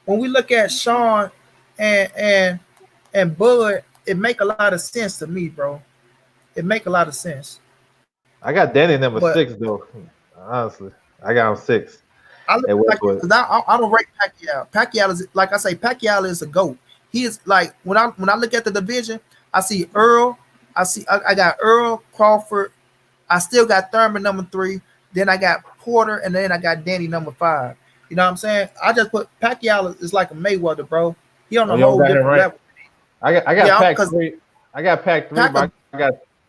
when we look at Sean and Bud, it make a lot of sense to me, bro. It make a lot of sense. I got Danny number But 6 though. Honestly, I got him 6 I look at like welterweight. because I don't rate Pacquiao. Pacquiao is like I say, Pacquiao is a goat. He is like when I look at the division, I see Earl, I got Earl Crawford, I still got Thurman number three, then I got Porter, and then I got Danny number five. You know what I'm saying? I just put Pacquiao is like a Mayweather, bro. He on Oh, a you don't whole got him different right. level. I got Yeah, pack because 3. I got pack 3, Pac, but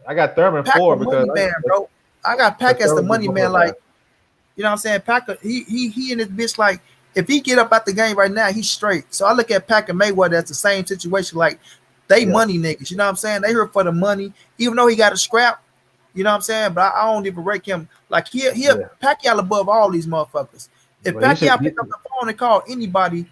I got Thurman Pac 4 the because money man, bro. I got Pac as the Thurman just money one man. more guy. Like, you know what I'm saying? Packer, he and this bitch like if he get up out the game right now, he's straight. So I look at Packer Mayweather as the same situation. Like they Yeah, money niggas, you know what I'm saying? They here for the money, even though he got a scrap. You know what I'm saying? But I don't even rate him like he yeah. Pacquiao above all these motherfuckers. If But he should. Pacquiao pick up the phone and call anybody,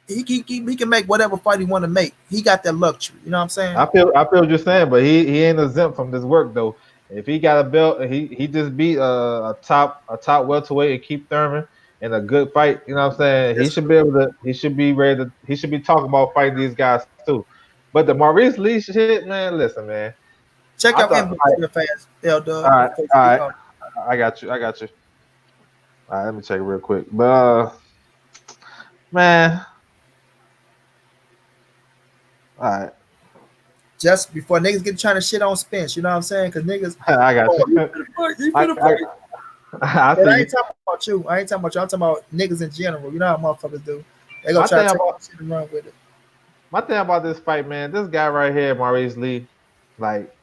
he can make whatever fight he want to make. He got that luxury. You know what I'm saying? I feel what you're saying, but he ain't exempt from this work though. If he got a belt, he just beat a top welterweight and keep Thurman in a good fight. You know what I'm saying? He That's should true. be able to. He should be ready to. He should be talking about fighting these guys too. But the Maurice Lee shit, man. Listen, man. Check I out thought. inbox real fast, L All Dub, right, before you all speak right. on it. I got you. I got you. All right, let me check it real quick. But man, all right, Just before niggas get trying to shit on Spence, you know what I'm saying? Because niggas, I got oh, you. you finna fight, you I, finna I, fight. I But see I you. ain't talking about you. I ain't talking about you. I'm talking about niggas in general. You know how motherfuckers do. They gonna My try thing to take about my shit and run with it. my thing about this fight, man. This guy right here, Maurice Lee, like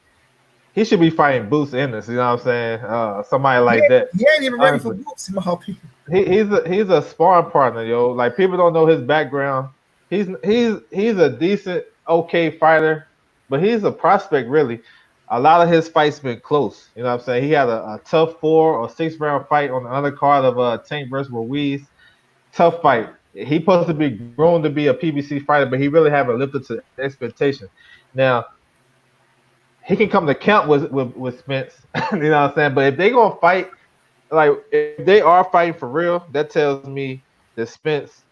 he should be fighting Boots Ennis. You know what I'm saying? Somebody He like ain't, that. he ain't even ready for Honestly, boots, in my opinion. he's a sparring partner, yo. Like people don't know his background. He's a decent, okay fighter, but he's a prospect really. A lot of his fights been close. You know what I'm saying? He had a tough 4 or 6 round fight on the undercard of Tank versus Ruiz. Tough fight. He supposed to be grown to be a PBC fighter, but he really haven't lived up to expectation. Now he can come to count with Spence. You know what I'm saying? But if they gonna fight, like if they are fighting for real, that tells me that Spence,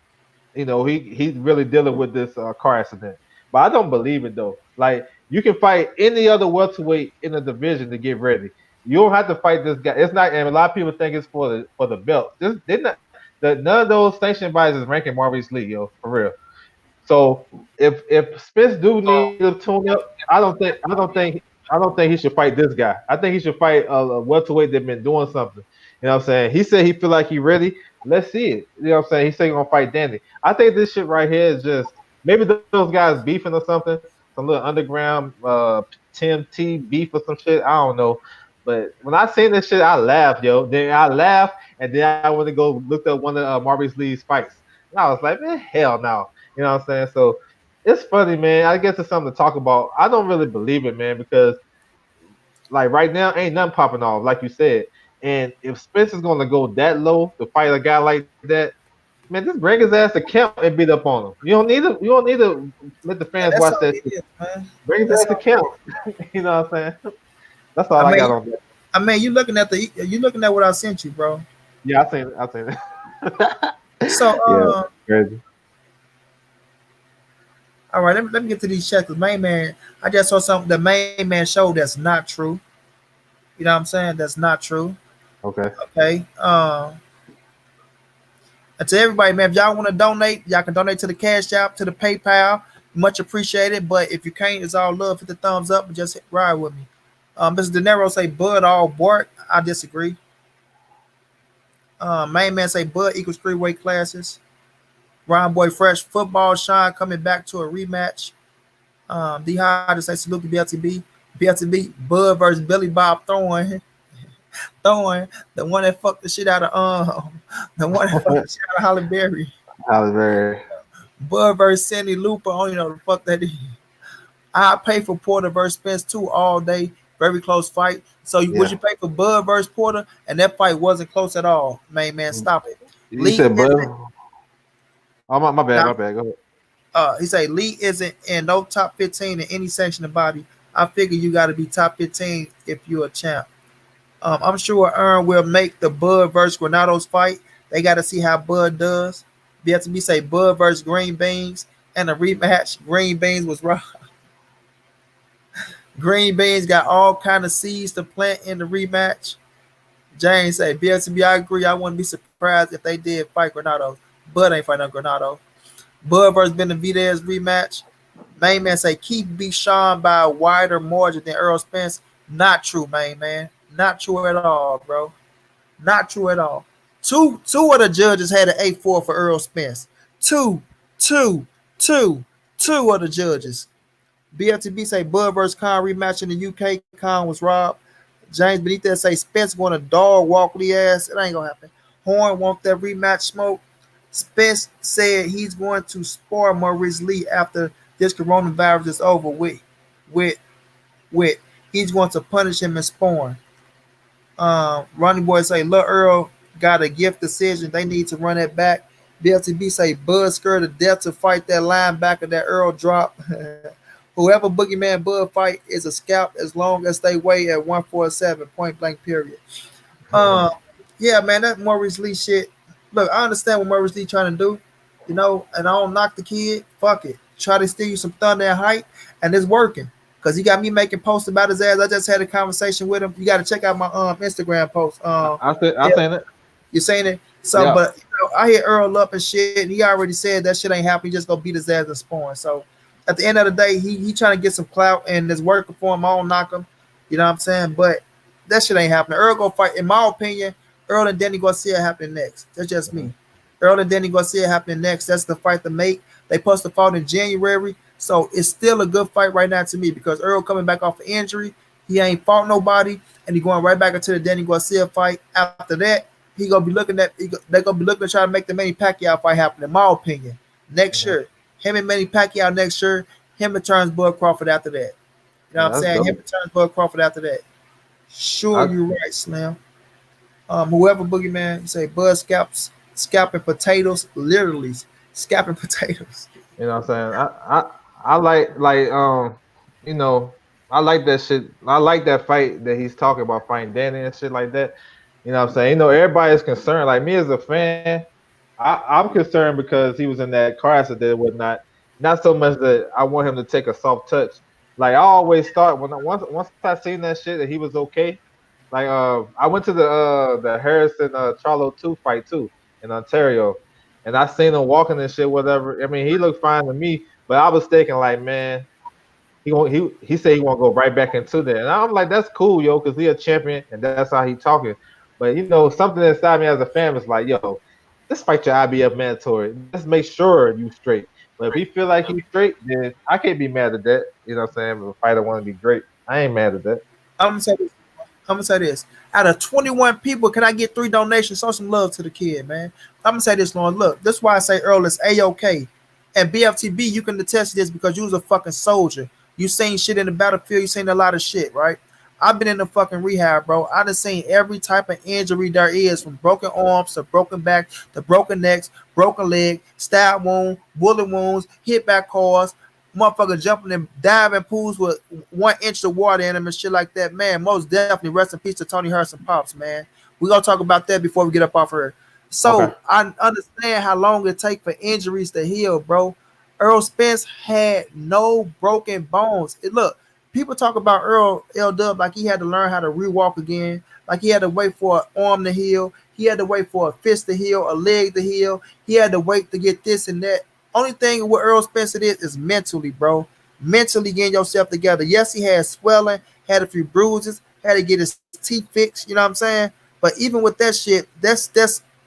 he's really dealing with this car accident. But I don't believe it though. Like you can fight any other welterweight in the division to get ready. You don't have to fight this guy. It's not, and a lot of people think it's for the belt. This they not none of those sanctioned bodies is ranking Maurice Lee, yo, for real. So if Spence do need a tune up, I don't think he should fight this guy. I think he should fight a welterweight that been doing something. You know what I'm saying? He said he feel like he ready. Let's see it. You know what I'm saying? He said he gonna fight Danny. I think this shit right here is just maybe those guys beefing or something, some little underground TMT beef or some shit. I don't know. But when I seen this shit, I laughed, yo. Then I laughed, and then I went to go look up one of Maurice Lee's fights. And I was like, man, hell no. You know what I'm saying? So it's funny, man. I guess it's something to talk about. I don't really believe it, man, because like right now ain't nothing popping off, like you said. And if Spencer's gonna go that low to fight a guy like that, man, just bring his ass to camp and beat up on him. You don't need to let the fans And watch that's all that it shit. is, man. Bring his That's ass to all it camp. is. You know what I'm saying? That's all I I mean, got on that. you looking at what I sent you, bro. Yeah, I seen it. So Yeah, crazy. All right, let me get to these checks. The main man, I just saw something. The main man showed that's not true. You know what I'm saying? That's not true. Okay. Okay. And to everybody, man, if y'all want to donate, y'all can donate to the Cash App, to the PayPal. Much appreciated. But if you can't, it's all love. Hit the thumbs up and just ride with me. Mr. De Niro say Bud all bark. I disagree. Main man say Bud equals three weight classes. Ryan Boy Fresh football. Sean coming back to a rematch. D Hard to say salute to BLTB. BLTB Bud versus Billy Bob Thorne. Thorne, the one that fucked the shit out of the one that fucked the shit out of Holly Berry. Halle Berry. Bud versus Sandy Looper. I don't even know the fuck that is. I pay for Porter versus Spence too all day. Very close fight. So would Yeah. you pay for Bud versus Porter? And that fight wasn't close at all. Man, stop it. You Lee said Bud. isn't Oh my bad, now. my bad. Go ahead. He say Lee isn't in no top 15 in any section of body. I figure you got to be top 15 if you're a champ. I'm sure Earn will make the Bud versus Granados fight. They got to see how Bud does. BFTB say Bud versus Green Beans and a rematch. Green Beans was wrong. Green Beans got all kind of seeds to plant in the rematch. James say BFTB, I agree. I wouldn't be surprised if they did fight Granados. Bud ain't fighting Granado. Bud versus Benavidez rematch. Main man say Keith beat Sean by a wider margin than Earl Spence. Not true, main man. Not true at all, bro. Not true at all. Two of the judges had an 8-4 for Earl Spence. Two, two, two, two of the judges. BFTB say Bud versus Khan rematch in the UK. Khan was robbed. James Benitez say Spence going to dog walk Lee ass. It ain't gonna happen. Horn want that rematch smoke. Spence said he's going to spar Maurice Lee after this coronavirus is over with. With with he's going to punish him and spawn. Ronnie Boy say Lil Earl got a gift decision. They need to run it back. BLTB say Bud scared to death to fight that linebacker that Earl dropped. Whoever Boogeyman Bud fight is a scalp as long as they weigh at 147, point blank period. Uh, yeah, man, that Maurice Lee shit. Look, I understand what Maurice Lee trying to do, and I don't knock the kid. Fuck it. Try to steal you some thunder and height, and it's working. Cause he got me making posts about his ass. I just had a conversation with him. You got to check out my Instagram post. I Yeah, seen it. you saying it? So, Yeah. but I hit Earl up and shit, and he already said that shit ain't happening. He just gonna beat his ass and spawn. So, at the end of the day, he trying to get some clout and it's working for him. I don't knock him. You know what I'm saying? But that shit ain't happening. Earl gonna fight. In my opinion, Earl and Danny Garcia happening next. That's just me. Earl and Danny Garcia happening next. That's the fight to make. They supposed to fight in January. So it's still a good fight right now to me because Earl coming back off an injury. He ain't fought nobody, and he going right back into the Danny Garcia fight. After that, he gonna be looking at. They gonna be looking to try to make the Manny Pacquiao fight happen. In my opinion, next Mhm. year, him and Manny Pacquiao next year. Him and turns Bud Crawford after that. You know what Yeah, I'm that's saying? Him dope. and turns Bud Crawford after that. Sure, I, you're right, Slim. Whoever Boogeyman, you say Bud scalping potatoes, literally scalping potatoes. you know what I'm saying? I you know, I like that shit. I like that fight that he's talking about fighting Danny and shit like that. You know what I'm saying? You know, everybody's concerned. Like me as a fan, I'm concerned because he was in that car accident and whatnot. Not so much that I want him to take a soft touch. Like I always thought once I seen that shit that he was okay. Like I went to the Harrison Charlo 2 fight too in Ontario, and I seen him walking and shit, whatever. I mean, he looked fine to me, but I was thinking like, man, he said he want to go right back into that, and I'm like, that's cool, yo, because he a champion, and that's how he talking. But you know, something inside me as a fan was like, yo, let's fight your IBF mandatory. Let's make sure you straight. But if he feel like he's straight, then I can't be mad at that. You know what I'm saying? If a fighter want to be great, I ain't mad at that. I'm gonna say this. I'm gonna say this. Out of 21 people, can I get 3 donations? Show some love to the kid, man. I'm gonna say this, Lauren. Look, this is why I say Earl is A-OK. And BFTB, you can attest to this because you was a fucking soldier. You seen shit in the battlefield. You seen a lot of shit, right? I've been in the fucking rehab, bro. I done seen every type of injury there is, from broken arms to broken back to broken necks, broken leg, stab wound, bullet wounds, hit back cars, motherfucker jumping in diving pools with 1 inch of water in them and shit like that. Man, most definitely rest in peace to Tony Harrison Pops, man. We gonna talk about that before we get up off here. Okay. So I understand how long it take for injuries to heal, bro. Earl Spence had no broken bones. Look, people talk about Earl L Dub like he had to learn how to rewalk again, like he had to wait for an arm to heal, he had to wait for a fist to heal, a leg to heal, he had to wait to get this and that. Only thing with Earl Spence it is mentally, bro. Mentally getting yourself together. Yes, he had swelling, had a few bruises, had to get his teeth fixed. You know what I'm saying? But even with that shit, that's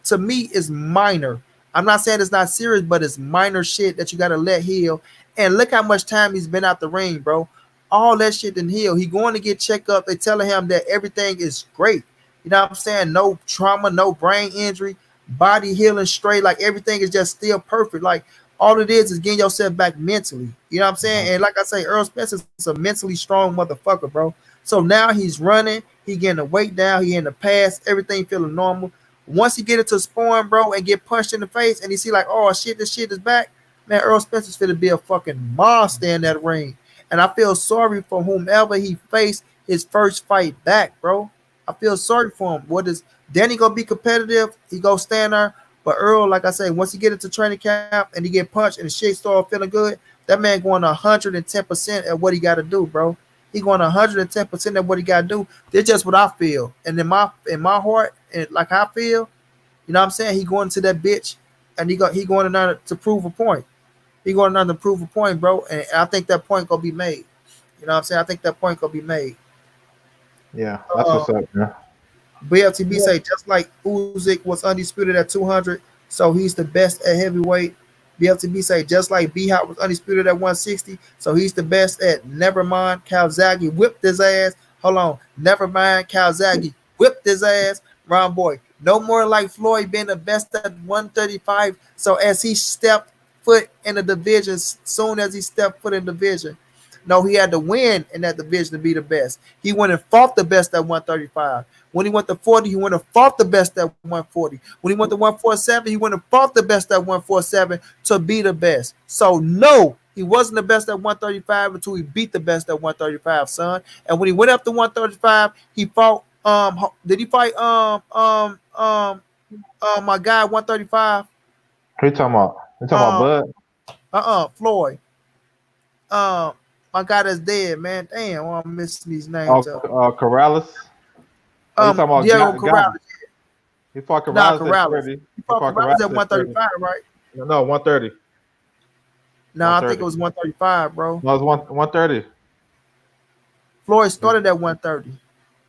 to me is minor. I'm not saying it's not serious, but it's minor shit that you gotta let heal. And look how much time he's been out the ring, bro. All that shit didn't heal. He going to get checked up. They telling him that everything is great. You know what I'm saying? No trauma, no brain injury, body healing straight. Like everything is just still perfect. Like all it is getting yourself back mentally. You know what I'm saying? And like I say, Earl Spence is a mentally strong motherfucker, bro. So now he's running, he getting the weight down, he in the pass, everything feeling normal. Once he get into sparring, bro, and get punched in the face, and he see like, oh shit, this shit is back. Man, Earl Spencer's finna be a fucking monster in that ring, and I feel sorry for whomever he faced his first fight back, bro. I feel sorry for him. What is Danny gonna be competitive? He go stand there, but Earl, like I say, once he get into training camp and he get punched and the shit start feeling good, that man going 110% at what he got to do, bro. He going 110% at what he got to do. That's just what I feel, and in my heart, and like I feel, you know what I'm saying? He going to that bitch, and he going another to prove a point. He going another to prove a point, bro. And I think that point gonna be made. You know what I'm saying? I think that point gonna be made. Yeah, that's Uh, what's up, man. BLTB say just like Usyk was undisputed at 200, so he's the best at heavyweight. BLTB say just like B Hot was undisputed at 160, so he's the best at. Never mind, Calzaghe whipped his ass. Hold on, never mind, Calzaghe whipped his ass. Round boy, no more like Floyd being the best at 135. So as he stepped foot in the division, soon as he stepped foot in the division, no, he had to win in that division to be the best. He went and fought the best at 135. When he went to 40, he went and fought the best at 140. When he went to 147, he went and fought the best at 147 to be the best. So no, he wasn't the best at 135 until he beat the best at 135, son. And when he went up to 135, he fought. Did he fight my guy at 135? Who you talking about? You talking about Um Bud? Floyd. Um my guy that's dead, man. Damn, I'm missing these names Oh, up. Corrales. Oh, you talking about Diego Corrales. Gotti? He fought Nah, Corrales at Corrales. 30. He He fought fought Corrales at Corrales at 30. 135, right? No, 130. No, I think it 130. was 135, bro. No, it's 130. Floyd started at 130.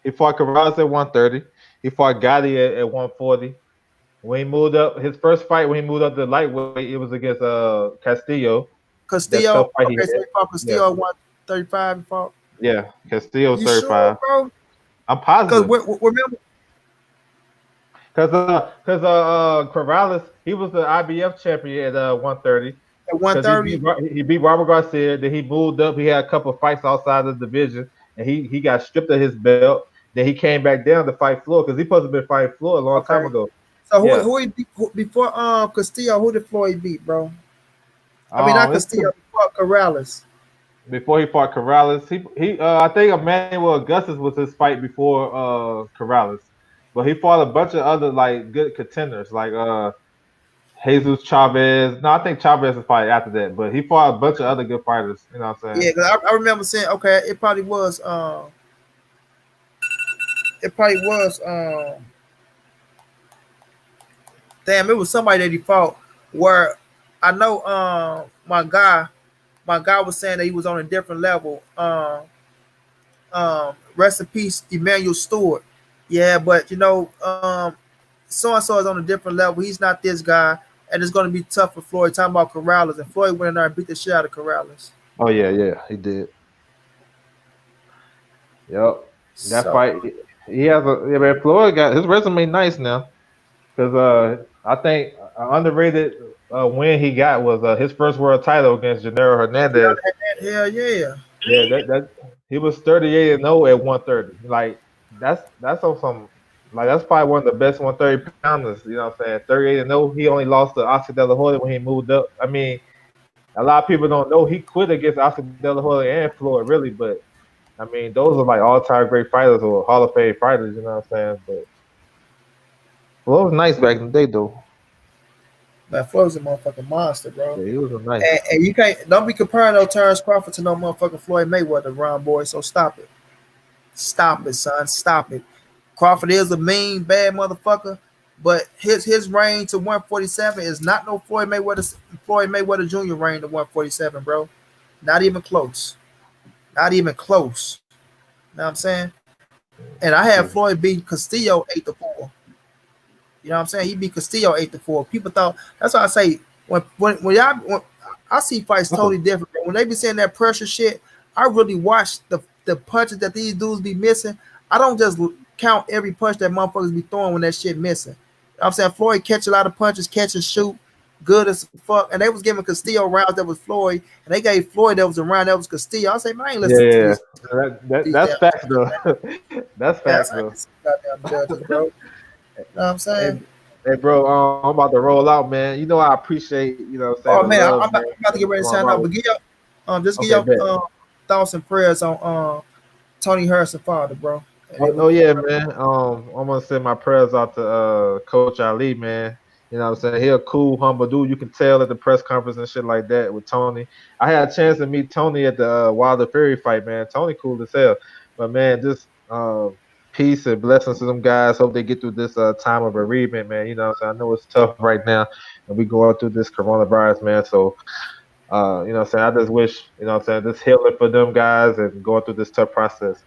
He fought Corrales at 130. He fought Gotti at 140. When he moved up, his first fight when he moved up to lightweight, it was against Castillo. That tough Castillo. fight he Okay, so had. he fought Yeah, Castillo at 135. He fought. yeah. Castillo was You sure, 35. bro? I'm Because positive. remember Cause Corrales, he was the IBF champion at 130. at Cause 130. he beat Robert Garcia. Then he moved up. He had a couple of fights outside the division, and he got stripped of his belt. Then he came back down to fight Floyd because he supposed to be fighting Floyd a long time Okay. ago. So Yeah. who he beat before Castillo? Who did Floyd beat, bro? I mean not This Castillo. Before Corrales. before he fought Corrales. He I think Emmanuel Augustus was his fight before Corrales. But he fought a bunch of other like good contenders like Jesus Chavez. No, I think Chavez is fight after that, but he fought a bunch of other good fighters. You know what I'm saying? Yeah, 'cause I remember saying, okay, it probably was damn, it was somebody that he fought where I know my guy was saying that he was on a different level. Rest in peace, Emmanuel Stewart. Yeah, but so and so is on a different level. He's not this guy, and it's going to be tough for Floyd. Talking about Corrales, and Floyd went in there and beat the shit out of Corrales. Oh yeah, he did. Yep. That So fight, he has a yeah, man. Floyd got his resume nice now because I think underrated win he got was his first world title against Gennaro Hernandez. hell yeah. Yeah, that he was 38-0 at 130. Like that's on some like that's probably one of the best 130 pounders. You know what I'm saying? 38-0. He only lost to Oscar De La Hoya when he moved up. I mean, a lot of people don't know he quit against Oscar De La Hoya and Floyd really, but I mean those are like all time great fighters or Hall of Fame fighters. You know what I'm saying? But Floyd was nice back in the day though. Man, Floyd was a motherfucking monster, bro. Yeah, he was a nice. And you can't don't be comparing no Terrence Crawford to no motherfucking Floyd Mayweather, Ron boy. So stop it. Stop it, son. Stop it. Crawford is a mean, bad motherfucker, but his reign to 147 is not no Floyd Mayweather Jr. reign to 147, bro. Not even close. Not even close. You know what I'm saying? And I had Yeah, Floyd beat Castillo 8-4. You know what I'm saying? He beat Castillo 8-4. People thought that's why I say when I see fights that's a, totally different. When they be saying that pressure shit, I really watch the punches that these dudes be missing. I don't just count every punch that motherfuckers be throwing when that shit missing. You know what I'm saying? Floyd catch a lot of punches, catch and shoot, good as fuck. And they was giving Castillo rounds that was Floyd, and they gave Floyd that was a round that was Castillo. I say, man, I ain't listen to yeah. these That's damn facts judges, though. man. That's Yeah, facts I ain't though. listen to goddamn judges, bro. You know what I'm Hey, saying? hey, bro, I'm about to roll out, man. You know I appreciate, you know, what I'm saying Oh the man, love, I'm man. about to get ready to Going sign around off, with but give your just give okay, your bet. thoughts and prayers on Tony Harrison father, bro. And then we Oh can yeah, man. I'm gonna send my prayers out to Coach Ali, man. You know what I'm saying? He a cool, humble dude. You can tell at the press conference and shit like that with Tony. I had a chance to meet Tony at the Wilder Fury fight, man. Tony cool as hell. But man, just peace and blessings to them guys. Hope they get through this time of bereavement, man. You know what I'm saying? I know it's tough right now and we going through this coronavirus, man. So you know what I'm saying? I just wish, you know what I'm saying, this healing for them guys and going through this tough process.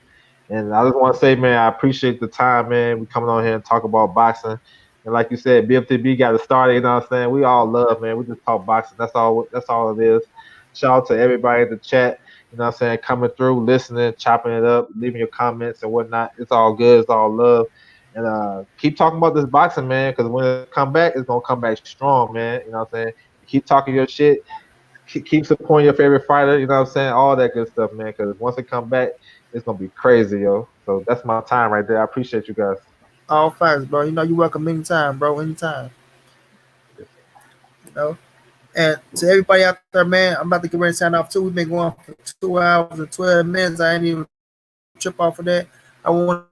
And I just want to say, man, I appreciate the time, man. We coming on here and talk about boxing. And like you said, BFTB got it started, you know what I'm saying? We all love, man. We just talk boxing. That's all it is. Shout out to everybody in the chat, you know what I'm saying, coming through, listening, chopping it up, leaving your comments and whatnot. It's all good, it's all love. And keep talking about this boxing, man, because when it come back, it's gonna come back strong, man. You know what I'm saying? Keep talking your shit, keep supporting your favorite fighter. You know what I'm saying? All that good stuff, man. Because once it come back, it's gonna be crazy, yo. So that's my time right there. I appreciate you guys. all facts, bro. You know you welcome anytime, bro. Anytime. Yes, You know. And to everybody out there, man, I'm about to get ready to sign off too. We've been going for 2 hours and 12 minutes. I ain't even trip off of that. I want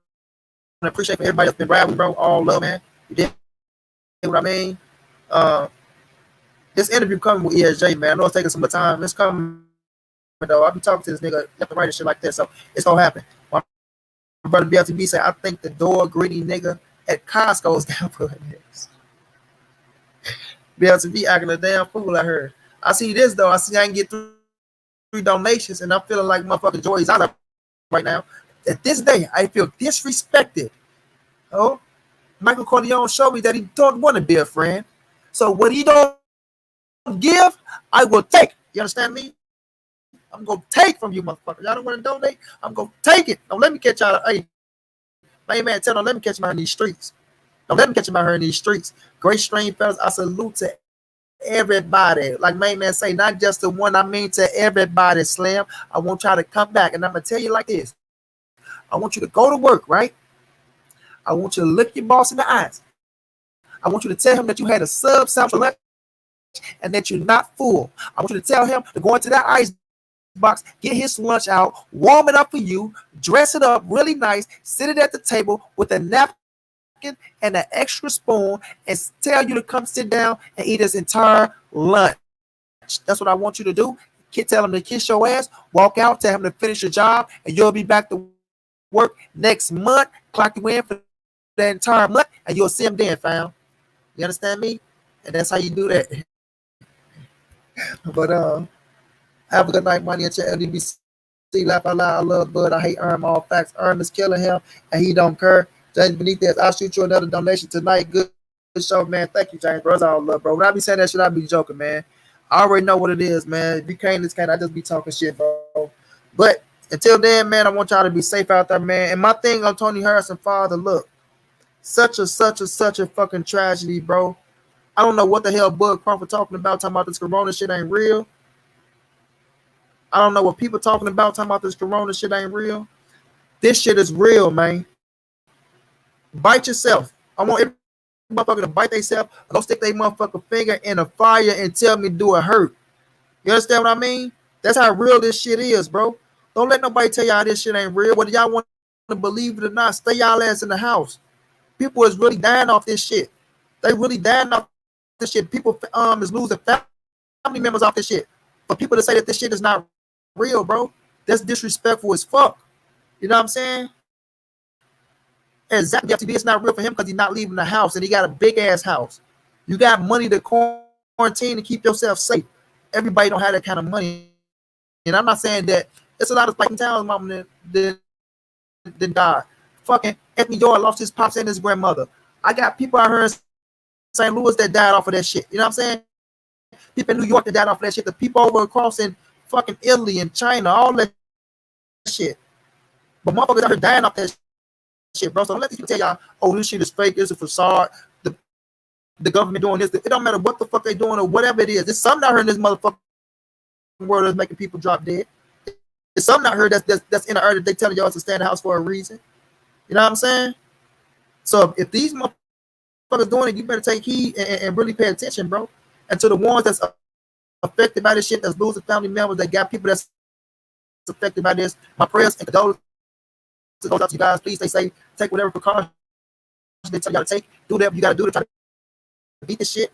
to appreciate for everybody that's been riding with me, bro. All love, man. You did what I mean. Uh, this interview coming with ESJ, man. I know it's taking some time. It's coming though. I've been talking to this nigga left and right and shit like that, so it's gonna happen. My brother BLTB said, I think the door greedy nigga at Costco is down for this. BLTB acting a damn fool, I heard. I see this though. I see I can get 3 donations, and I'm feeling like motherfucking Joey's out right now. At this day, I feel disrespected. Oh, Michael Corleone showed me that he don't want to be a friend. So what he don't give, I will take. You understand me? I'm gonna take from you, motherfucker. Y'all don't want to donate? I'm gonna take it. Don't let me catch y'all. Hey, my man, tell them let me catch him out here in these streets. Don't let me catch him out here in these streets. Great stream fellas, I salute to everybody. Like my man say, not just the one. I mean to everybody. Slam. I want y'all to come back, and I'm gonna tell you like this. I want you to go to work, right? I want you to look your boss in the eyes. I want you to tell him that you had a sub sandwich for lunch and that you're not full. I want you to tell him to go into that ice box, get his lunch out, warm it up for you, dress it up really nice, sit it at the table with a napkin and an extra spoon, and tell you to come sit down and eat his entire lunch. That's what I want you to do. Tell him to kiss your ass, walk out, tell him to finish your job, and you'll be back to work next month. Clock you in for the entire month, and you'll see him then, fam. You understand me? And that's how you do that. But have a good night, money at your LDBC. Laugh out loud. I love Bud. I hate Ern. All facts. Ern is killing him, and he don't care. Just beneath this, I'll shoot you another donation tonight. Good show, man. Thank you, James, bro. It's all love, bro. When I be saying that shit, I be joking, man. I already know what it is, man. If you can't, this can't. I just be talking shit, bro. But until then, man, I want y'all to be safe out there, man. And my thing on Tony Harrison, father, look, such a fucking tragedy, bro. I don't know what the hell Bud Crawford talking about this Corona shit ain't real. I don't know what people talking about this Corona shit ain't real. This shit is real, man. Bite yourself. I want every motherfucker to bite themselves, go stick their motherfucking finger in the fire and tell me do it hurt. You understand what I mean? That's how real this shit is, bro. Don't let nobody tell y'all this shit ain't real. Whether y'all want to believe it or not, stay y'all ass in the house. People is really dying off this shit. They really dying off this shit, bro. this shit. People is losing family members off this shit. For people to say that this shit is not real, bro, that's disrespectful as fuck. You know what I'm saying? Exactly. FTB, it's not real for him because he's not leaving the house and he got a big ass house. You got money to quarantine to keep yourself safe. Everybody don't have that kind of money. And I'm not saying that it's a lot of fighting towns, mama, that died. Fucking Anthony York lost his pops and his grandmother. I got people out here in St. Louis that died off of that shit. You know what I'm saying? People in New York that died off of that shit. The people over across in fucking Italy and China, all that shit. But motherfuckers out here dying off that shit, bro. So don't let these people tell y'all, oh, this shit is fake, it's a facade. The government doing this. It don't matter what the fuck they doing or whatever it is. There's something out here in this motherfucking world that's making people drop dead. There's something out here that's in the earth that they telling y'all to stay in the house for a reason. You know what I'm saying? So if these motherfuckers doing it, you better take heed and really pay attention, bro. And to the ones that's affected by this shit, that's losing family members, that got people that's affected by this, my prayers and condolences goes out to you guys. Please stay safe. Take whatever precautions they tell you to take. Do whatever you got to do to try to beat this shit.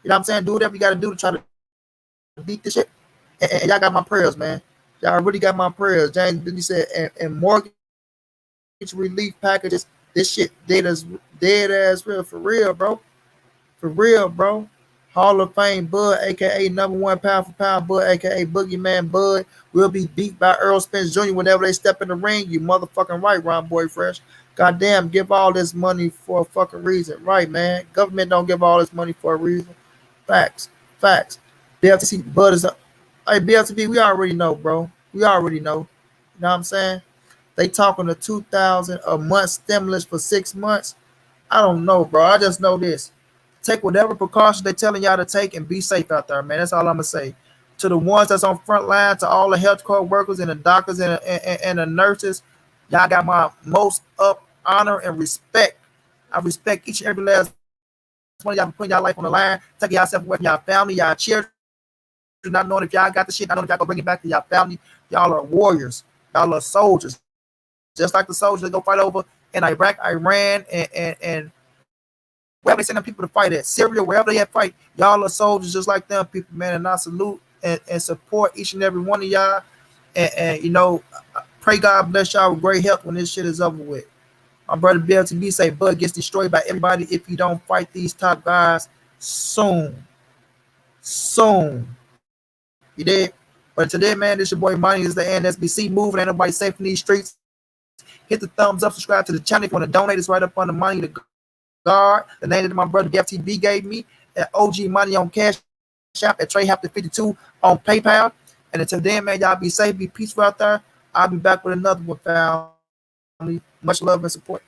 You know what I'm saying? Do whatever you got to do to try to beat this shit. And y'all got my prayers, man. Y'all really got my prayers. James Bentley said, and mortgage relief packages, this shit dead as real. For real, bro. For real, bro. Hall of Fame Bud, a.k.a. number one pound for pound Bud, a.k.a. Boogeyman Bud, will be beat by Earl Spence Jr. whenever they step in the ring. You motherfucking right, Ron Boy Fresh. Goddamn, give all this money for a fucking reason. Right, man. Government don't give all this money for a reason. Facts. Facts. BLTC Bud is up. Hey, BLTB, we already know, bro. We already know. You know what I'm saying? They talking to 2,000 a month stimulus for 6 months. I don't know, bro. I just know this. Take whatever precautions they're telling y'all to take and be safe out there, man. That's all I'm going to say. To the ones that's on front line, to all the healthcare workers and the doctors and the nurses, y'all got my most up honor and respect. I respect each and every last one of y'all for putting y'all life on the line, taking yourself away from y'all family, y'all children, not knowing if y'all got the shit, not knowing if y'all gonna bring it back to y'all family. Y'all are warriors. Y'all are soldiers. Just like the soldiers that go fight over in Iraq, Iran, and wherever they send them people to fight at, Syria, wherever they have fight, y'all are soldiers just like them people, man. And I salute and support each and every one of y'all. And you know, pray God bless y'all with great health when this shit is over with. My brother BLTB say Bud gets destroyed by everybody if you don't fight these top guys soon. Soon. You did? But today, man, this your boy Monnie. Is the NSBC moving. Ain't nobody safe in these streets. Hit the thumbs up, subscribe to the channel if you want to donate. It's right up on the Money the Guard. The name that my brother BFTB gave me. At OG Money on Cash Shop at Trey Hafter 52 on PayPal. And until then, man, y'all be safe, be peaceful out there. I'll be back with another one, family. Much love and support.